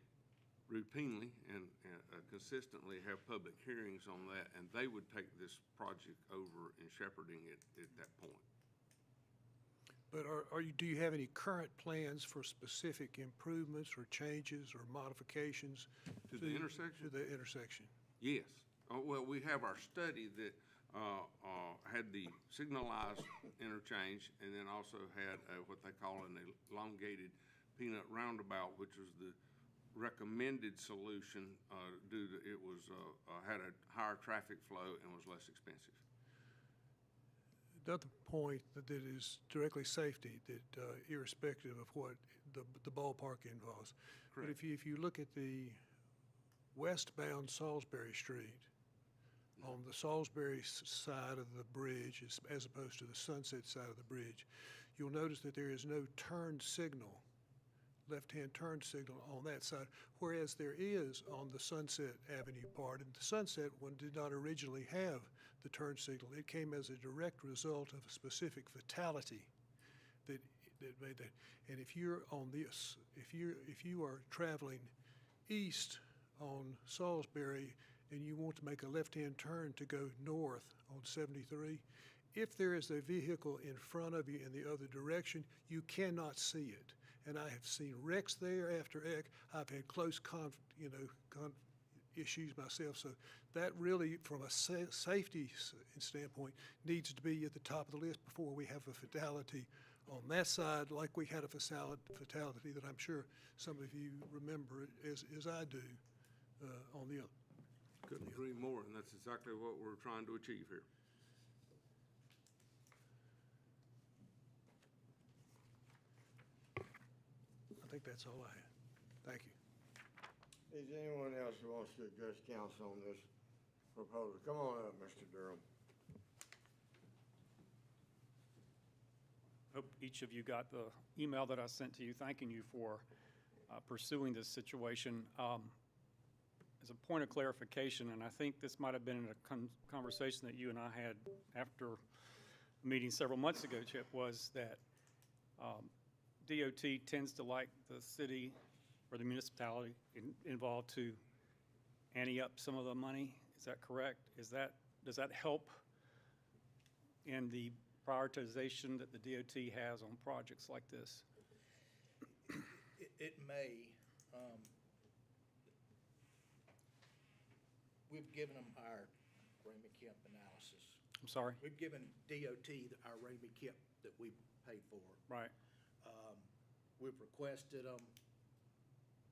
routinely and consistently have public hearings on that, and they would take this project over and shepherding it at that point. But do you have any current plans for specific improvements or changes or modifications to the intersection? To the intersection? Yes. Well, we have our study that had the signalized interchange, and then also had what they call an elongated peanut roundabout, which was the recommended solution due to it was, had a higher traffic flow and was less expensive. Another point that is directly safety, that irrespective of what the ballpark involves. But Correct. if you look at the westbound Salisbury Street, on the Salisbury side of the bridge as opposed to the Sunset side of the bridge, you'll notice that there is no turn signal, left-hand turn signal on that side, whereas there is on the Sunset Avenue part. And the Sunset one did not originally have the turn signal. It came as a direct result of a specific fatality that made that. And if you're on this, if you are traveling east on Salisbury and you want to make a left-hand turn to go north on 73, if there is a vehicle in front of you in the other direction, you cannot see it. And I have seen wrecks there after wreck. I've had close issues myself. So that really, from a safety standpoint, needs to be at the top of the list before we have a fatality on that side, like we had a fatality that I'm sure some of you remember as I do on the other. Couldn't agree more, and that's exactly what we're trying to achieve here. I think that's all I had. Thank you. Is there anyone else who wants to address council on this proposal? Come on up, Mr. Durham. Hope each of you got the email that I sent to you thanking you for pursuing this situation. As a point of clarification, and I think this might have been in a conversation that you and I had after a meeting several months ago, Chip, was that DOT tends to like the city or the municipality involved to ante up some of the money. Is that correct? Does that help in the prioritization that the DOT has on projects like this? It may. We've given them our Ramey Kemp analysis. I'm sorry? We've given DOT our Ramey Kemp that we paid for. Right. We've requested them,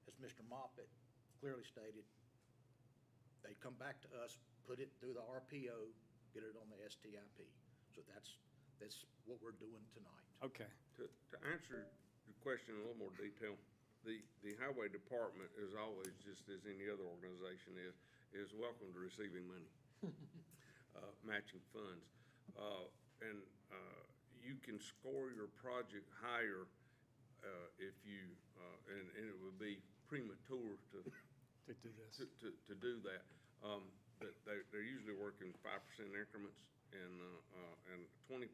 as Mr. Moppett clearly stated, they come back to us, put it through the RPO, get it on the STIP. So that's what we're doing tonight. Okay. To answer your question in a little more detail, the highway department is always, just as any other organization is welcome to receiving money, matching funds. And you can score your project higher if you, and it would be premature to do this, to do that. But they're usually working 5% increments, and 20%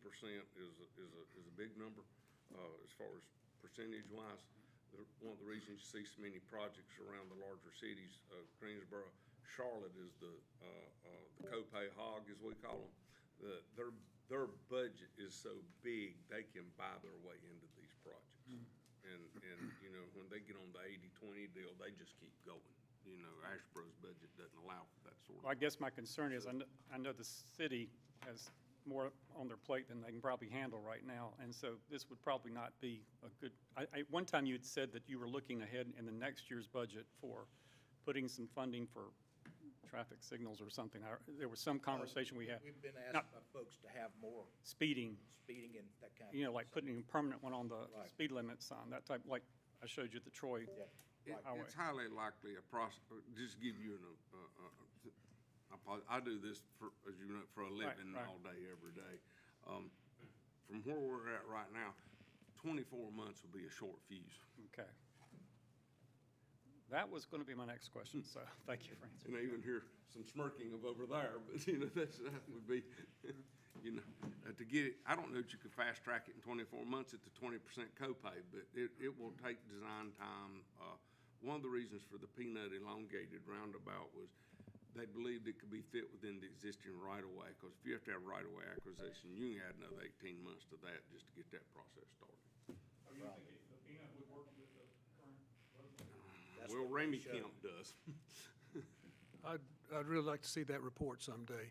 is a big number as far as percentage wise. One of the reasons you see so many projects around the larger cities, Greensboro, Charlotte is the copay hog, as we call them. Their budget is so big they can buy their way into these projects. And you know, when they get on the 80-20 deal, they just keep going. You know, Asheboro's budget doesn't allow for that sort of. Well, I guess my concern is I know the city has more on their plate than they can probably handle right now, and so this would probably not be a good. One time you had said that you were looking ahead in the next year's budget for putting some funding for traffic signals or something. There was some conversation we had. We've been asked by folks to have more speeding and that kind of. You know, like putting a permanent one on the Right. speed limit sign, that type, like I showed you at the Troy highway. It's highly likely a process. Just give you I do this for, as you know, for a living right. all day, every day. From where we're at right now, 24 months will be a short fuse. Okay. That was going to be my next question, so thank you for answering. And I even hear some smirking of over there, but you know, that would be, you know, to get it, I don't know that you could fast track it in 24 months at the 20% copay, but it will take design time. One of the reasons for the peanut elongated roundabout was they believed it could be fit within the existing right-of-way, because if you have to have right-of-way acquisition, you can add another 18 months to that just to get that process started. Are you thinking the peanut would work with the current roadway? Well, Ramey Kemp does. I'd really like to see that report someday.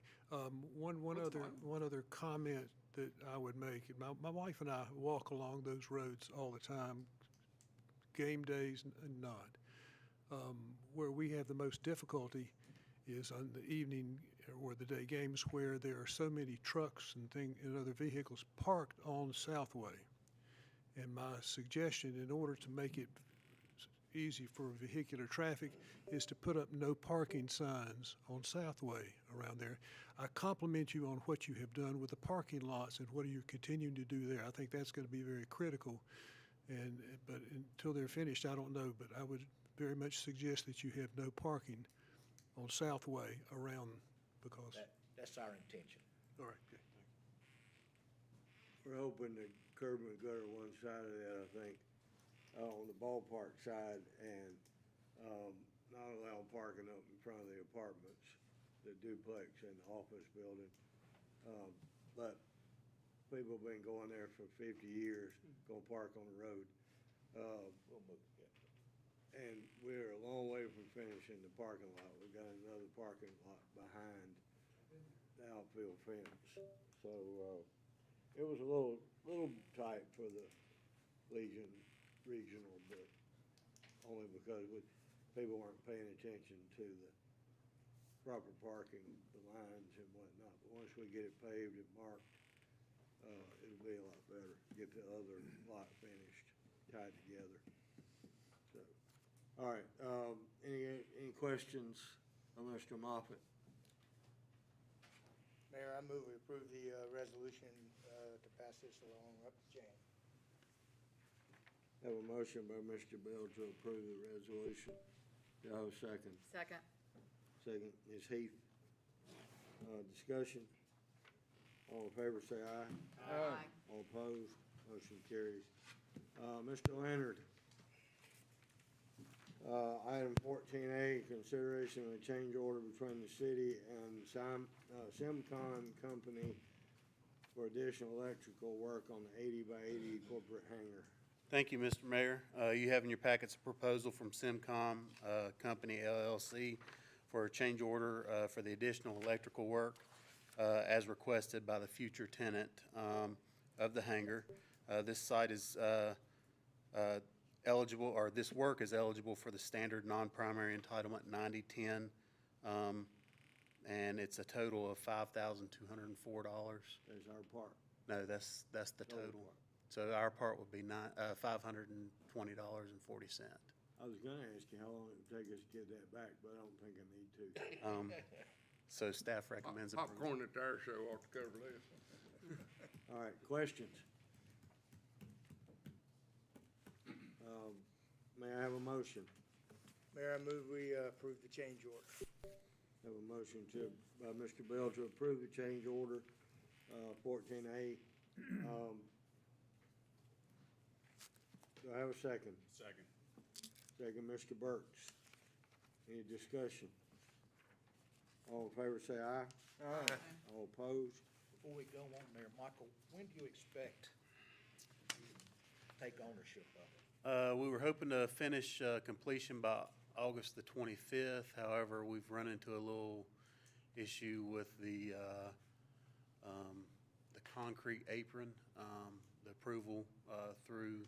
One other comment that I would make. My wife and I walk along those roads all the time, game days and not. Where we have the most difficulty is on the evening or the day games where there are so many trucks and other vehicles parked on Southway. And my suggestion, in order to make it easy for vehicular traffic, is to put up no parking signs on Southway around there. I compliment you on what you have done with the parking lots and what you're continuing to do there. I think that's going to be very critical. But until they're finished, I don't know. But I would very much suggest that you have no parking on Southway around, because. That's our intention. All right. Okay. We're hoping to curb and gutter one side of that, I think, on the ballpark side, and not allow parking up in front of the apartments, the duplex and the office building. But people have been going there for 50 years, gonna park on the road. And we're a long way from finishing the parking lot. We've got another parking lot behind the outfield fence. So, it was a little tight for the regional, but only because people weren't paying attention to the proper parking, the lines and whatnot. But once we get it paved and marked, it'll be a lot better. Get the other lot finished, tied together. So, all right, any questions of Mr. Moffett? Mayor, I move we approve the resolution to pass this along up the chain. Have a motion by Mr. Bell to approve the resolution. Do I have a second? Second. Second, Ms. Heath. Discussion. All in favor, say aye. Aye. All opposed, motion carries. Mr. Leonard. Item 14A, consideration of a change order between the city and Simcon Company for additional electrical work on the 80 by 80 corporate hangar. Thank you, Mr. Mayor. You have in your packets a proposal from Simcom Company LLC for a change order for the additional electrical work as requested by the future tenant of the hangar. This site is eligible, or this work is eligible for the standard non-primary entitlement 90-10, and it's a total of $5,204. There's our part. No, that's the total. Part. So our part would be $520.40. I was gonna ask you how long it would take us to get that back, but I don't think I need to. So staff recommends approval. Popcorn at the air show ought to cover this. All right, questions? May I have a motion? Mayor, I move we approve the change order. Have a motion by Mr. Bell to approve the change order, 14A. Do I have a second? Second. Second, Mr. Burks. Any discussion? All in favor, say aye. Aye. All opposed? Before we go on, Mayor Michael, when do you expect to take ownership of it? We were hoping to finish completion by August the 25th. However, we've run into a little issue with the concrete apron, the approval through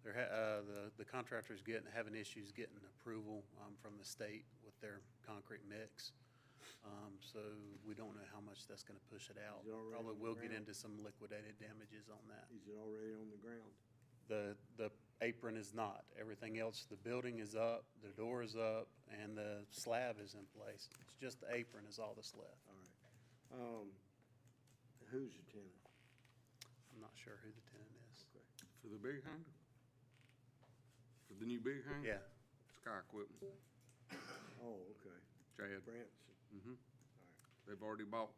the contractor's having issues getting approval from the state with their concrete mix. So we don't know how much that's going to push it out. Probably will get into some liquidated damages on that. Is it already on the ground? The apron is not. Everything else, the building is up, the door is up, and the slab is in place. It's just the apron is all that's left. All right. Who's the tenant? I'm not sure who the tenant is. For the big hangar? For the new big hangar? Yeah. Sky Equipment. Oh, okay. Chad. Branson. Mm-hmm. They've already bought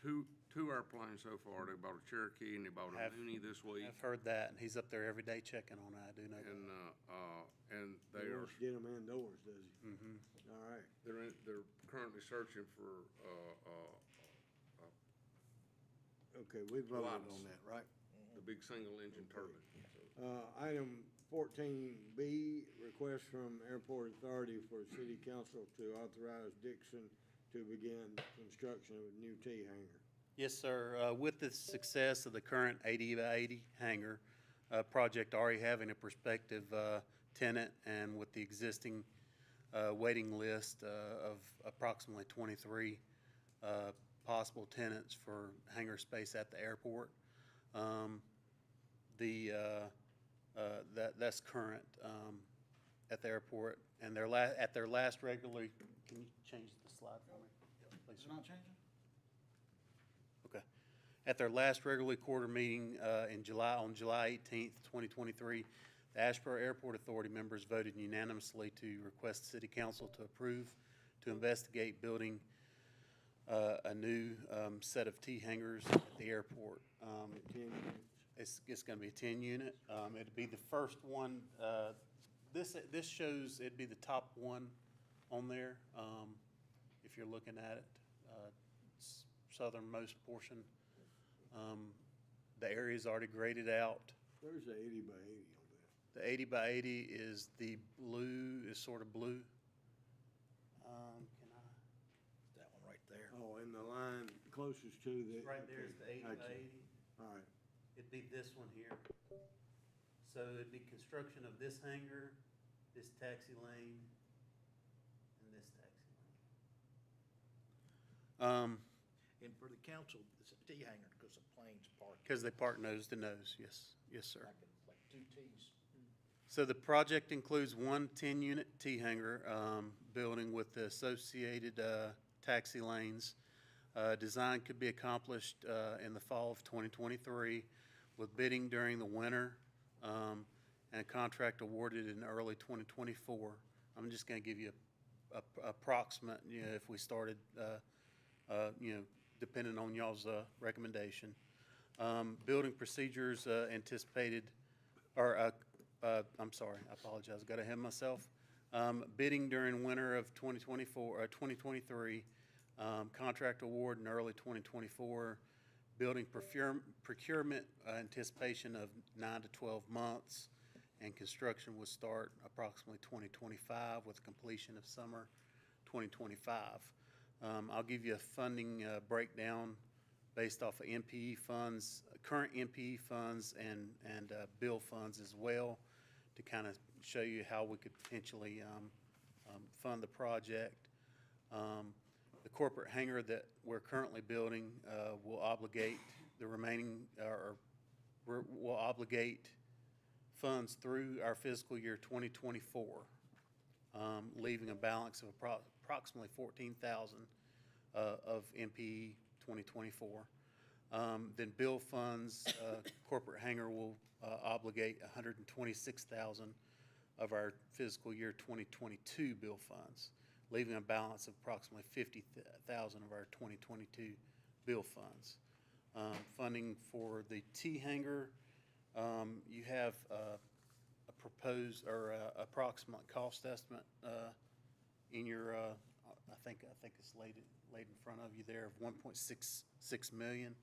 two airplanes so far. They bought a Cherokee and they bought a Mooney this week. I've heard that, and he's up there every day checking on it. I do know that. And they He are. wants to get them indoors, does he? Mm-hmm. All right. They're currently searching for Okay, we voted Lots. on that, right? the big single engine turbine. Item 14B, request from Airport Authority for City Council to authorize Dixon to begin construction of a new T-hangar. Yes, sir. With the success of the current 80 by 80 hangar project, already having a prospective tenant and with the existing waiting list of approximately 23 possible tenants for hangar space at the airport. That's current at the airport, and at their last regularly, can you change the slide for me? Please, sir? Not changing? Okay. At their last regularly quarter meeting on July 18th, 2023, the Asheboro Airport Authority members voted unanimously to request the City Council to approve to investigate building a new set of T hangars at the airport. It's going to be a 10-unit. It'd be the first one. This shows it'd be the top one on there if you're looking at it. Southernmost portion. The area's already graded out. There's the 80 by 80 on that. The 80 by 80 is the blue, is sort of blue. That one right there. Oh, in the line closest to the. Right there is the 80 by Gotcha. 80. All right. It'd be this one here. So it'd be construction of this hangar, this taxi lane, and this taxi lane. And for the council, it's a T hangar because the planes park. Because they park nose to nose, yes, yes, sir. Like two Ts. So the project includes one 10-unit T hangar building with the associated taxi lanes. Design could be accomplished in the fall of 2023 with bidding during the winter and a contract awarded in early 2024. I'm just going to give you a approximate, if we started, depending on y'all's recommendation. Building procedures anticipated, I'm sorry, I apologize, got ahead of myself. Bidding during winter of 2023, contract award in early 2024, building procurement anticipation of 9 to 12 months, and construction would start approximately 2025 with completion of summer 2025. I'll give you a funding breakdown based off of MPE funds, current MPE funds, and bill funds as well, to kind of show you how we could potentially fund the project. The corporate hangar that we're currently building will obligate the remaining, will obligate funds through our fiscal year 2024, leaving a balance of approximately $14,000 of MPE 2024. Then bill funds, corporate hangar will obligate $126,000 of our fiscal year 2022 bill funds, leaving a balance of approximately $50,000 of our 2022 bill funds. Funding for the T hangar, you have a proposed or approximate cost estimate in your, I think it's laid in front of you there, of $1.66 million.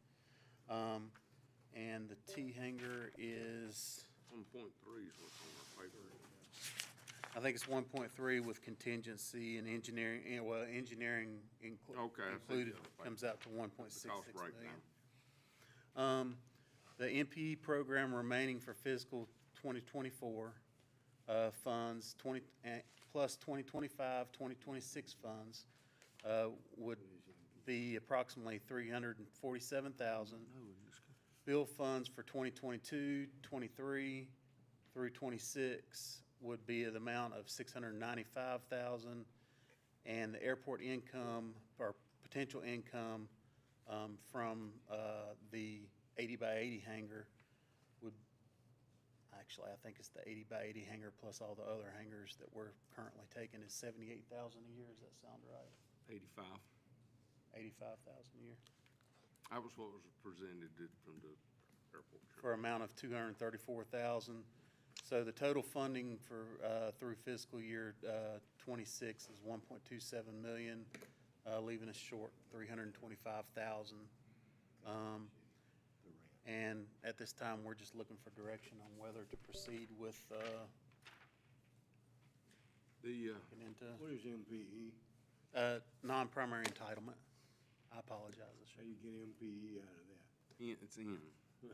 And the T hangar is 1.3 is what's on our paper. I think it's 1.3 with contingency and engineering, engineering included, comes out to 1.66 million. The MPE program remaining for fiscal 2024 funds, plus 2025, 2026 funds would be approximately $347,000. Bill funds for 2022, 23 through 26 would be the amount of $695,000, and the airport income or potential income from the 80 by 80 hangar would, actually I think it's the 80 by 80 hangar plus all the other hangars that we're currently taking is $78,000 a year. Does that sound right? 85. 85,000 a year. That was what was presented from the airport. For an amount of $234,000. So the total funding for through fiscal year 26 is $1.27 million, leaving us short $325,000. And at this time, we're just looking for direction on whether to proceed with What is MPE? Non-primary entitlement. I apologize. How you get MPE out of that? It's in.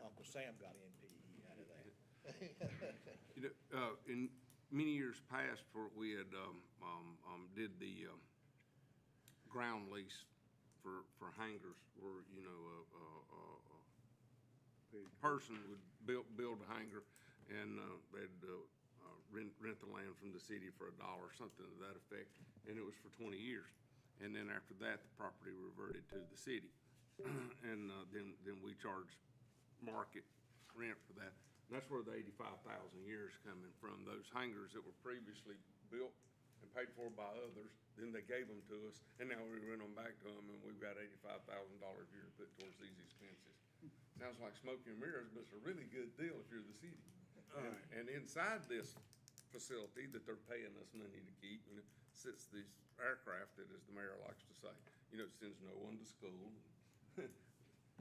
Uncle Sam got MPE out of that. many years past, where we had, did the, ground lease for hangars, where, you know, a person would build a hangar, and, they'd, rent the land from the city for $1, something to that effect, and it was for 20 years. And then after that, the property reverted to the city. And, then we charged market rent for that. And that's where the 85,000 years coming from, those hangars that were previously built and paid for by others, then they gave them to us, and now we rent them back to them, and we've got $85,000 a year to put towards these expenses. Sounds like smoke and mirrors, but it's a really good deal if you're the city. And inside this facility that they're paying us money to keep, you know, sits these aircraft that, as the mayor likes to say, you know, sends no one to school,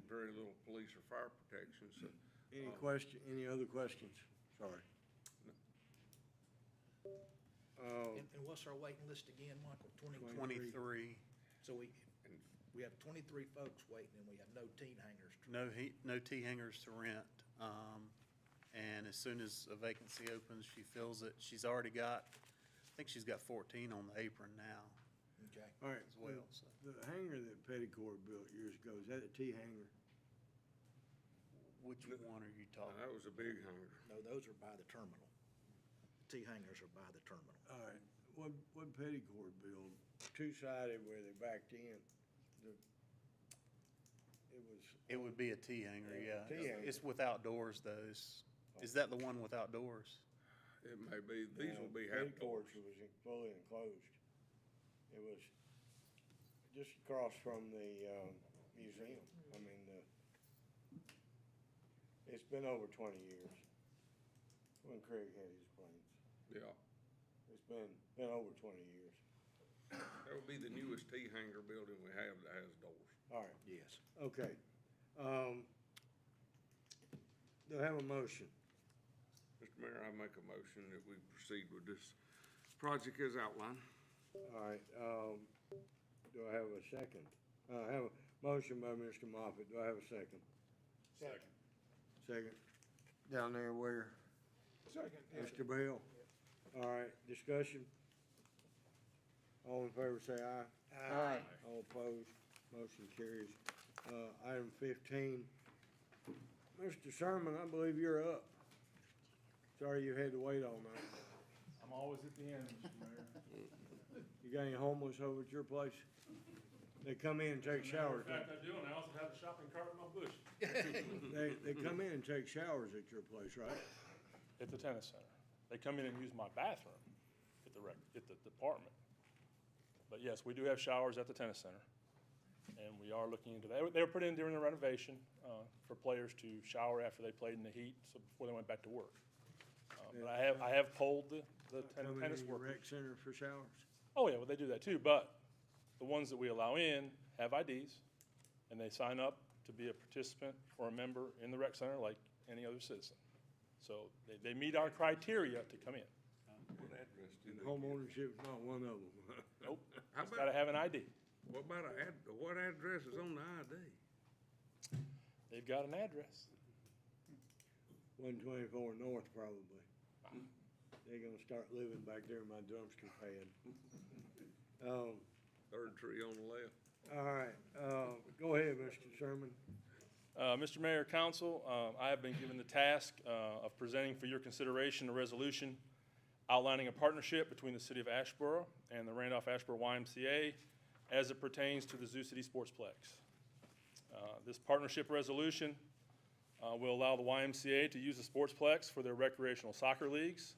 very little police or fire protection, so. Any other questions? Sorry. And what's our waiting list again, Michael? 23. So we have 23 folks waiting, and we have no teen hangers. No T hangers to rent. And as soon as a vacancy opens, she fills it. She's already got, I think she's got 14 on the apron now. Okay. All right, as well, so. The hangar that Petticord built years ago, is that a T hangar? Which one are you talking? That was a big hangar. No, those are by the terminal. T hangars are by the terminal. All right, what Petticord build, two-sided where they backed in, It would be a T hangar, yeah. T-hanger. It's with outdoors, though. Is that the one with outdoors? It may be, these will be half doors. Petticord was fully enclosed. It was just across from the, museum. I mean, it's been over 20 years when Craig had his planes. Yeah. It's been over 20 years. That would be the newest T hangar building we have that has doors. All right. Yes. Okay. Do I have a motion? Mr. Mayor, I make a motion that we proceed with this project as outlined. All right, do I have a second? I have a motion by Mr. Moffett. Do I have a second? Second. Second. Down there where? Second. Mr. Bell? All right, discussion? All in favor say aye. Aye. All opposed, motion carries. Item 15. Mr. Sherman, I believe you're up. Sorry you had to wait all night. I'm always at the end, Mr. Mayor. You got any homeless over at your place? They come in and take showers. In fact, I do, and I also have a shopping cart in my bush. They come in and take showers at your place, right? At the tennis center. They come in and use my bathroom at the department. But yes, we do have showers at the tennis center, and we are looking into that. They were put in during the renovation for players to shower after they played in the heat, so before they went back to work. But I have polled the tennis Come in workers. rec center for showers? Oh, yeah, well, they do that too, but the ones that we allow in have IDs, and they sign up to be a participant or a member in the rec center like any other citizen. So they meet our criteria to come in. What address do they Home give? ownership's not one of them. Nope, How it's gotta have an ID. What about what address is on the ID? They've got an address. 124 North, probably. They're gonna start living back there in my dumpster pad. Third tree on the left. All right, go ahead, Mr. Sherman. Mr. Mayor, Council, I have been given the task of presenting for your consideration a resolution outlining a partnership between the City of Asheboro and the Randolph-Asheboro YMCA as it pertains to the Zoo City Sportsplex. This partnership resolution will allow the YMCA to use the Sportsplex for their recreational soccer leagues,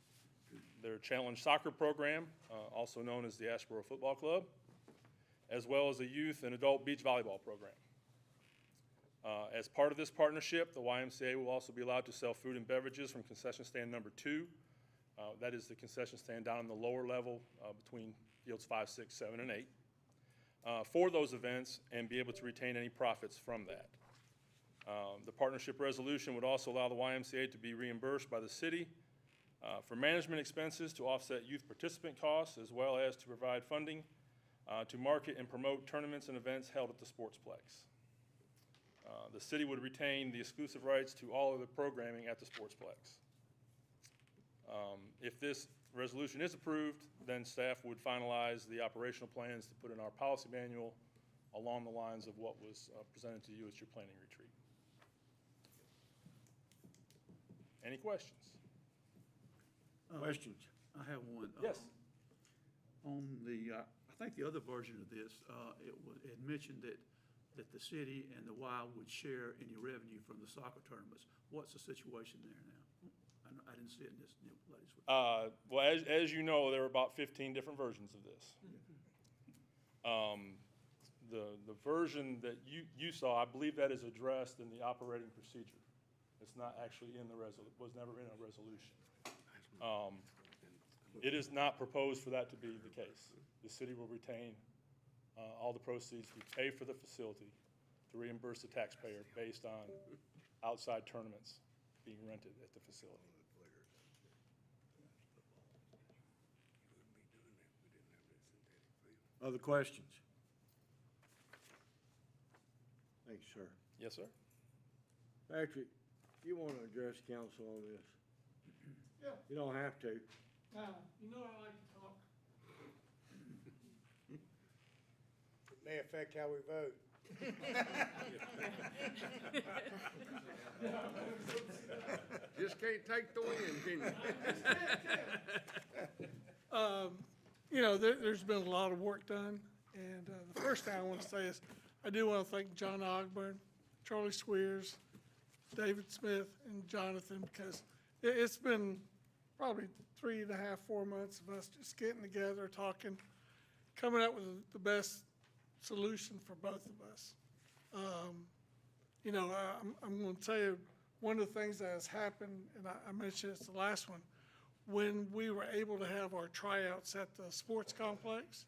their challenge soccer program, also known as the Asheboro Football Club, as well as a youth and adult beach volleyball program. As part of this partnership, the YMCA will also be allowed to sell food and beverages from concession stand number 2. That is the concession stand down in the lower level between fields 5, 6, 7, and 8 for those events and be able to retain any profits from that. The partnership resolution would also allow the YMCA to be reimbursed by the city for management expenses to offset youth participant costs, as well as to provide funding to market and promote tournaments and events held at the Sportsplex. The city would retain the exclusive rights to all of the programming at the Sportsplex. If this resolution is approved, then staff would finalize the operational plans to put in our policy manual along the lines of what was presented to you at your planning retreat. Any questions? Questions? I have one. Yes. On the, I think the other version of this, it mentioned that the city and the Y would share any revenue from the soccer tournaments. What's the situation there now? I didn't see it in this new latest one. Well, as you know, there are about 15 different versions of this. The version that you saw, I believe that is addressed in the operating procedure. It's not actually in the was never in a resolution. It is not proposed for that to be the case. The city will retain all the proceeds to pay for the facility, to reimburse the taxpayer based on outside tournaments being rented at the facility. Other questions? Thank you, sir. Yes, sir. Patrick, you want to address council on this? Yeah. You don't have to. You know I like to talk. It may affect how we vote. Just can't take the win, can you? You know, there's been a lot of work done, and the first thing I want to say is I do want to thank John Ogburn, Charlie Swears, David Smith, and Jonathan, because it's been probably 3.5, 4 months of us just getting together, talking, coming up with the best solution for both of us. You know, I'm going to tell you, one of the things that has happened, and I mentioned it's the last one, when we were able to have our tryouts at the sports complex,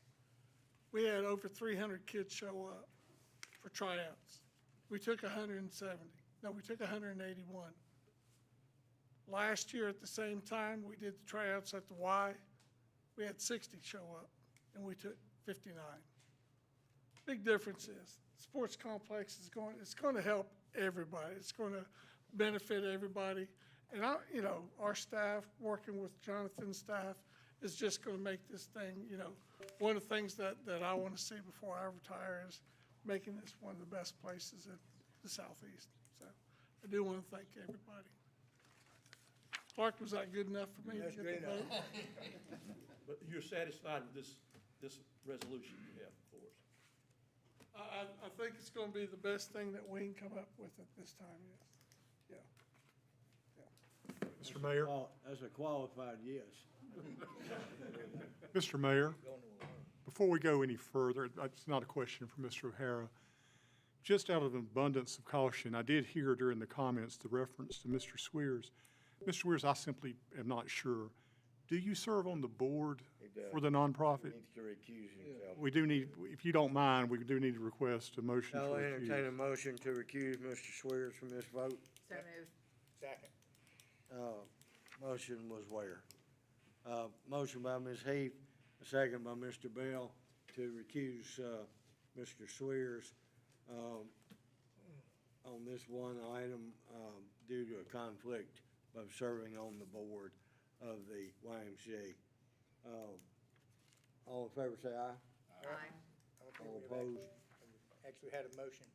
we had over 300 kids show up for tryouts. We took 170. No, we took 181. Last year at the same time, we did the tryouts at the Y. We had 60 show up, and we took 59. Big difference is, sports complex is going to help everybody. It's going to benefit everybody. And you know, our staff, working with Jonathan's staff, is just going to make this thing, you know, one of the things that I want to see before I retire is making this one of the best places in the Southeast. So I do want to thank everybody. Clark, was that good enough for me to get the vote? But you're satisfied with this resolution you have for us? I think it's going to be the best thing that we can come up with at this time, yes. Mr. Mayor? That's a qualified yes. Mr. Mayor, before we go any further, it's not a question for Mr. O'Hara. Just out of an abundance of caution, I did hear during the comments the reference to Mr. Swears. Mr. Swears, I simply am not sure. Do you serve on the board for the nonprofit? He needs to recuse himself. We do need, if you don't mind, we do need to request a motion to I'll recuse. entertain a motion to recuse Mr. Swears from this vote. So moved. Second. Motion was where? Motion by Ms. Heath, a second by Mr. Bell to recuse Mr. Swears on this one item due to a conflict of serving on the board of the YMCA. All in favor say aye. Aye. All opposed? Actually had a motion.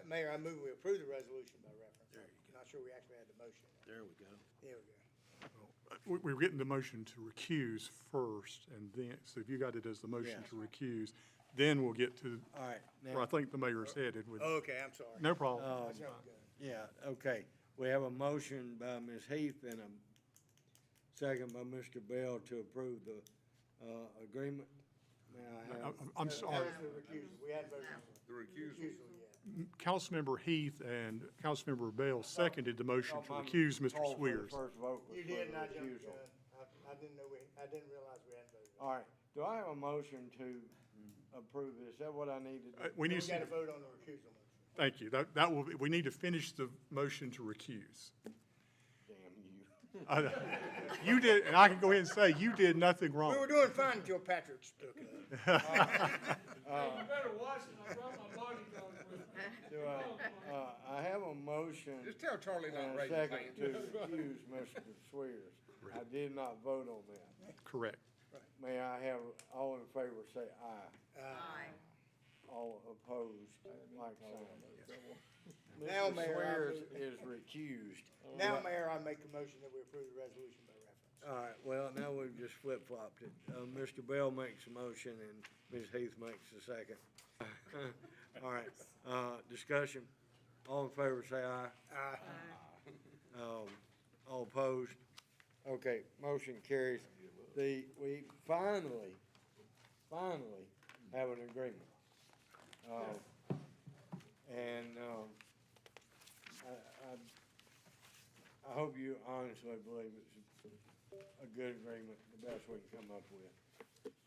Mayor, I move we approve the resolution by reference. Not sure we actually had the motion. There we go. There we go. We're getting the motion to recuse first, and then, so if you got it as the motion Yes. to recuse, then we'll get to All right. where I think the mayor's headed with. Okay, I'm sorry. No problem. Um, That's not good. Yeah, okay. We have a motion by Ms. Heath and a second by Mr. Bell to approve the agreement. May I have? I'm sorry. That was the recusal. We hadn't voted on The recusal. yet. Councilmember Heath and Councilmember Bell seconded the motion to recuse Mr. Call for the Swears. first vote was You for did, the and I jumped recusal. I didn't know I didn't realize we hadn't voted. All right, do I have a motion to approve this? Is that what I need to do? We need, We got to vote on the recusal motion. thank you. That will, we need to finish the motion to recuse. Damn you. You did, and I can go ahead and say, you did nothing wrong. We were doing fine until Patrick took it. You better watch it, I brought my bodyguard with me. Do I have a motion Just tell Charlie not and to a raise his second hand. to recuse Mr. Swears. I did not vote on that. Correct. May I have, all in favor say aye. Aye. All opposed, like sign. Now, Mr. Mayor, Swears is recused. Now, Mayor, I make a motion that we approve the resolution by reference. All right, well, now we've just flip-flopped it. Mr. Bell makes a motion and Ms. Heath makes a second. All right, discussion. All in favor, say aye. Aye. All opposed? Okay, motion carries. We finally have an agreement. And, I hope you honestly believe it's a good agreement, the best we can come up with.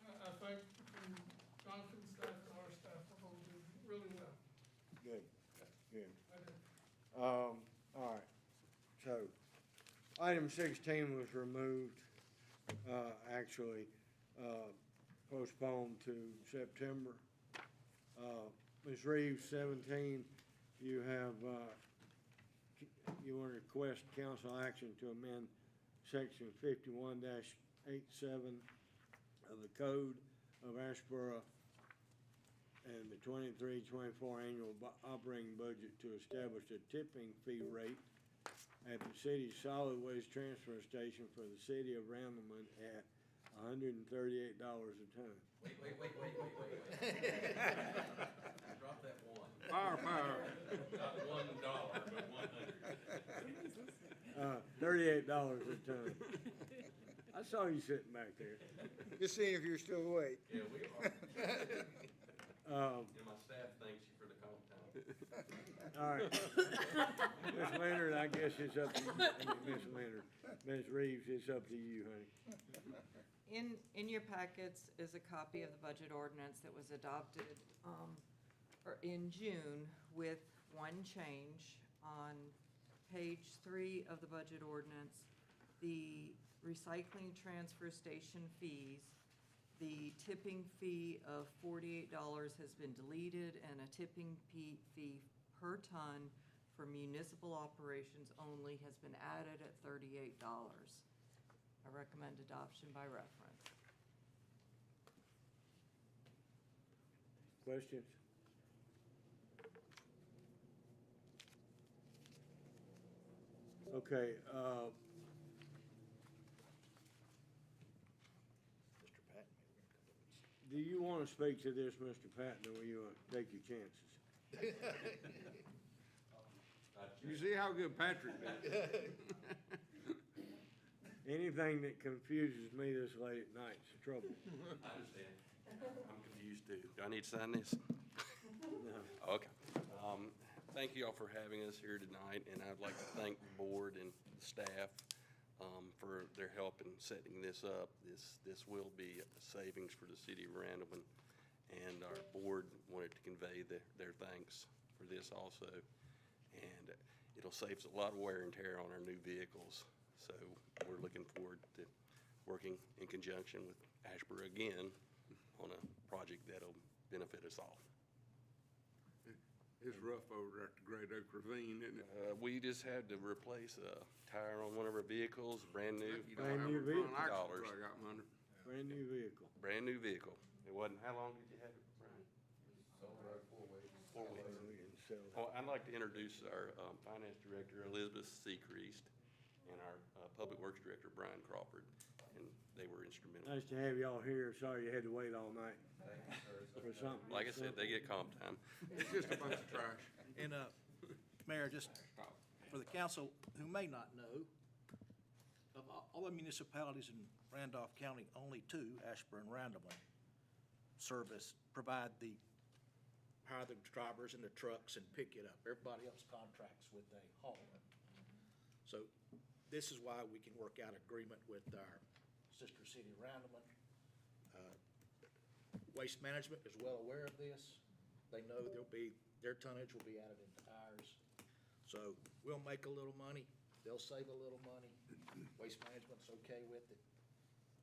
I think Jonathan's staff and our staff are going to do really well. Good, good. I do. All right, so, item 16 was removed, actually, postponed to September. Ms. Reeves, 17, you have, you want to request council action to amend section 51-87 of the Code of Asheboro and the 23-24 annual operating budget to establish a tipping fee rate at the city's solid waste transfer station for the city of Randleman at $138 a ton. Wait. Drop that one. Fire. Not $1, but 100. $38 a ton. I saw you sitting back there. Just seeing if you're still awake. Yeah, we are. And my staff thanks you for the comp time. All right. Ms. Leonard, I guess it's up to you. Ms. Leonard. Ms. Reeves, it's up to you, honey. In your packets is a copy of the budget ordinance that was adopted in June with one change. On page 3 of the budget ordinance, the recycling transfer station fees, the tipping fee of $48 has been deleted, and a tipping fee per ton for municipal operations only has been added at $38. I recommend adoption by reference. Questions? Okay, Mr. Patton. do you want to speak to this, Mr. Patton, or will you take your chances? You see how good Patrick did? Anything that confuses me this late at night is trouble. I understand. I'm confused too. Do I need to sign this? No. Okay. Thank you all for having us here tonight, and I'd like to thank the board and the staff for their help in setting this up. This will be a savings for the city of Randleman, and our board wanted to convey their thanks for this also. And it'll save us a lot of wear and tear on our new vehicles. So we're looking forward to working in conjunction with Asheboro again on a project that'll benefit us all. It's rough over there at the Great Oak Ravine, isn't it? We just had to replace a tire on one of our vehicles, brand new. You don't have Brand new a front vehicle. axle drag out from under. Brand new vehicle. Brand new vehicle. It wasn't, how long did you have it, Brian? 4 weeks. 4 weeks. We didn't sell it. Oh, I'd like to introduce our finance director, Elizabeth Secreast, and our public works director, Brian Crawford, and they were instrumental. Nice to have y'all here. Sorry you had to wait all night for something. Like I said, they get comp time. It's just a bunch of trash. And, Mayor, just for the council who may not know, of all the municipalities in Randolph County, only 2, Asheboro and Randleman, provide hire the drivers and the trucks and pick it up. Everybody else contracts with a hauler. So this is why we can work out agreement with our sister city of Randleman. Waste Management is well aware of this. They know their tonnage will be added into ours. So we'll make a little money. they'll save a little money. Waste Management's okay with it.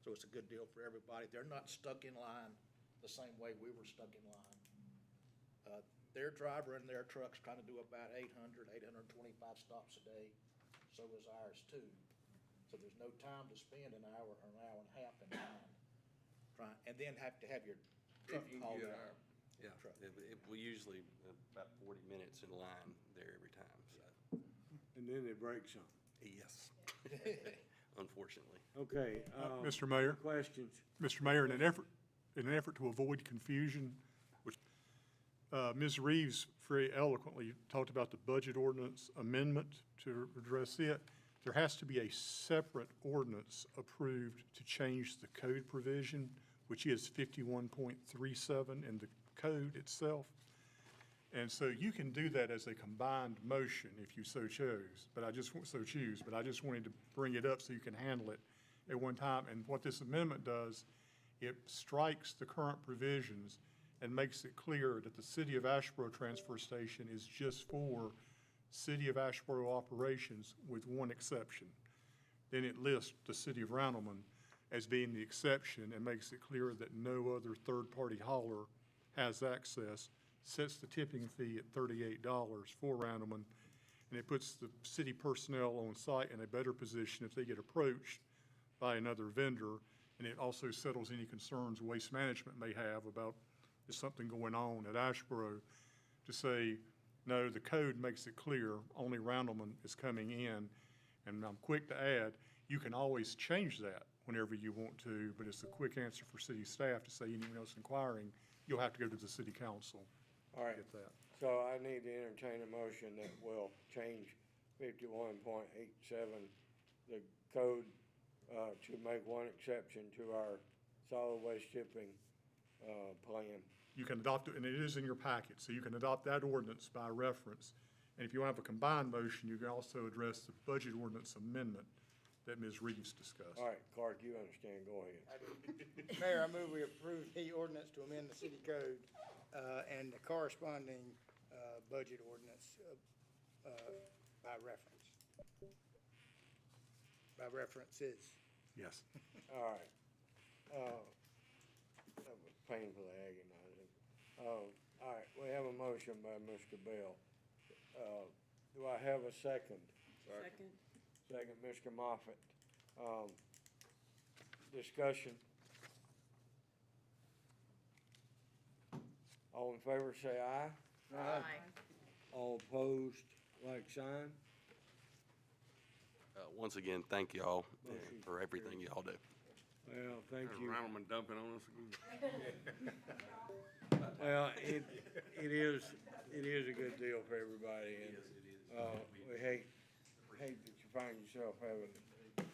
So it's a good deal for everybody. They're not stuck in line the same way we were stuck in line. Their driver and their truck's trying to do about 825 stops a day. So is ours too. So there's no time to spend an hour or an hour and a half in line. And then have to have your truck hauled out. Yeah, we usually about 40 minutes in line there every time, so. And then they break something. Yes, unfortunately. Okay. Mr. Mayor? Questions? Mr. Mayor, in an effort to avoid confusion, which, Ms. Reeves very eloquently talked about the budget ordinance amendment to address it. There has to be a separate ordinance approved to change the code provision, which is 51.37 in the code itself. And so you can do that as a combined motion if you so choose, but I just wanted to bring it up so you can handle it at one time. And what this amendment does, it strikes the current provisions and makes it clear that the City of Asheboro transfer station is just for City of Asheboro operations with one exception. Then it lists the City of Randleman as being the exception and makes it clear that no other third-party hauler has access, sets the tipping fee at $38 for Randleman, and it puts the city personnel on site in a better position if they get approached by another vendor, and it also settles any concerns Waste Management may have about is something going on at Asheboro to say, no, the code makes it clear, only Randleman is coming in. And I'm quick to add, you can always change that whenever you want to, but it's a quick answer for city staff to say anyone else inquiring, you'll have to go to the city council. All right. Get that. So I need to entertain a motion that will change 51.87, the code, to make one exception to our solid waste shipping plan. You can adopt it, and it is in your packet, so you can adopt that ordinance by reference. And if you have a combined motion, you can also address the budget ordinance amendment that Ms. Reeves discussed. All right, Clark, you understand, go ahead. Mayor, I move we approve the ordinance to amend the city code and the corresponding budget ordinance by reference. By references. Yes. All right. That was painfully agonizing. All right, we have a motion by Mr. Bell. Do I have a second? Second. Second, Mr. Moffett. Discussion. All in favor, say aye. Aye. All opposed, like sign. Once again, thank y'all for everything y'all do. Well, thank you. Randleman dumping on us again. Well, it is a good deal for everybody, and we hate that you find yourself having to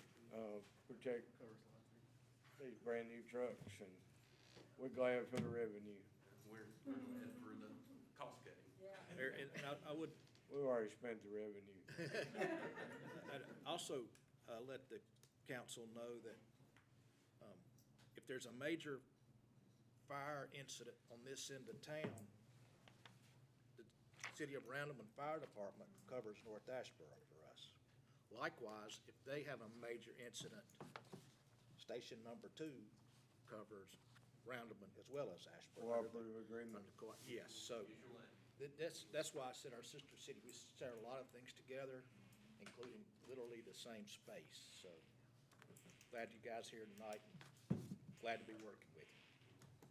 protect these brand new trucks, and we're glad for the revenue. We're glad for the cost cutting. And I would We've already spent the revenue. I'd also let the council know that if there's a major fire incident on this end of town, the City of Randleman Fire Department covers North Asheboro for us. Likewise, if they have a major incident, Station Number 2 covers Randleman as well as Asheboro. Cooperative agreement. Yes, so that's why I said our sister city, we share a lot of things together, including literally the same space. So glad you guys here tonight. Glad to be working with you.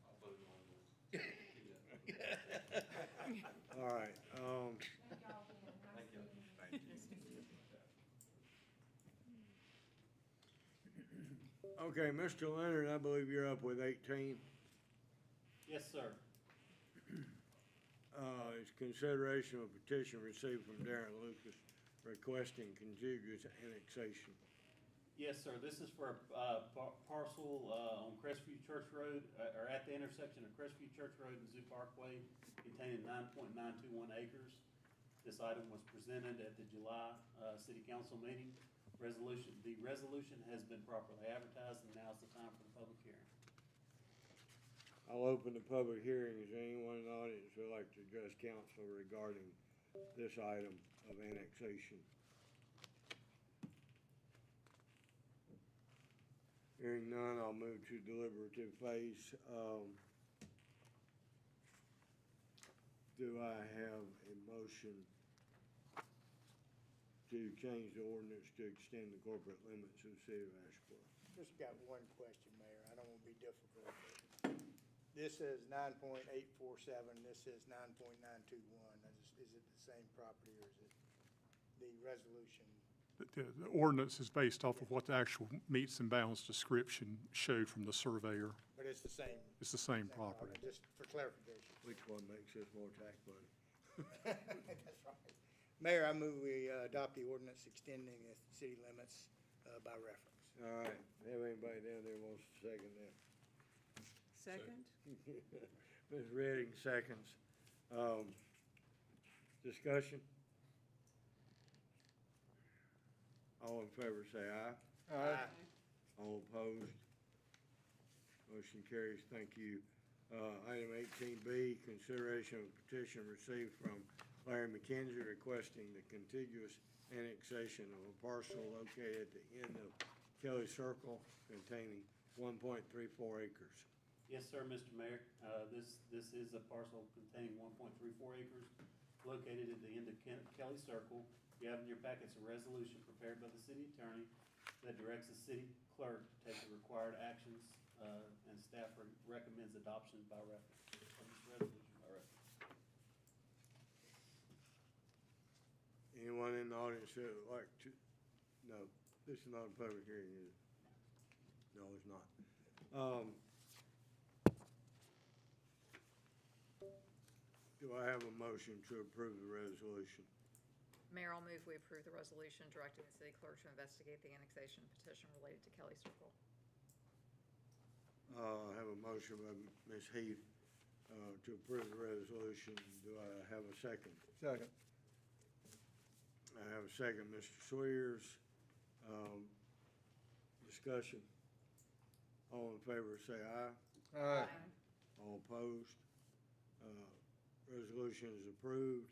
I'll vote on this. All right. Okay, Mr. Leonard, I believe you're up with 18. Yes, sir. It's consideration of a petition received from Darren Lucas requesting contiguous annexation. Yes, sir. This is for a parcel on Crestview Church Road, or at the intersection of Crestview Church Road and Zoo Parkway, containing 9.921 acres. This item was presented at the July City Council meeting. The resolution has been properly advertised, and now's the time for the public hearing. I'll open the public hearing. Is there anyone in the audience who would like to address council regarding this item of annexation? Hearing none, I'll move to deliberative phase. Do I have a motion to change the ordinance to extend the corporate limits of the city of Asheboro? Just got one question, Mayor. I don't want to be difficult. This is 9.847, this is 9.921. Is it the same property or is it the resolution? The ordinance is based off of what the actual meets and bounds description showed from the surveyor. But it's the same? It's the same property. Just for clarification. Which one makes this more tax money? That's right. Mayor, I move we adopt the ordinance extending the city limits by reference. All right, have anybody down there wants to second that? Second? Ms. Redding seconds. Discussion? All in favor say aye. Aye. All opposed? Motion carries. Thank you. Item 18B, consideration of petition received from Larry McKenzie requesting the contiguous annexation of a parcel located at the end of Kelly Circle containing 1.34 acres. Yes, sir, Mr. Mayor. This is a parcel containing 1.34 acres located at the end of Kelly Circle. You have in your packets a resolution prepared by the city attorney that directs the city clerk to take the required actions, and staff recommends adoption by reference, of this resolution by reference. Anyone in the audience that would like to? No, this is not a public hearing, is it? No, it's not. Do I have a motion to approve the resolution? Mayor, I'll move we approve the resolution directing the city clerk to investigate the annexation petition related to Kelly Circle. I have a motion by Ms. Heath to approve the resolution. Do I have a second? Second. I have a second, Mr. Swears. Discussion. All in favor say aye. Aye. All opposed? Resolution is approved.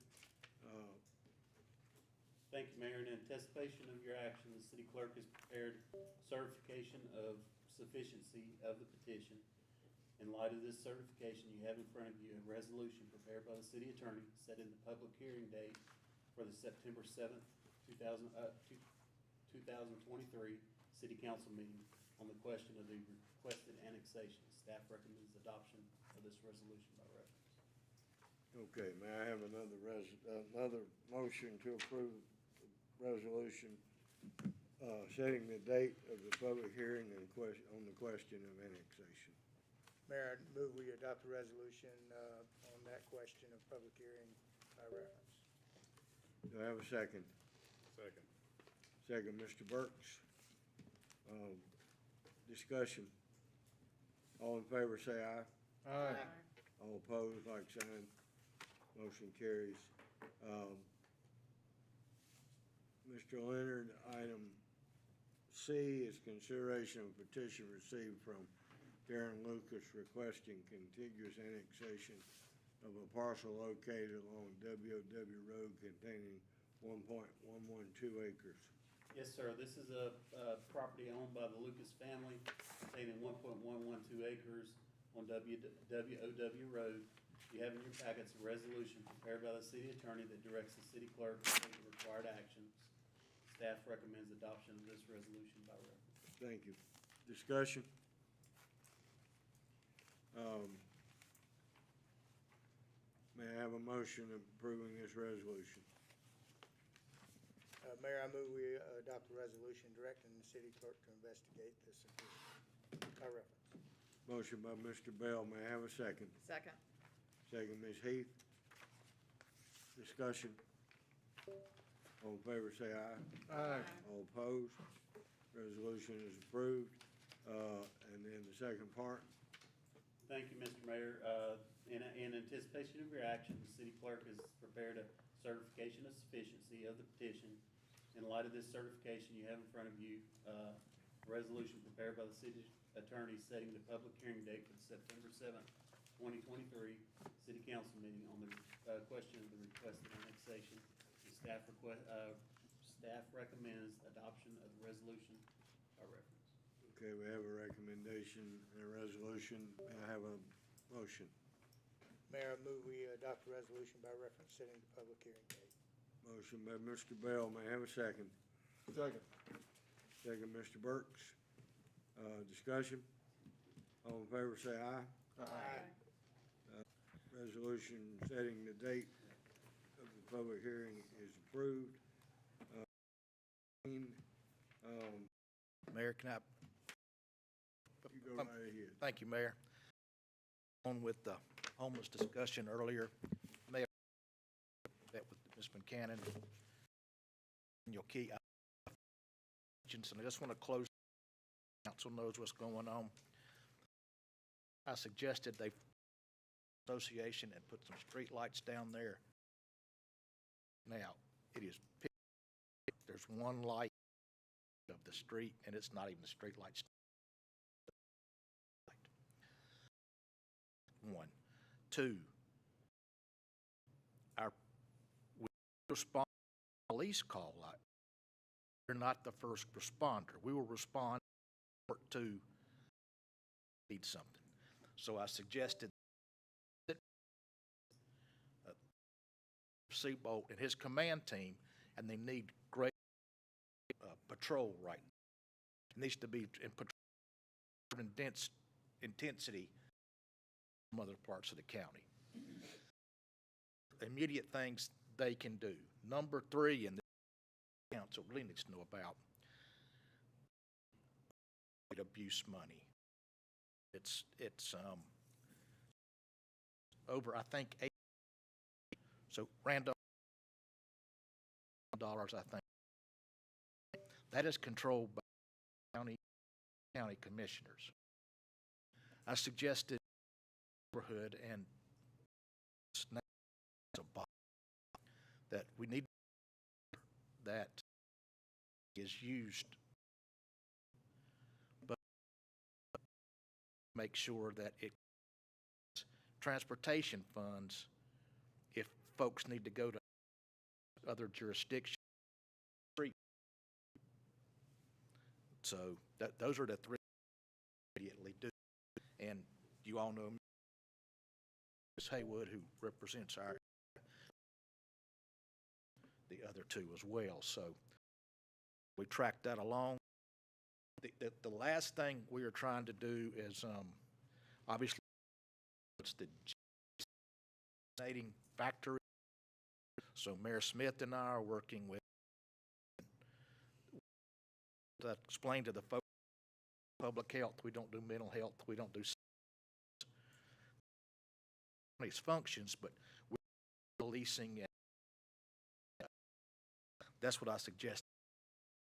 Thank you, Mayor. In anticipation of your action, the city clerk has prepared certification of sufficiency of the petition. In light of this certification, you have in front of you a resolution prepared by the city attorney setting the public hearing date for the September 7th, 2023 city council meeting on the question of the requested annexation. Staff recommends adoption of this resolution by reference. Okay, may I have another motion to approve the resolution setting the date of the public hearing on the question of annexation? Mayor, I move we adopt the resolution on that question of public hearing by reference. Do I have a second? Second. Second, Mr. Burks. Discussion. All in favor say aye. Aye. All opposed, like sign. Motion carries. Mr. Leonard, item C is consideration of petition received from Darren Lucas requesting contiguous annexation of a parcel located along WOW Road containing 1.112 acres. Yes, sir. This is a property owned by the Lucas family containing 1.112 acres on WOW Road. You have in your packets a resolution prepared by the city attorney that directs the city clerk to take the required actions. Staff recommends adoption of this resolution by reference. Thank you. Discussion? May I have a motion approving this resolution? Mayor, I move we adopt the resolution directing the city clerk to investigate this by reference. Motion by Mr. Bell. May I have a second? Second. Second, Ms. Heath. Discussion. All in favor say aye. Aye. All opposed? Resolution is approved. And then the second part. Thank you, Mr. Mayor. In anticipation of your action, the city clerk has prepared a certification of sufficiency of the petition. In light of this certification, you have in front of you a resolution prepared by the city attorney setting the public hearing date for the September 7th, 2023 city council meeting on the question of the requested annexation. The staff recommends adoption of the resolution by reference. Okay, we have a recommendation and a resolution. May I have a motion? Mayor, I move we adopt the resolution by reference setting the public hearing date. Motion by Mr. Bell. May I have a second? Second. Second, Mr. Burks. Discussion? All in favor, say aye. Aye. Resolution setting the date of the public hearing is approved. Mayor, can I? You go right ahead. Thank you, Mayor. On with the homeless discussion earlier, Mayor, met with Ms. Buchanan, and your key. And I just want to close. Council knows what's going on. I suggested they association and put some street lights down there. Now, it is, there's one light of the street, and it's not even the street lights. One. Two, we respond to police call light. We're not the first responder. We will respond to need something. So I suggested that Seabolt and his command team, and they need great patrol right now. It needs to be in patrol intensity from other parts of the county. Immediate things they can do. Number 3, and the council really needs to know about abuse money. It's over, I think, $8. So random dollars, I think. That is controlled by county commissioners. I suggested neighborhood and that we need that is used, but make sure that it transportation funds if folks need to go to other jurisdictions. So those are the 3 immediately do. And you all know Ms. Haywood, who represents the other 2 as well. So we track that along. The last thing we are trying to do is obviously it's the factor. So Mayor Smith and I are working with to explain to the folks public health, we don't do mental health, we don't do these functions, but we're policing, and that's what I suggest.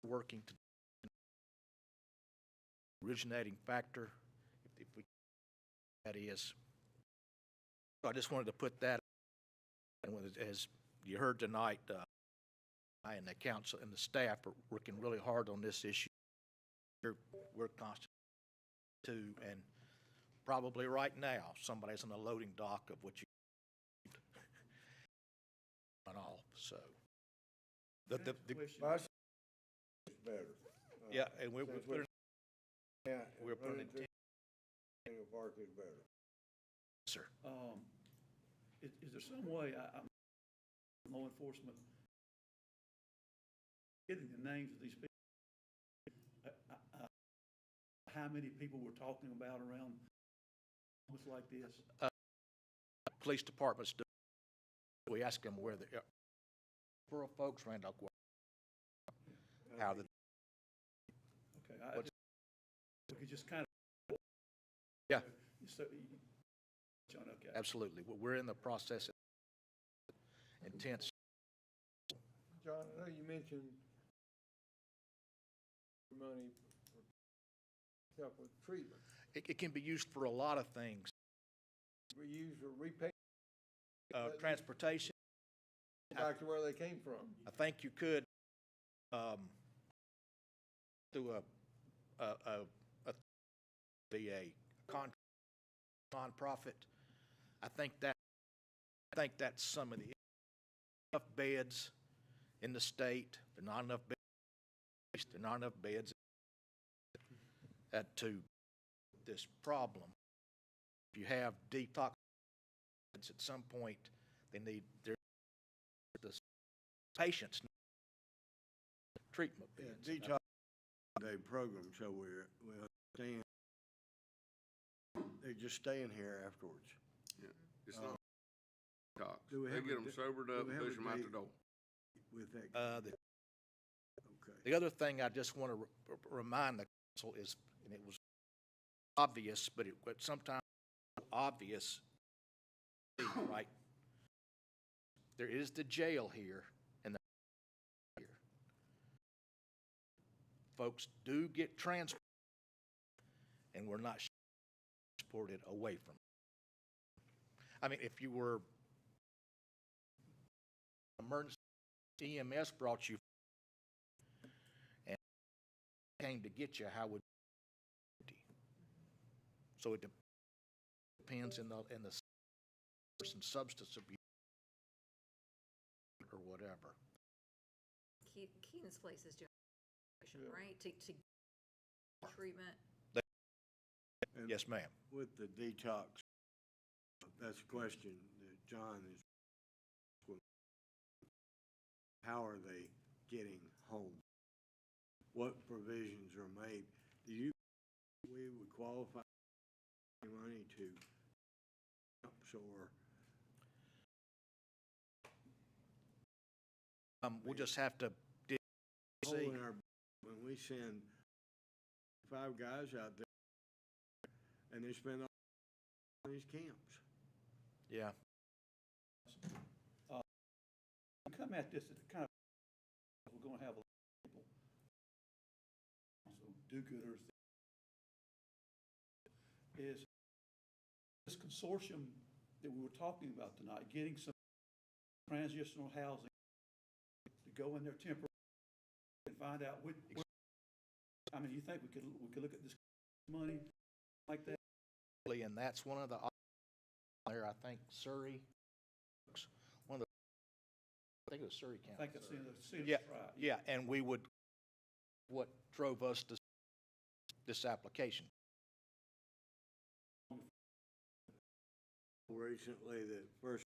Working to originating factor, if we, that is. So I just wanted to put that, and as you heard tonight, I and the council and the staff are working really hard on this issue. We're constant too, and probably right now somebody's on the loading dock of what you and all. So It's better. Yeah, and we're putting it. Park is better. Sir. Is there some way law enforcement getting the names of these people? How many people we're talking about around like this? Police departments do. We ask them where they are. For folks, Randolph, how the. Okay, we could just kind of. Yeah. So, John, okay. Absolutely. We're in the process of intense. John, I know you mentioned money for help with treatment. It can be used for a lot of things. We use for repay. Transportation. Back to where they came from. I think you could do be a nonprofit. I think that's some of the enough beds in the state. There are not enough beds. There are not enough beds. to this problem. If you have detox, at some point, the patients need treatment Yeah, beds. detox day program, so we understand. They're just staying here afterwards. Yeah, it's not detox. Do we They have get a them da- sobered do up we and have a push them out the date? door. With that, The okay. The other thing I just want to remind the council is, and it was obvious, but sometimes obvious, right? There is the jail here and the here. Folks do get transported, and we're not transported away from it. I mean, if you were emergency EMS brought you and came to get you, how would you? So it depends in the person's substance abuse or whatever. Keenan's place is doing, right, to treatment. And Yes, ma'am. with the detox, that's a question that John is, how are they getting home? What provisions are made? We would qualify money to or We'll just have to hole see. in our, when we send 5 guys out there and they spend all these camps. Yeah. Come at this at a kind of, we're gonna have a lot of people, so do-gooders, is this consortium that we were talking about tonight, getting some transitional housing to go in there temporarily and find out what, I mean, you think we could look at this money like that? And that's one of the there, I think Surrey, one of the, I think it was Surrey County. I think it's in the city, Yeah, right? yeah, and we would, what drove us to this application. Recently, the first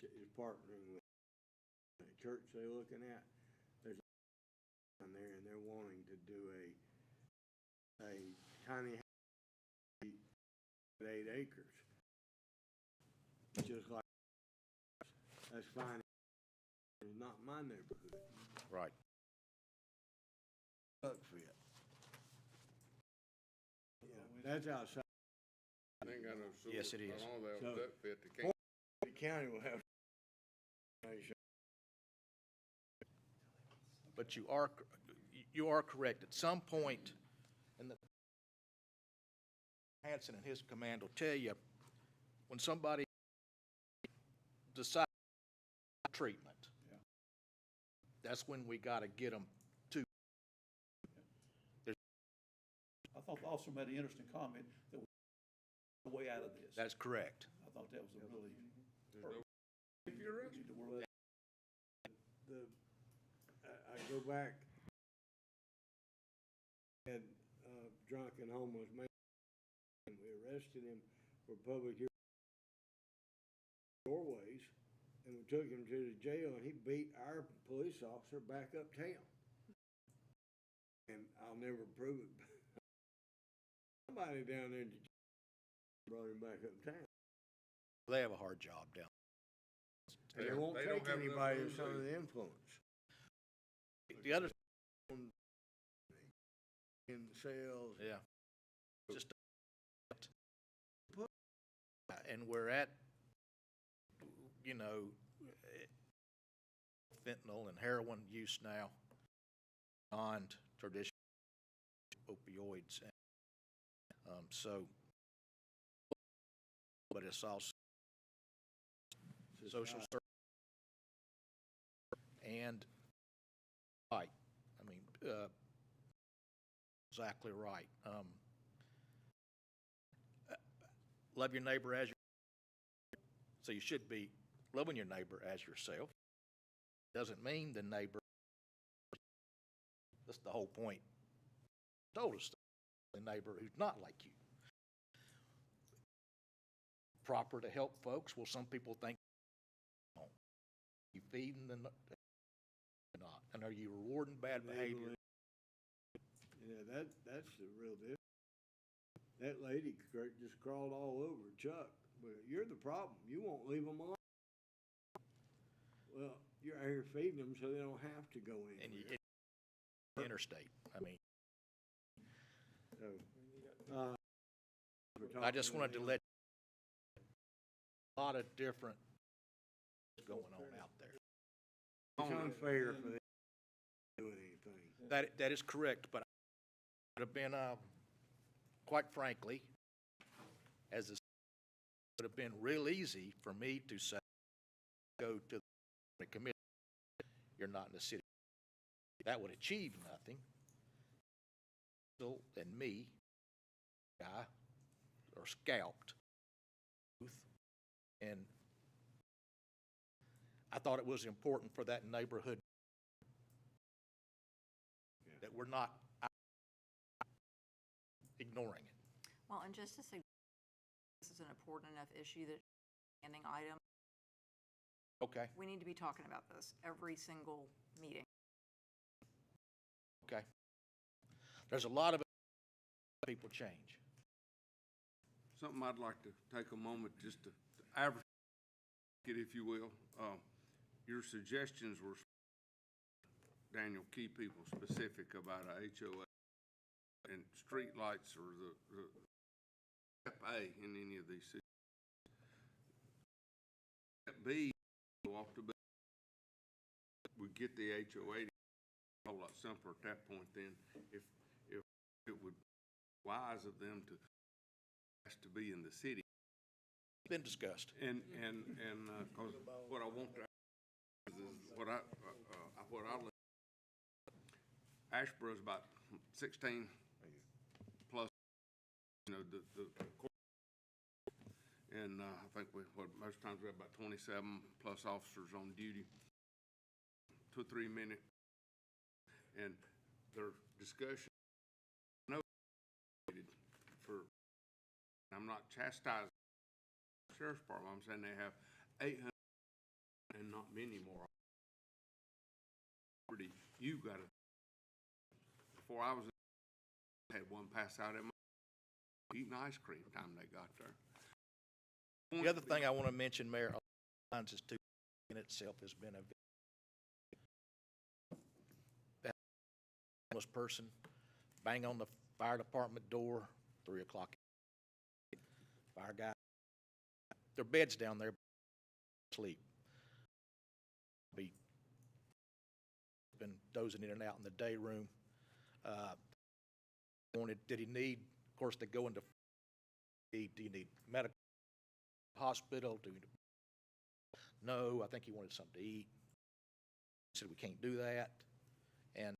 is partnering with the church they're looking at. There's on there, and they're wanting to do a tiny house, 8 acres. Just like, that's fine. It's not my neighborhood. Right. Duck fit. Yeah, that's outside. They ain't got no sewer. Yes, it is. Not all that So- duck fit, they can't. The county will have. But you are correct. At some point, and Hanson and his command will tell you, when somebody decides treatment, that's when we got to get them to. I thought the officer made an interesting comment that we're the way out of this. That's correct. I thought that was a really. I go back, had drunk and homeless man, and we arrested him for public doorways, and we took him to the jail, and he beat our police officer back uptown. And I'll never prove it. Somebody down there brought him back uptown. They have a hard job down. They won't They don't take have anybody enough that's under room, the influence. The other, In sales. yeah, just, and we're at, you know, fentanyl and heroin use now beyond traditional opioids. So, but it's also social service and right. I mean, exactly right. Love your neighbor as so you should be loving your neighbor as yourself. Doesn't mean the neighbor. That's the whole point. Told us. a neighbor who's not like you. Proper to help folks. Well, some people think you feeding them not, and are you rewarding bad behavior? Yeah, that's the real deal. That lady just crawled all over Chuck, but you're the problem. You won't leave them alone. Well, you're out here feeding them so they don't have to go in. And you interstate. I mean, So, I just wanted to let a lot of different going on out there. It's unfair for them to do anything. That is correct, but it would have been, quite frankly, as a, would have been real easy for me to say, go to the committee, you're not in the city. That would achieve nothing. And me, guy, are scalped. And I thought it was important for that neighborhood that we're not ignoring it. Well, and just to say, this is an important enough issue that standing item. Okay. We need to be talking about this every single meeting. Okay. There's a lot of people change. Something I'd like to take a moment just to advocate it, if you will. Your suggestions were, Daniel, key people specific about a HOA and street lights or the step A in any of these cities. Step B, off to B, we get the HOA a whole lot simpler at that point then. If it would be wise of them to be in the city. Been discussed. And cause what I want to ask is what I Asheboro is about 16 plus, you know, and I think most times we have about 27 plus officers on duty, 2 or 3 minutes, and their discussion. I'm not chastising the sheriff's department. I'm saying they have 800 and not many more. You got to. Before I was, had one pass out at my eating ice cream time they got there. The other thing I want to mention, Mayor, is too in itself has been a that homeless person bang on the fire department door 3 o'clock. Fire guy, their bed's down there, sleep. Be been dozing in and out in the day room. Did he need? Of course, they go into. Do you need medical? Hospital? No, I think he wanted something to eat. He said we can't do that, and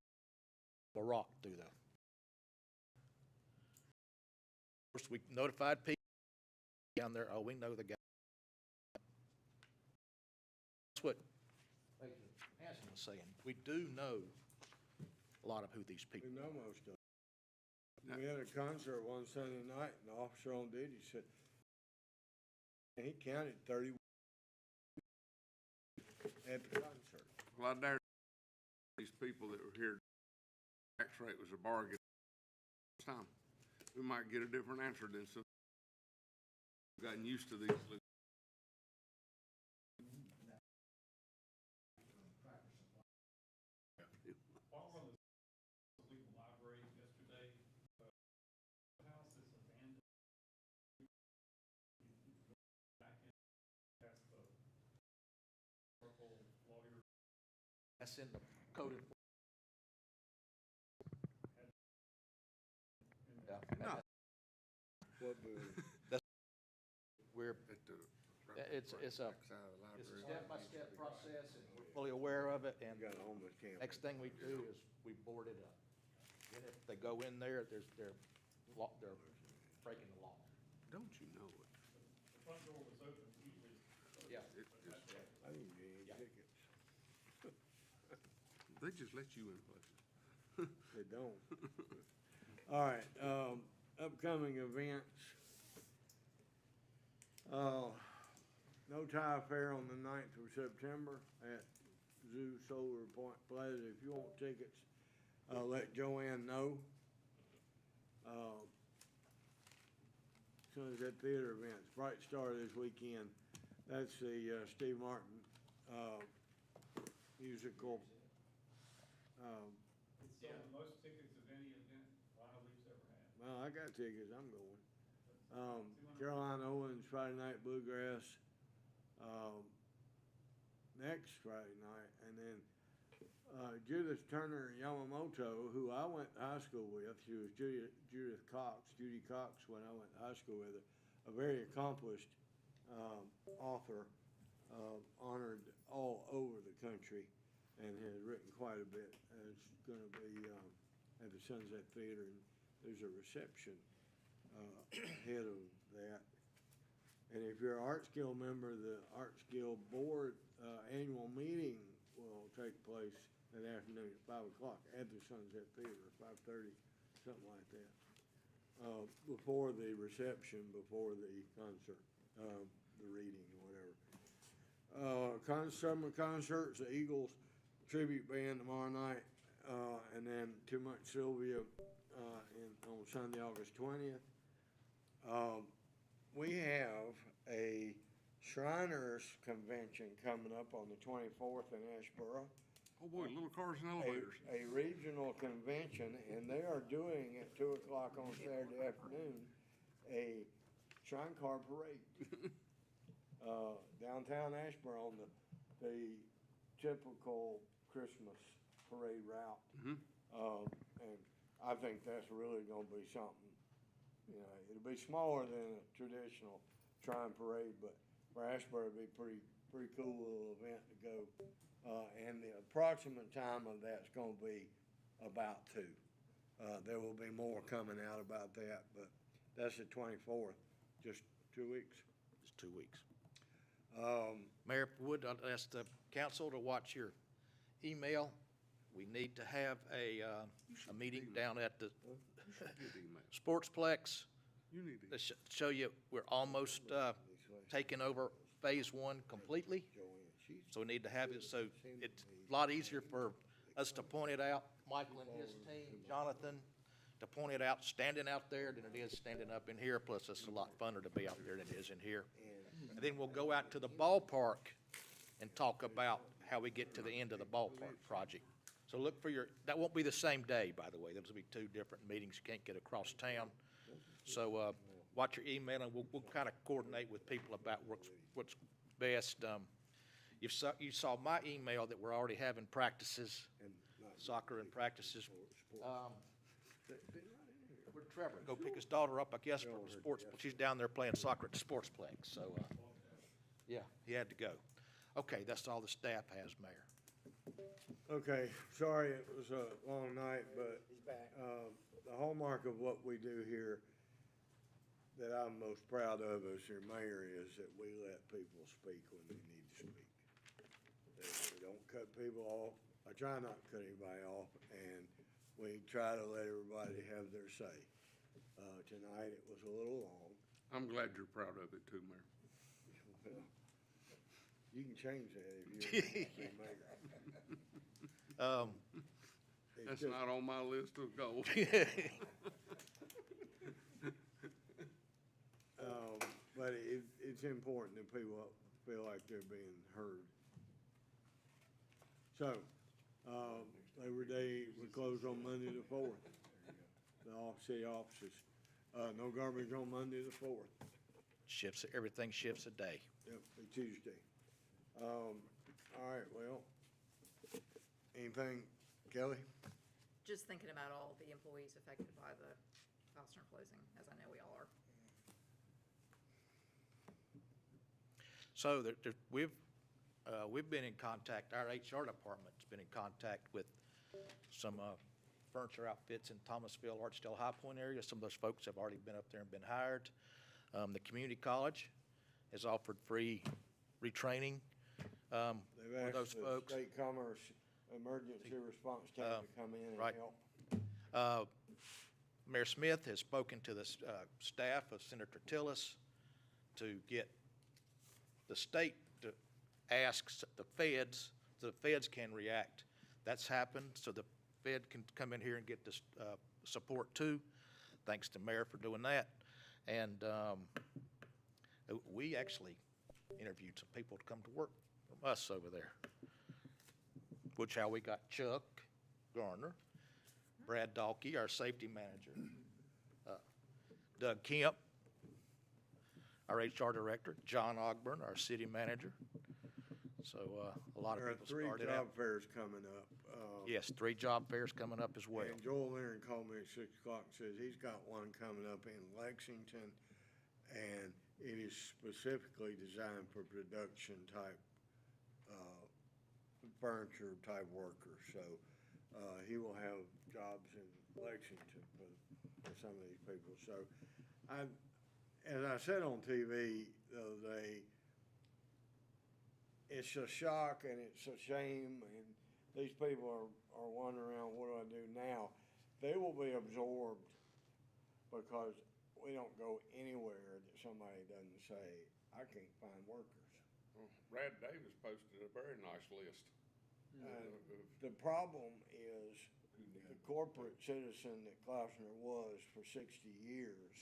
a rock through the. Of course, we notified people down there. Oh, we know the guy. That's what Hanson was saying. We do know a lot of who these people. We know most of them. We had a concert one Sunday night, and the officer on duty said, and he counted 30 at the concert. Well, I dare these people that were here, tax rate was a bargain. This time, we might get a different answer than some. Gotten used to these. That's in the code. No. That's we're it's a step-by-step process, and we're fully aware of it. And next thing we do is we board it up. And if they go in there, they're breaking the law. Don't you know it? The front door was open usually. Yeah. I didn't get any tickets. They just let you in places. They don't. All right, upcoming events. No Tie Fair on the 9th of September at Zoo Solar Point Plaza. If you want tickets, let Joanne know. Sunset Theater events, Bright Star this weekend. That's the Steve Martin musical. It's sold the most tickets of any event Wildleaf's ever had. Well, I got tickets, I'm going. Caroline Owens, Friday Night Bluegrass, next Friday night, and then Judith Turner Yamamoto, who I went to high school with. She was Judy Cox when I went to high school with her. A very accomplished author, honored all over the country, and has written quite a bit. It's going to be at the Sunset Theater, and there's a reception ahead of that. And if you're an Arts Guild member, the Arts Guild Board annual meeting will take place that afternoon at 5 o'clock at the Sunset Theater, 5:30, something like that. Before the reception, before the concert, the reading or whatever. Summer concerts, the Eagles tribute band tomorrow night, and then Too Much Sylvia on Sunday, August 20th. We have a Shriners Convention coming up on the 24th in Asheboro. Oh boy, little cars and elevators. A regional convention, and they are doing at 2 o'clock on Saturday afternoon, a Shrine Car Parade. Downtown Asheboro on the typical Christmas parade route. And I think that's really gonna be something. You know, it'll be smaller than a traditional Shrine Parade, but for Asheboro, it'll be pretty cool little event to go. And the approximate time of that's gonna be about 2. There will be more coming out about that, but that's the 24th, just 2 weeks. It's 2 weeks. Mayor Wood, I'd ask the council to watch your email. We need to have a meeting down at the Sportsplex. To show you, we're almost taking over phase 1 completely. So we need to have it, so it's a lot easier for us to point it out, Michael and his team, Jonathan, to point it out standing out there than it is standing up in here. Plus, it's a lot funner to be out there than it is in here. And then we'll go out to the ballpark and talk about how we get to the end of the ballpark project. So look for that won't be the same day, by the way. Those will be 2 different meetings. You can't get across town. So watch your email, and we'll kind of coordinate with people about what's best. You saw my email that we're already having practices, soccer and practices. Where'd Trevor go pick his daughter up, I guess, from the sports. She's down there playing soccer at the Sportsplex. So, yeah, he had to go. Okay, that's all the staff has, Mayor. Okay, sorry it was a long night, but the hallmark of what we do here that I'm most proud of as your mayor is that we let people speak when they need to speak. We don't cut people off. I try not to cut anybody off, and we try to let everybody have their say. Tonight it was a little long. I'm glad you're proud of it too, Mayor. Well, you can change that if you want to be mayor. That's not on my list of goals. But it's important that people feel like they're being heard. So, Labor Day, we close on Monday the 4th. The city offices. No garbage on Monday the 4th. Everything shifts a day. Yep, Tuesday. All right, well, anything, Kelly? Just thinking about all the employees affected by the Fastener closing, as I know we all are. So we've been in contact, our HR department's been in contact with some furniture outfits in Thomasville, Archdale, High Point area. Some of those folks have already been up there and been hired. The community college has offered free retraining for those folks. State Commerce Emergency Response Team to come in and right. help. Mayor Smith has spoken to the staff of Senator Tillis to get the state to ask the feds, so the feds can react. That's happened, so the Fed can come in here and get this support too. Thanks to Mayor for doing that. And we actually interviewed some people to come to work from us over there, which how we got Chuck Garner, Brad Dalkey, our safety manager, Doug Kemp, our HR director, John Ogburn, our city manager. So a lot of There are people 3 started job out. fairs coming up. Yes, 3 job fairs coming up as well. And Joel Aaron called me at 6 o'clock and says he's got one coming up in Lexington, and it is specifically designed for production type, furniture type workers. So he will have jobs in Lexington for some of these people. So as I said on TV the other day, it's a shock and it's a shame, and these people are wondering around, what do I do now? They will be absorbed because we don't go anywhere that somebody doesn't say, I can't find workers. Brad Davis posted a very nice list. The problem is the corporate citizen that Klausner was for 60 years,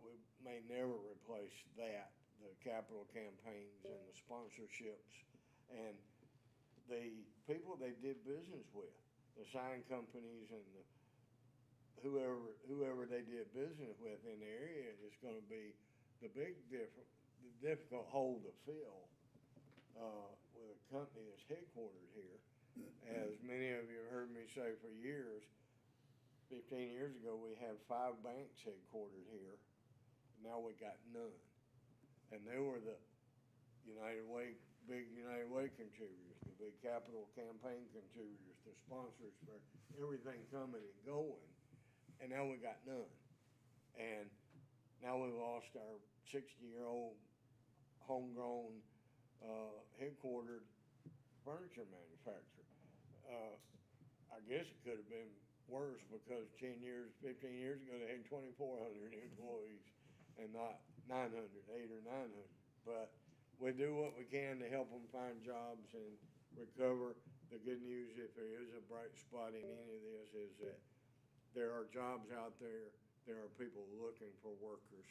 we may never replace that, the capital campaigns and the sponsorships and the people they did business with, the sign companies and whoever they did business with in the area is going to be the difficult hole to fill with a company that's headquartered here. As many of you have heard me say for years, 15 years ago, we had 5 banks headquartered here. Now we got none. And they were the big United Way contributors, the big capital campaign contributors, the sponsors for everything coming and going. And now we got none. And now we've lost our 60-year-old homegrown headquartered furniture manufacturer. I guess it could have been worse because 15 years ago they had 2,400 employees and not 900, 800 or 900. But we do what we can to help them find jobs and recover. The good news, if there is a bright spot in any of this, is that there are jobs out there. There are people looking for workers.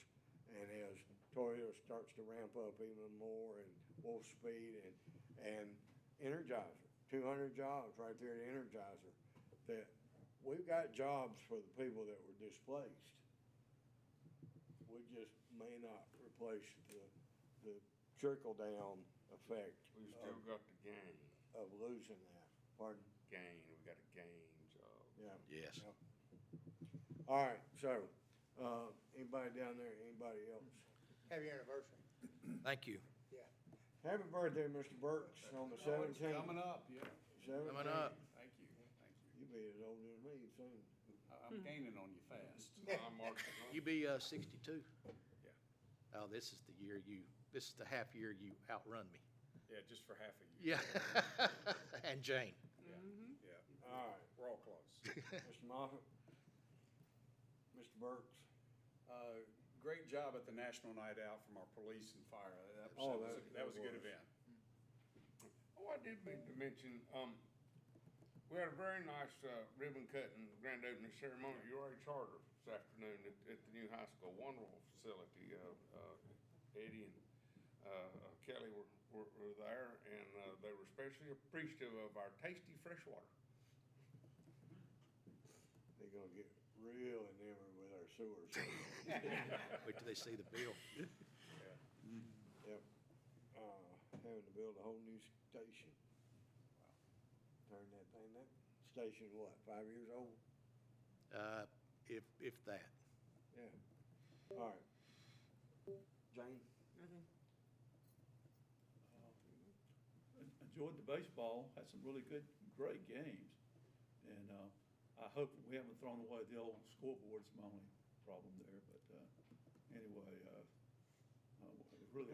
And as Toyota starts to ramp up even more, and Wolfspeed and Energizer, 200 jobs right there at Energizer, that we've got jobs for the people that were displaced. We just may not replace the trickle-down effect. We still got the gain. Of losing that. Pardon? Gain, we got a gain job. Yeah. Yes. Yep. All right, so, anybody down there, anybody else? Happy anniversary. Thank you. Yeah. Happy birthday, Mr. Burks, on the 17th. Coming up, yeah. 17th. Coming up. Thank you, thank you. You'll be as old as me soon. I'm gaining on you fast. You be 62? Yeah. Oh, this is the half year you outrun me. Yeah, just for half a year. Yeah. And Jane. Yeah, yeah. All right. We're all close. Mr. Moffett? Mr. Burks? Great job at the National Night Out from our police and fire. That was a good event. Oh, I did mean to mention, we had a very nice ribbon cutting grand opening ceremony at URA Charter this afternoon at the new high school. Wonderful facility. Eddie and Kelly were there, and they were especially appreciative of our tasty fresh water. They're gonna get real enamored with our sewers. Wait till they see the bill. Yep. Having to build a whole new station. Turn that station, what, 5 years old? If that. Yeah. All right. Jane? Enjoyed the baseball, had some really great games. And I hope we haven't thrown away the old scoreboard. It's my only problem there. But anyway, really.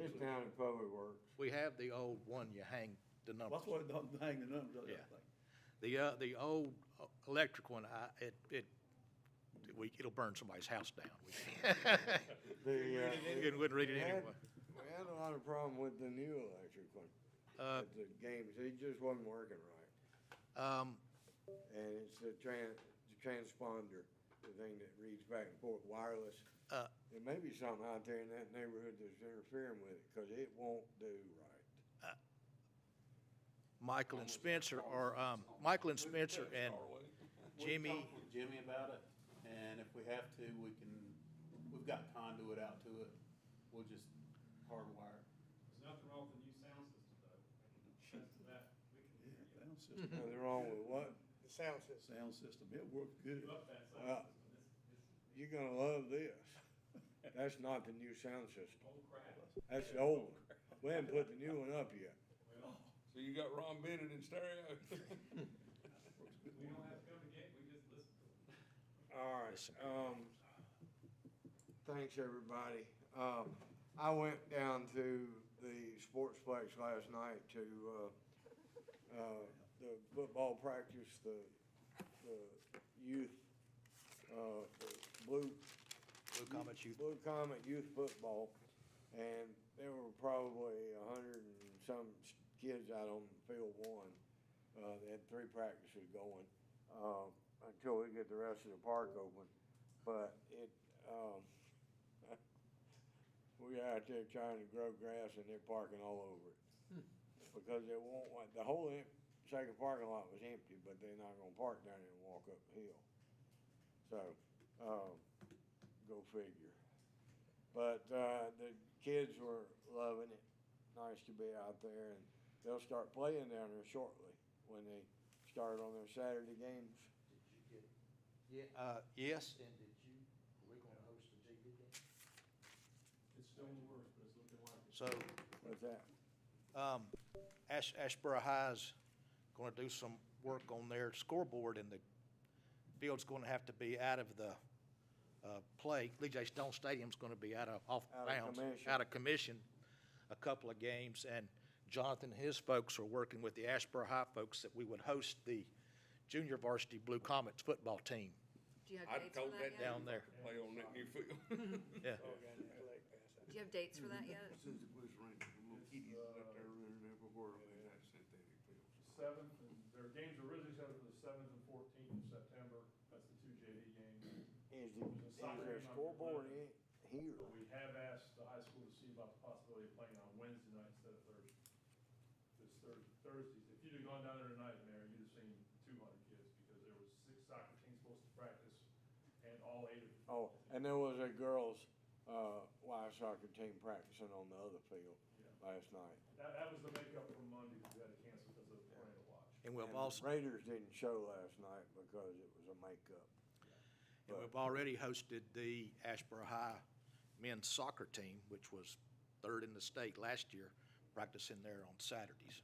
It's down in Public Works. We have the old one you hang the numbers. That's why they hang the numbers. Yeah. The old electric one, it'll burn somebody's house down. The, Wouldn't read it we had- anyway. We had a lot of problem with the new electric one, at the games, it just wasn't working right. And it's the transponder, the thing that reads back and forth, wireless. There may be something out there in that neighborhood that's interfering with it, cause it won't do right. Michael and Spencer and Jimmy. We talked with Jimmy about it, and if we have to, we've got conduit out to it. We'll just hardwire it. There's nothing wrong with the new sound system, though. As to that, we can hear you. Sound system. Nothing wrong with what? The sound system. Sound system, it worked good. You up that sound system. You're gonna love this. That's not the new sound system. Oh, crap. That's the old one. We haven't put the new one up yet. So you got Ron Bennett in stereo? We don't have to come to game, we just listen to it. All right, thanks, everybody. I went down to the Sportsplex last night to, the football practice, the youth, the Blue Comet Youth Football, and there were probably 100 and some kids out on field one. They had 3 practices going, until we get the rest of the park open. But we're out there trying to grow grass and they're parking all over it. Because they won't want, the whole second parking lot was empty, but they're not gonna park down there and walk up the hill. So, go figure. But, the kids were loving it. Nice to be out there, and they'll start playing down there shortly when they start on their Saturday games. Yes, and are we gonna host the JV game? It's still in the works, but it's looking like it. So, What's that? Asheboro High's gonna do some work on their scoreboard, and the field's gonna have to be out of the, play. Lee J. Stone Stadium's gonna be off bounds, out of commission a couple of games, and Jonathan and his folks are working with the Asheboro High folks that we would host the junior varsity Blue Comets football team. Do you have I'd dates for told that that yet? down there. Play on that new field. Yeah. Do you have dates for that yet? As soon as it was raining, the little kiddies was out there running everywhere on that synthetic field. 7th, and their games are originally scheduled for the 7th and 14th of September. That's the 2 JV games. Is there a scoreboard in here? But we have asked the high school to see about the possibility of playing on Wednesday night instead of Thursday. It's Thursdays. If you'd have gone down there tonight, Mayor, you'd have seen 200 kids because there was 6 soccer teams supposed to practice and all 8 of them. Oh, and there was a girls' Y soccer team practicing on the other field last night. That was the makeup for Monday because we had to cancel because of the parental watch. And we've And also, the Raiders didn't show last night because it was a makeup. and we've already hosted the Asheboro High men's soccer team, which was 3rd in the state last year, practicing there on Saturdays,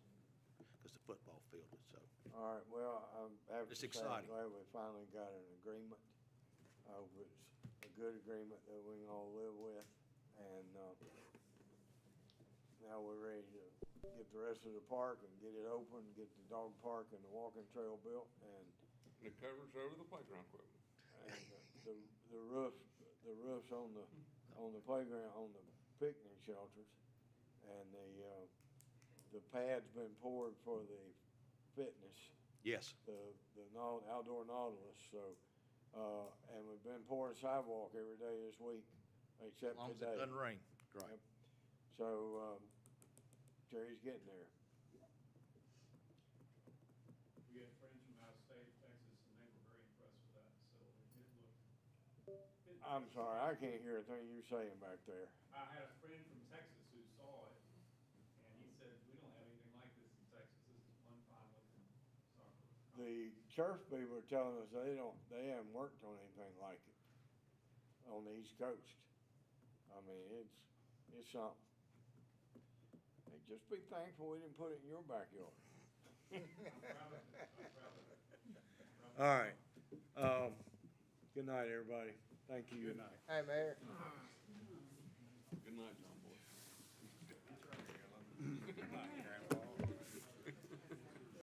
because the football field is so. All right, well, I'm happy It's to say I'm exciting. glad we finally got an agreement. It's a good agreement that we can all live with, and, now we're ready to get the rest of the park and get it open, get the dog park and the walking trail built, and And it covers over the playground equipment. the roofs on the playground, on the picnic shelters, and the pad's been poured for the fitness, Yes. the outdoor Nautilus, so, and we've been pouring sidewalk every day this week, except As long as today. it doesn't rain, right. Yep. So, Jerry's getting there. We had friends from out of state, Texas, and they were very impressed with that facility. It looked. I'm sorry, I can't hear a thing you're saying back there. I had a friend from Texas who saw it, and he said, we don't have anything like this in Texas. This is one fine looking soccer. The turf people are telling us they haven't worked on anything like it on the East Coast. I mean, it's something. Hey, just be thankful we didn't put it in your backyard. All right. Good night, everybody. Thank you. Good night. Hey, Mayor. Good night, John Boy. Good night, Grandpa.